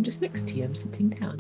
just next to you. I'm sitting down.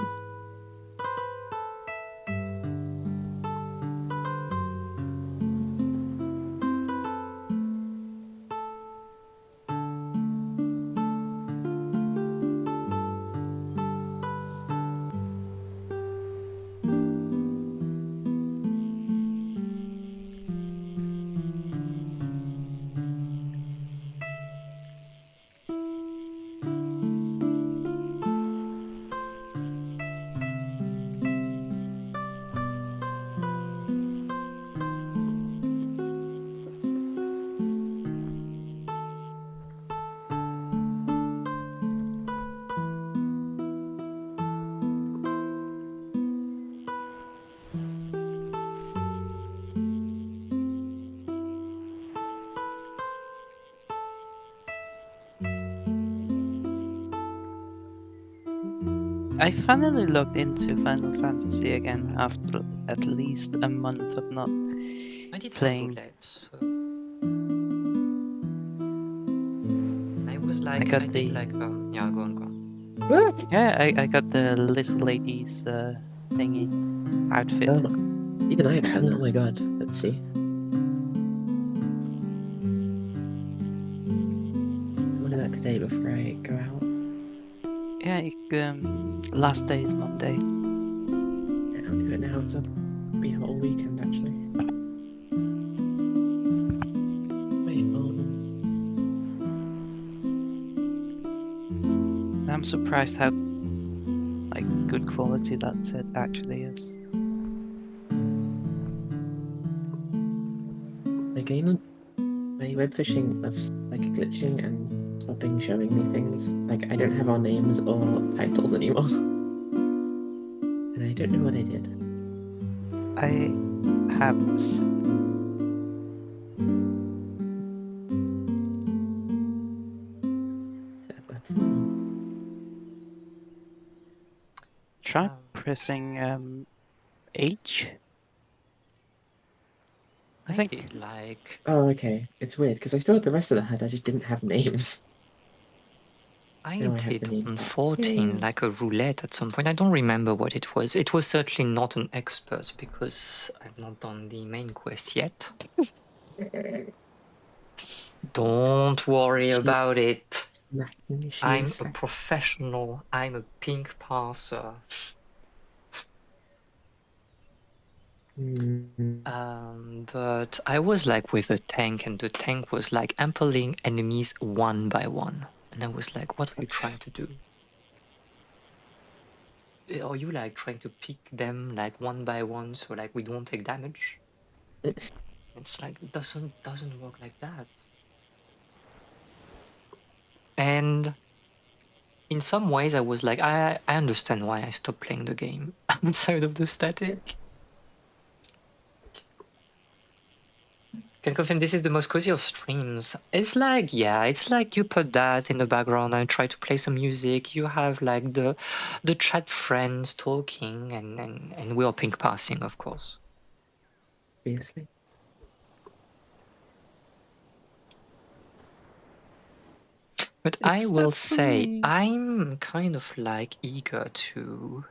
I finally logged into Final Fantasy again after at least a month of not. I did some playing. roulette, so I was like, got I did the- like, yeah, go on. Yeah, I got the little ladies thingy outfit. Oh, even I have done. Oh my god. Let's see. I want to do that today before I go out. Yeah, last day is Monday. Yeah, I'll do it now. So I'll be out all weekend actually. Wait, I'm surprised how good quality that set actually is. again, my web fishing loves glitching and stopping showing me things. Like I don't have our names or titles anymore. And I don't know what I did. I have tried pressing H. I think Maybe, like, Oh, okay. It's weird because I still had the rest of the HUD. I just didn't have names. I Now I have did the name on back. 14 Yay. like a roulette at some point. I don't remember what it was. It was certainly not an expert because I've not done the main quest yet. Don't worry She- about it. She I'm is a professional. I'm a pink parser. But I was like with a tank, and the tank was like ampling enemies one by one. And I was like, what are you trying to do? are you like trying to pick them like one by one so like we don't take damage? It's like it doesn't work like that. And in some ways, I was like, I understand why I stopped playing the game outside of the static. Can confirm this is the most cozy of streams. It's like, yeah, it's like you put that in the background and try to play some music. You have like the chat friends talking, and we are pink passing, of course. Obviously. But I will Except for say me. I'm kind of like eager to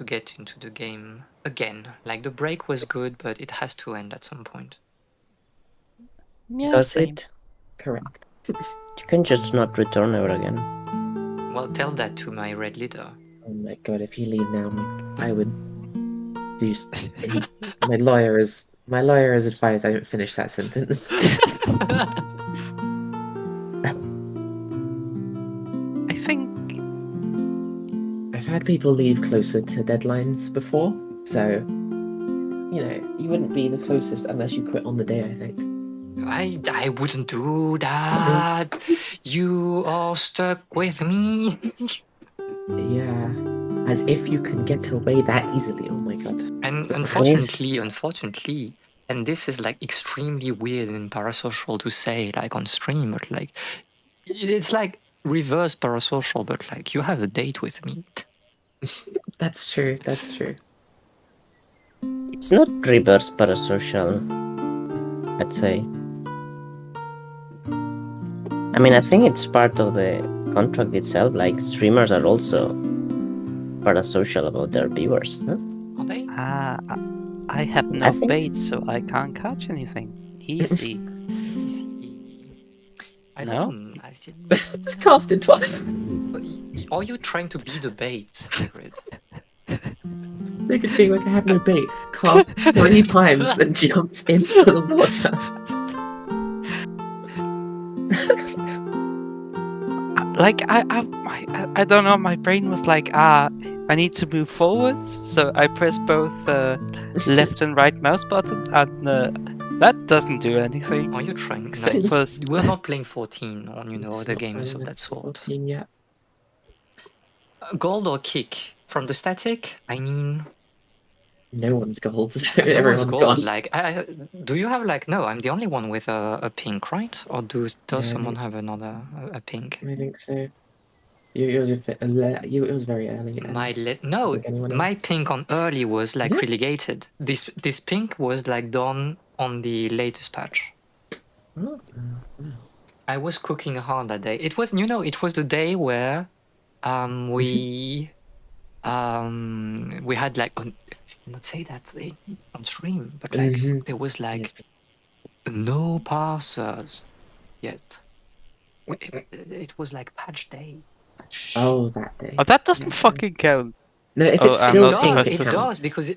get into the game again. Like the break was good, but it has to end at some point. Yeah, Does same. it? Correct. You can just not return ever again. Well, tell that to my red leader. Oh my god, if you leave now, I would do. My lawyer has advised I don't finish that sentence. I think I've had people leave closer to deadlines before, so you wouldn't be the closest unless you quit on the day, I think. I wouldn't do that. You are stuck with me. Yeah. As if you can get away that easily, oh my god. And Just unfortunately, and this is like extremely weird and parasocial to say like on stream, but like it's like reverse parasocial, but like you have a date with me. That's true, that's true. It's not reverse parasocial, I'd say. I mean, I think it's part of the contract itself. Like, streamers are also parasocial about their viewers. No? Are they? I have I no think- bait, so I can't catch anything. Easy. I No? don't. I said, It's casted twice. are you trying to be the bait, Sigrid? Look at being like I have no bait. Cast 3 times, then jumps into the water. I don't know. My brain was like, I need to move forwards, so I press both left and right mouse button, and that doesn't do anything. Are you trying? Except No, for we're not playing 14 on It's other not games playing of that with sort. 14 yet. Gold or kick from the static? I mean, No one's gold, so no one's everyone's gold. gone. Like, do you have like? No, I'm the only one with a pink, right? Or does Yeah, I someone think- have another a pink? I think so. It was very early. and My I no, think anyone my else. pink on early was like Is it? relegated. This pink was like done on the latest patch. Oh, wow. I was cooking hard that day. It was it was the day where we had like not say that on stream, but like Mhm. there was like Yes. no passers yet. It was like patch day. Oh, that day. Oh, that doesn't Yeah. fucking count. No, if Oh, it's I'm still not pink, supposed It to- does because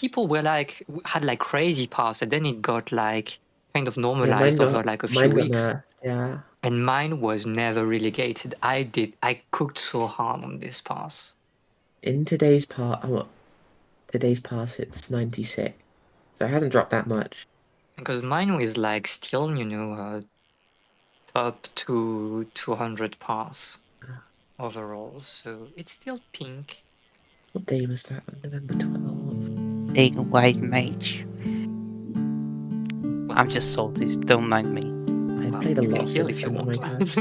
people were like had like crazy pass, and then it got like kind of normalized over like a few weeks. Yeah. And mine was never relegated. I cooked so hard on this pass. In today's pass, it's 96, so it hasn't dropped that much. Because mine was like still, up to 200 pass overall. So it's still pink. What day was that? November 12th. Big white mage. I'm just salty. Don't mind me. I've Well, played a you can lot heal since if you then, oh my want.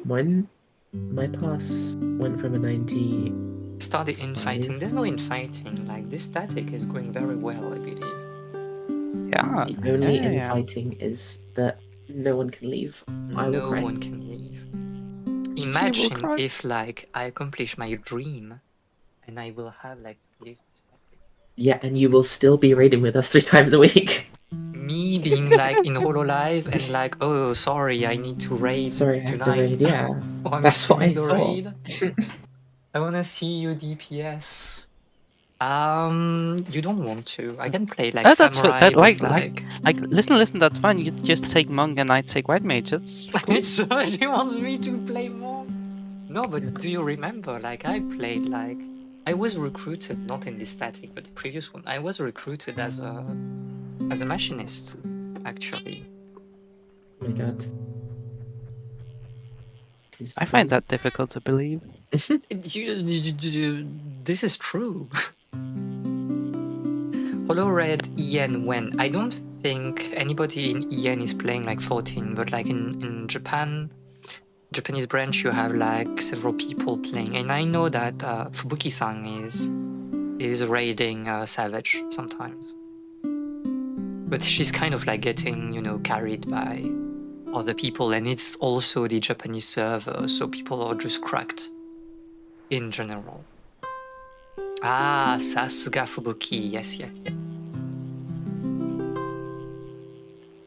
god. My pass went from a 90. Started infighting. There's no infighting. Like this static is going very well, I believe. Yeah. The only yeah. infighting is that no one can leave. I will No cry. one can leave. She will Imagine cry. if like I accomplish my dream and I will have like leave the static. Yeah, and you will still be raiding with us 3 times a week. Me being like in Hololive and like, oh sorry, I need to raid Sorry, I have to tonight. raid. Yeah, Or I'm that's what I streaming the thought. raid. I wanna see you DPS. You don't want to. I can play like Oh, that's samurai. that, with, like, listen, that's fine. You just take monk and I take white mage. That's cool. So he wants me to play more. No, but do you remember? Like I played like I was recruited not in the static, but the previous one. I was recruited as a machinist, actually. Oh my god. This is I find crazy. that difficult to believe. This is true. Hollow Red EN when I don't think anybody in EN is playing like 14, but like in Japan, Japanese branch, you have like several people playing, and I know that Fubuki-san is raiding Savage sometimes, but she's kind of like getting carried by other people, and it's also the Japanese server, so people are just cracked in general. Ah, Sasuga Fubuki, yes.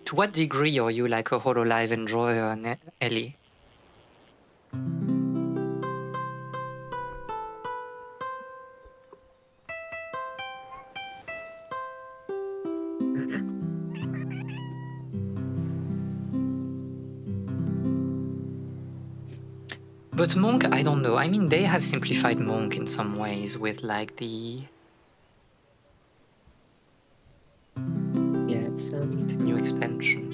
To what degree are you like a HoloLive enjoyer, Ellie? But Monk, I don't know. I mean, they have simplified Monk in some ways with like the Yeah, it's new expansion.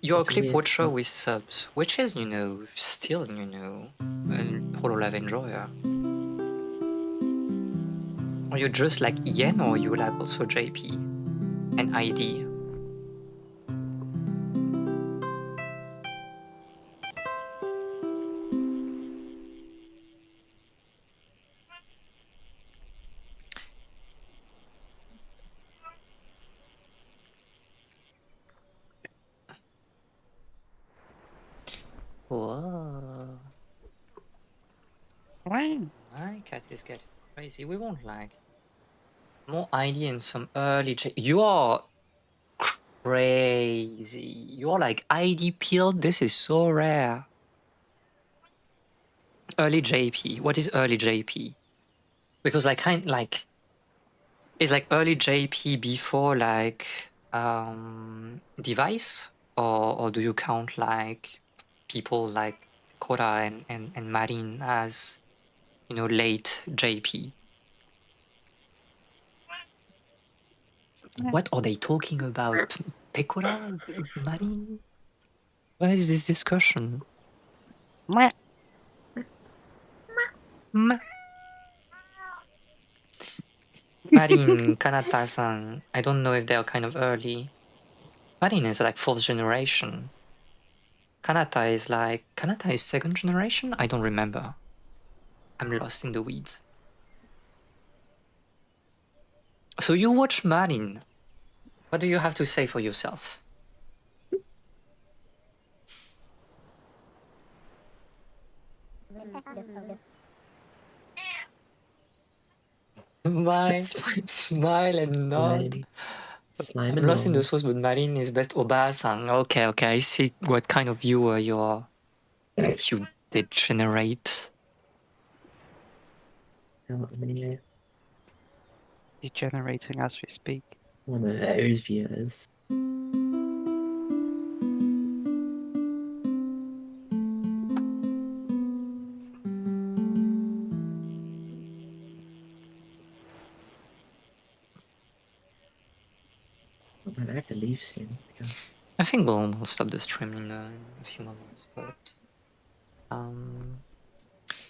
You're a It's clip weird. watcher with subs, which is, still, a HoloLive enjoyer. Are you just like Ian, or are you like also JP and ID? Whoa. My cat is getting crazy. We won't like more ID and some early You are crazy. You are like ID peeled. This is so rare. Early JP. What is early JP? Because is like early JP before like device, or do you count like people like Kora and Marin as late JP? What are they talking about? Pecora? Marin? What is this discussion? Marin Kanata-san, I don't know if they are kind of early. Marin is like 4th generation. Kanata is 2nd generation? I don't remember. I'm lost in the weeds. So you watch Marin. What do you have to say for yourself? Smile and nod. Slime I'm and lost in the nod. source, but Marin is best Oba-san. Okay, I see what kind of viewer you are. You degenerate. Degenerating as we speak. One of those viewers. Oh man, I have to leave soon. I think we'll stop the stream in a few moments, but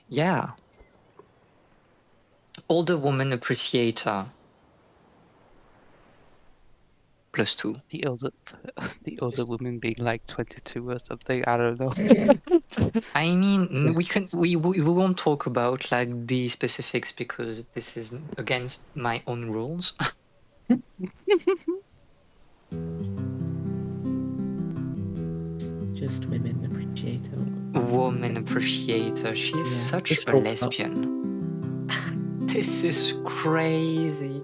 yeah. Older woman appreciator. +2. The older woman being like 22 or something. I don't know. I mean, we won't talk about like the specifics because this is against my own rules. Just women appreciator. Woman appreciator. She is such a lesbian. This is crazy.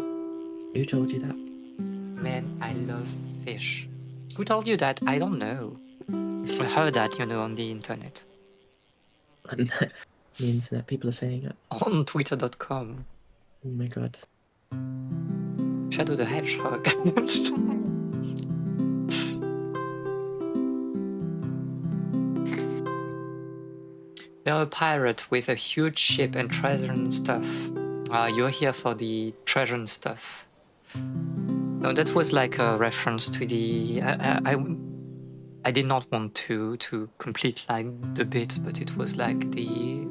Who told you that? Man, I love fish. Who told you that? I don't know. I heard that, on the internet. Means that people are saying it. On twitter.com. Oh my god. Shadow the Hedgehog. They're a pirate with a huge ship and treasure and stuff. You're here for the treasure and stuff. No, that was like a reference to the. I did not want to complete like the bit, but it was like the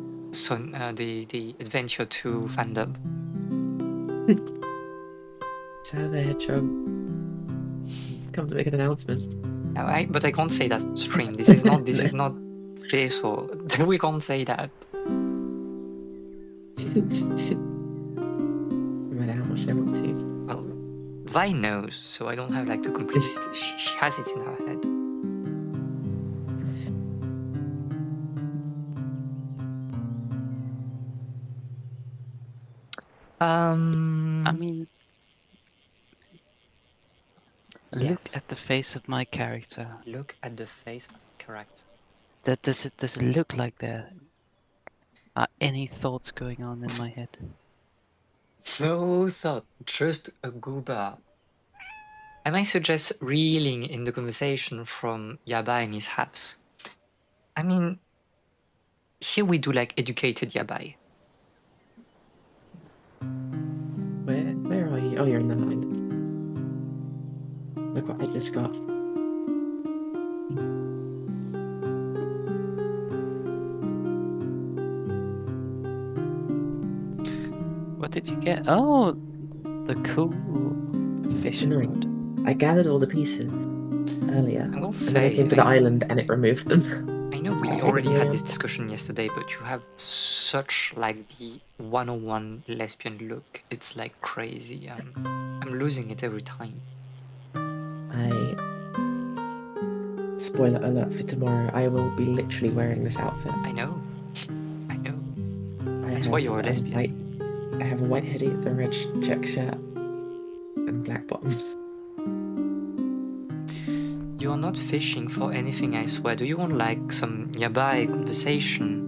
Adventure to fandom. Shadow the Hedgehog. Come to make an announcement. But I can't say that on stream. This is not. This is not this, or we can't say that. No matter how much I want to. Well, Vi knows, so I don't have like to complete it. She has it in her head. I mean, look Yes. at the face of my character. Look at the face of the character. Does it look like there are any thoughts going on in my head? No thought, just a goober. I might suggest reeling in the conversation from Yabai mishaps. I mean, here we do like educated Yabai. Where are you? Oh, you're in the line. Look what I just got. What did you get? Oh, the cool fishing Generic. rod. I gathered all the pieces earlier. I will And then I say, came to the island and it removed them. I know we already had this discussion yesterday, but you have such like the 101 lesbian look. It's like crazy. I'm losing it every time. Spoiler alert for tomorrow, I will be literally wearing this outfit. I know. I know. I That's have why you're a lesbian. I have a white hoodie, a red check shirt, and black bottoms. You are not fishing for anything, I swear. Do you want like some yabai conversation?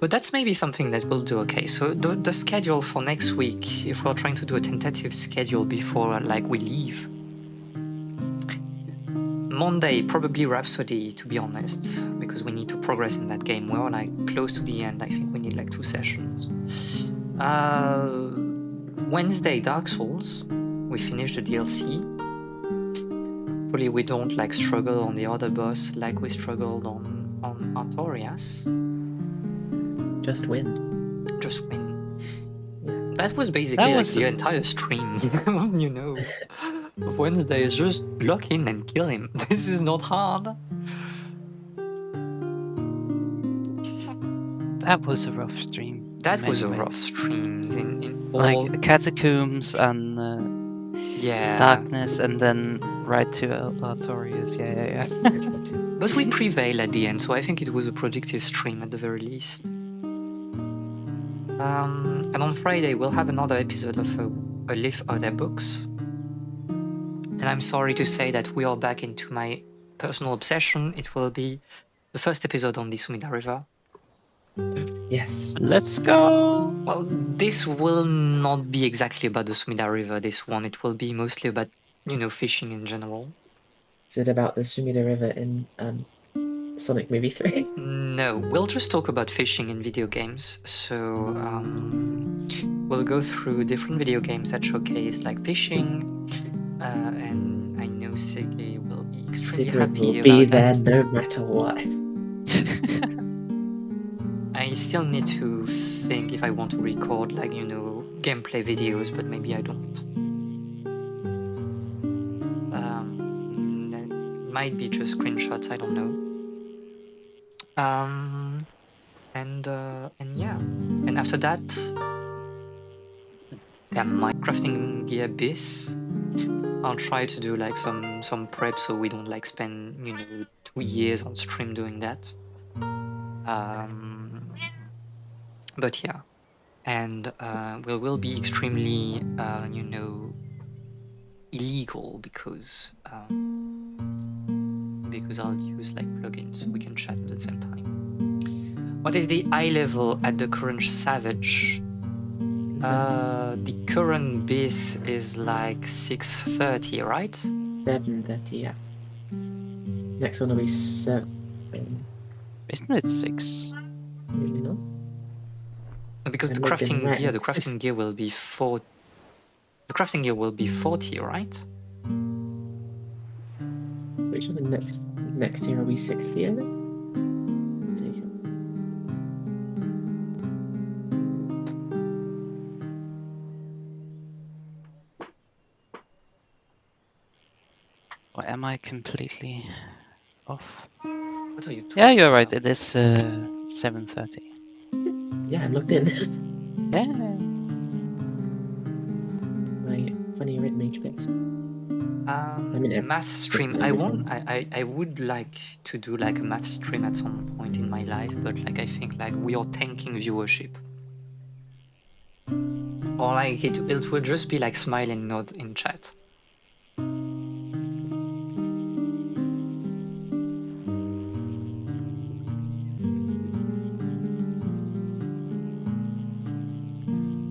But that's maybe something that we'll do. Okay, so the schedule for next week, if we're trying to do a tentative schedule before like we leave. Monday, probably Rhapsody, to be honest, because we need to progress in that game. We're like close to the end. I think we need like 2 sessions. Wednesday, Dark Souls. We finish the DLC. Hopefully we don't like struggle on the other boss like we struggled on Artorias. Just win. Just win. Yeah. That was basically That like was- the entire stream, you know. Of Wednesday is just lock in and kill him. This is not hard. That was a rough stream. That in was a many rough ways. stream in all, Like catacombs and yeah. darkness, and then right to Artorias. Yeah. But we prevail at the end, so I think it was a productive stream at the very least. And on Friday we'll have another episode of a Live Other Books. And I'm sorry to say that we are back into my personal obsession. It will be the first episode on the Sumida River. Yes. Let's go. Well, this will not be exactly about the Sumida River, this one. It will be mostly about, you know, fishing in general. Is it about the Sumida River in Sonic Movie 3? No, we'll just talk about fishing in video games. So, we'll go through different video games that showcase like fishing. And I know Sigi will be extremely Sigrid happy will about be that. there no matter what. I still need to think if I want to record like, you know, gameplay videos, but maybe I don't. That might be just screenshots, I don't know. And yeah. And after that, yeah, Minecrafting the Abyss. I'll try to do like some prep so we don't like spend, you know, 2 years on stream doing that. But yeah, and we will be extremely, you know, illegal because I'll use like plugins so we can chat at the same time. What is the eye level at the current Savage? The current base is like 6:30, right? 7:30, yeah. Next one will be 7. Isn't it 6? Really not? Because the I'm logged in crafting gear will be 4. The crafting gear will be 40, right? Which one next year will be 60, is it? Take it. Or am I completely off? What are you talking Yeah, you're right. about? It is 7:30. Yeah, I'm logged in. Yeah. My funny red mage bits. mean, Math stream. gonna be I would like to do like a math stream at some point in my life, but like I think like we are tanking viewership. Or like it would just be like smile and nod in chat.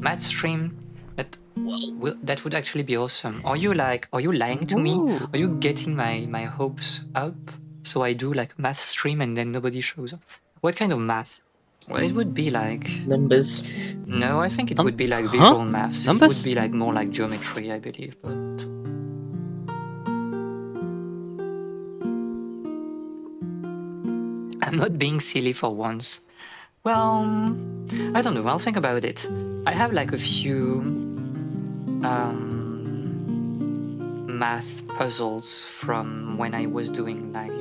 Math stream. That would actually be awesome. Are you lying to me? Ooh. Are you getting my hopes up? So I do like math stream and then nobody shows up. What kind of math? Well, it would be like numbers. no, I think it would be like Huh? visual maths. It Numbers? would be like more like geometry, I believe. But I'm not being silly for once. Well, I don't know. I'll think about it. I have like a few math puzzles from when I was doing like,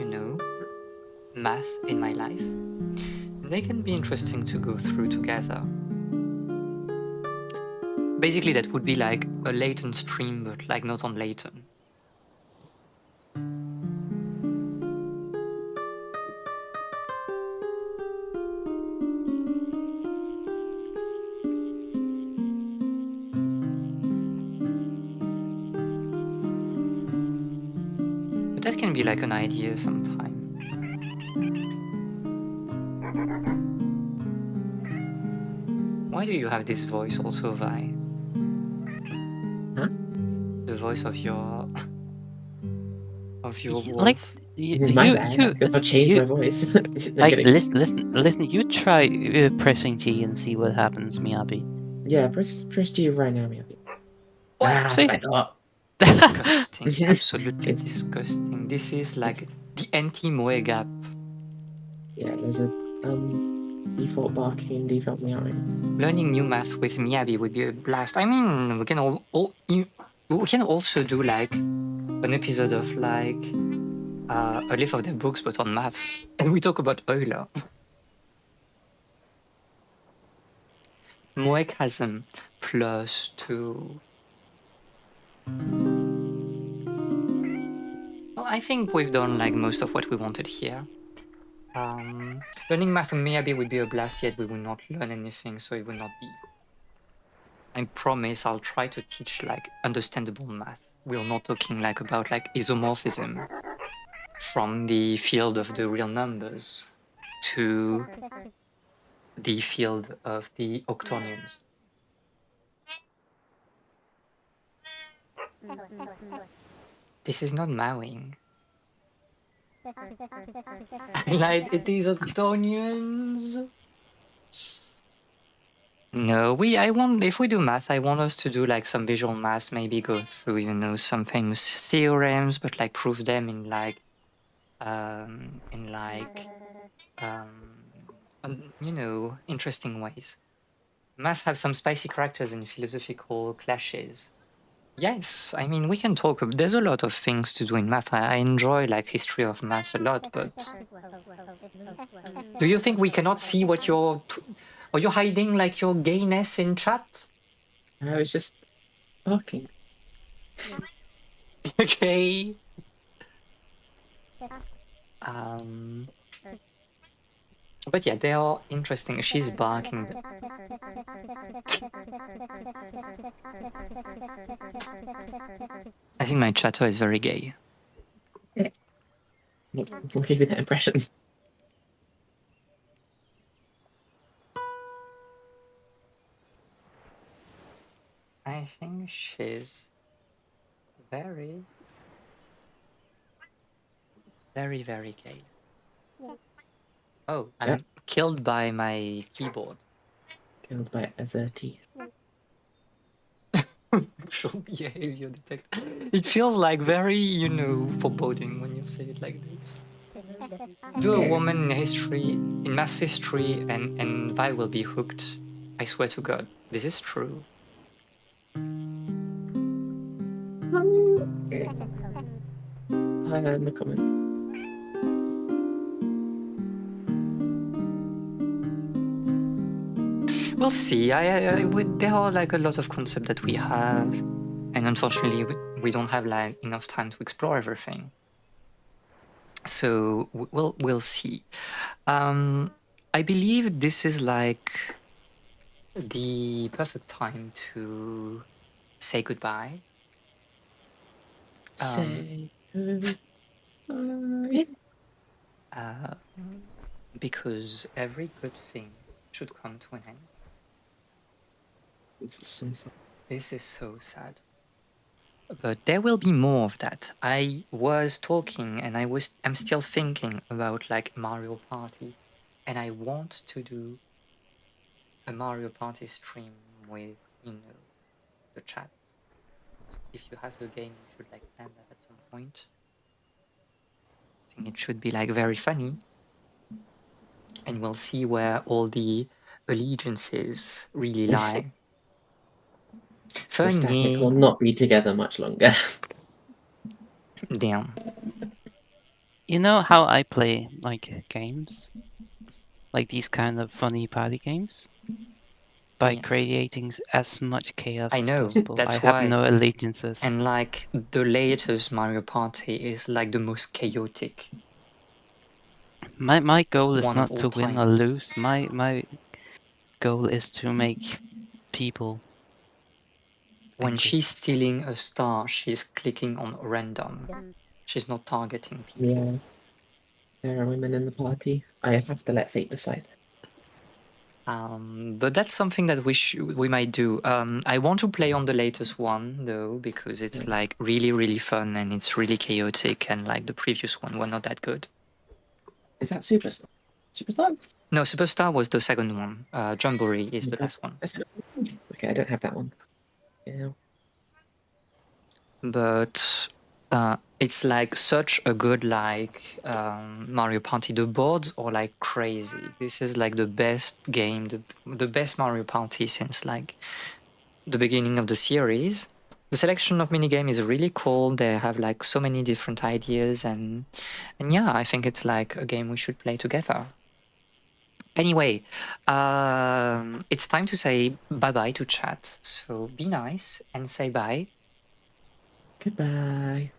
math in my life. And they can be interesting to go through together. Basically, that would be like a latent stream, but like not on latent. But that can be like an idea sometime. Why do you have this voice also, Vi? Huh? The voice of your wolf. Like My bad. I guess I'll change my voice. I'm like kidding. listen. You try pressing G and see what happens, Miyabi. Yeah, press G right now, maybe. That's see? what I thought. Disgusting. Absolutely It's- disgusting. This is like the anti-Moe gap. Yeah, there's a default barking, default meowing. Learning new math with Miyabi would be a blast. I mean, we can we can also do like an episode of like a leaf of their books, but on maths, and we talk about Euler. Moekasm plus 2. Well, I think we've done like most of what we wanted here. Learning math with Miyabi would be a blast, yet we will not learn anything, so it will not be. I promise I'll try to teach like understandable math. We're not talking like about like isomorphism from the field of the real numbers to the field of the octonions. This is not mowing. Like it is octonions. No, if we do math, I want us to do like some visual maths, maybe go through, some famous theorems, but like prove them in interesting ways. Math have some spicy characters and philosophical clashes. Yes, I mean, we can talk, there's a lot of things to do in math. I enjoy like history of math a lot, but do you think we cannot see what are you hiding like your gayness in chat? I was just barking. Okay. But yeah, they are interesting. She's barking. I think my chatter is very gay. We'll give you that impression. I think she's very, very, very gay. Oh, I'm killed by my keyboard. Killed by Azerty. Sexual behavior detect. It feels like very, foreboding when you say it like this. Do a Okay. woman in history, in mass history, and Vi will be hooked. I swear to God, this is true. Okay. Hi there in the comments. We'll see. There are like a lot of concepts that we have, and unfortunately, we don't have like enough time to explore everything. So we'll see. I believe this is like the perfect time to say goodbye. Say goodbye. Because every good thing should come to an end. This is so sad. This is so sad. But there will be more of that. I was talking and I'm still thinking about like Mario Party, and I want to do a Mario Party stream with, the chat. So if you have the game, we should like plan that at some point. I think it should be like very funny. And we'll see where all the allegiances really lie. The static will Funny. not be together much longer. Damn. You know how I play like games, like these kind of funny party games, by Yes. creating as much chaos I as know, possible. that's I have why. no allegiances. And like the latest Mario Party is like the most chaotic. My goal is One of not all to win time. or lose. My goal is to make people. When angry. she's stealing a star, she's clicking on random. She's not targeting people. Yeah. There are women in the party. I have to let fate decide. But that's something that we might do. I want to play on the latest one though, because it's like really, really fun and it's really chaotic, and like the previous one were not that good. Is that Superstar? Superstar? No, Superstar was the second one. Jamboree is the last one. Okay, I don't have that one. Yeah. But it's like such a good like Mario Party. The boards are like crazy. This is like the best game, the best Mario Party since like the beginning of the series. The selection of minigame is really cool. They have like so many different ideas, and yeah, I think it's like a game we should play together. Anyway, it's time to say bye bye to chat. So be nice and say bye. Goodbye.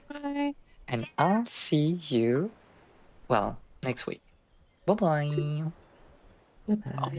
Bye. And I'll see you, well, next week. Bye bye. Bye-bye.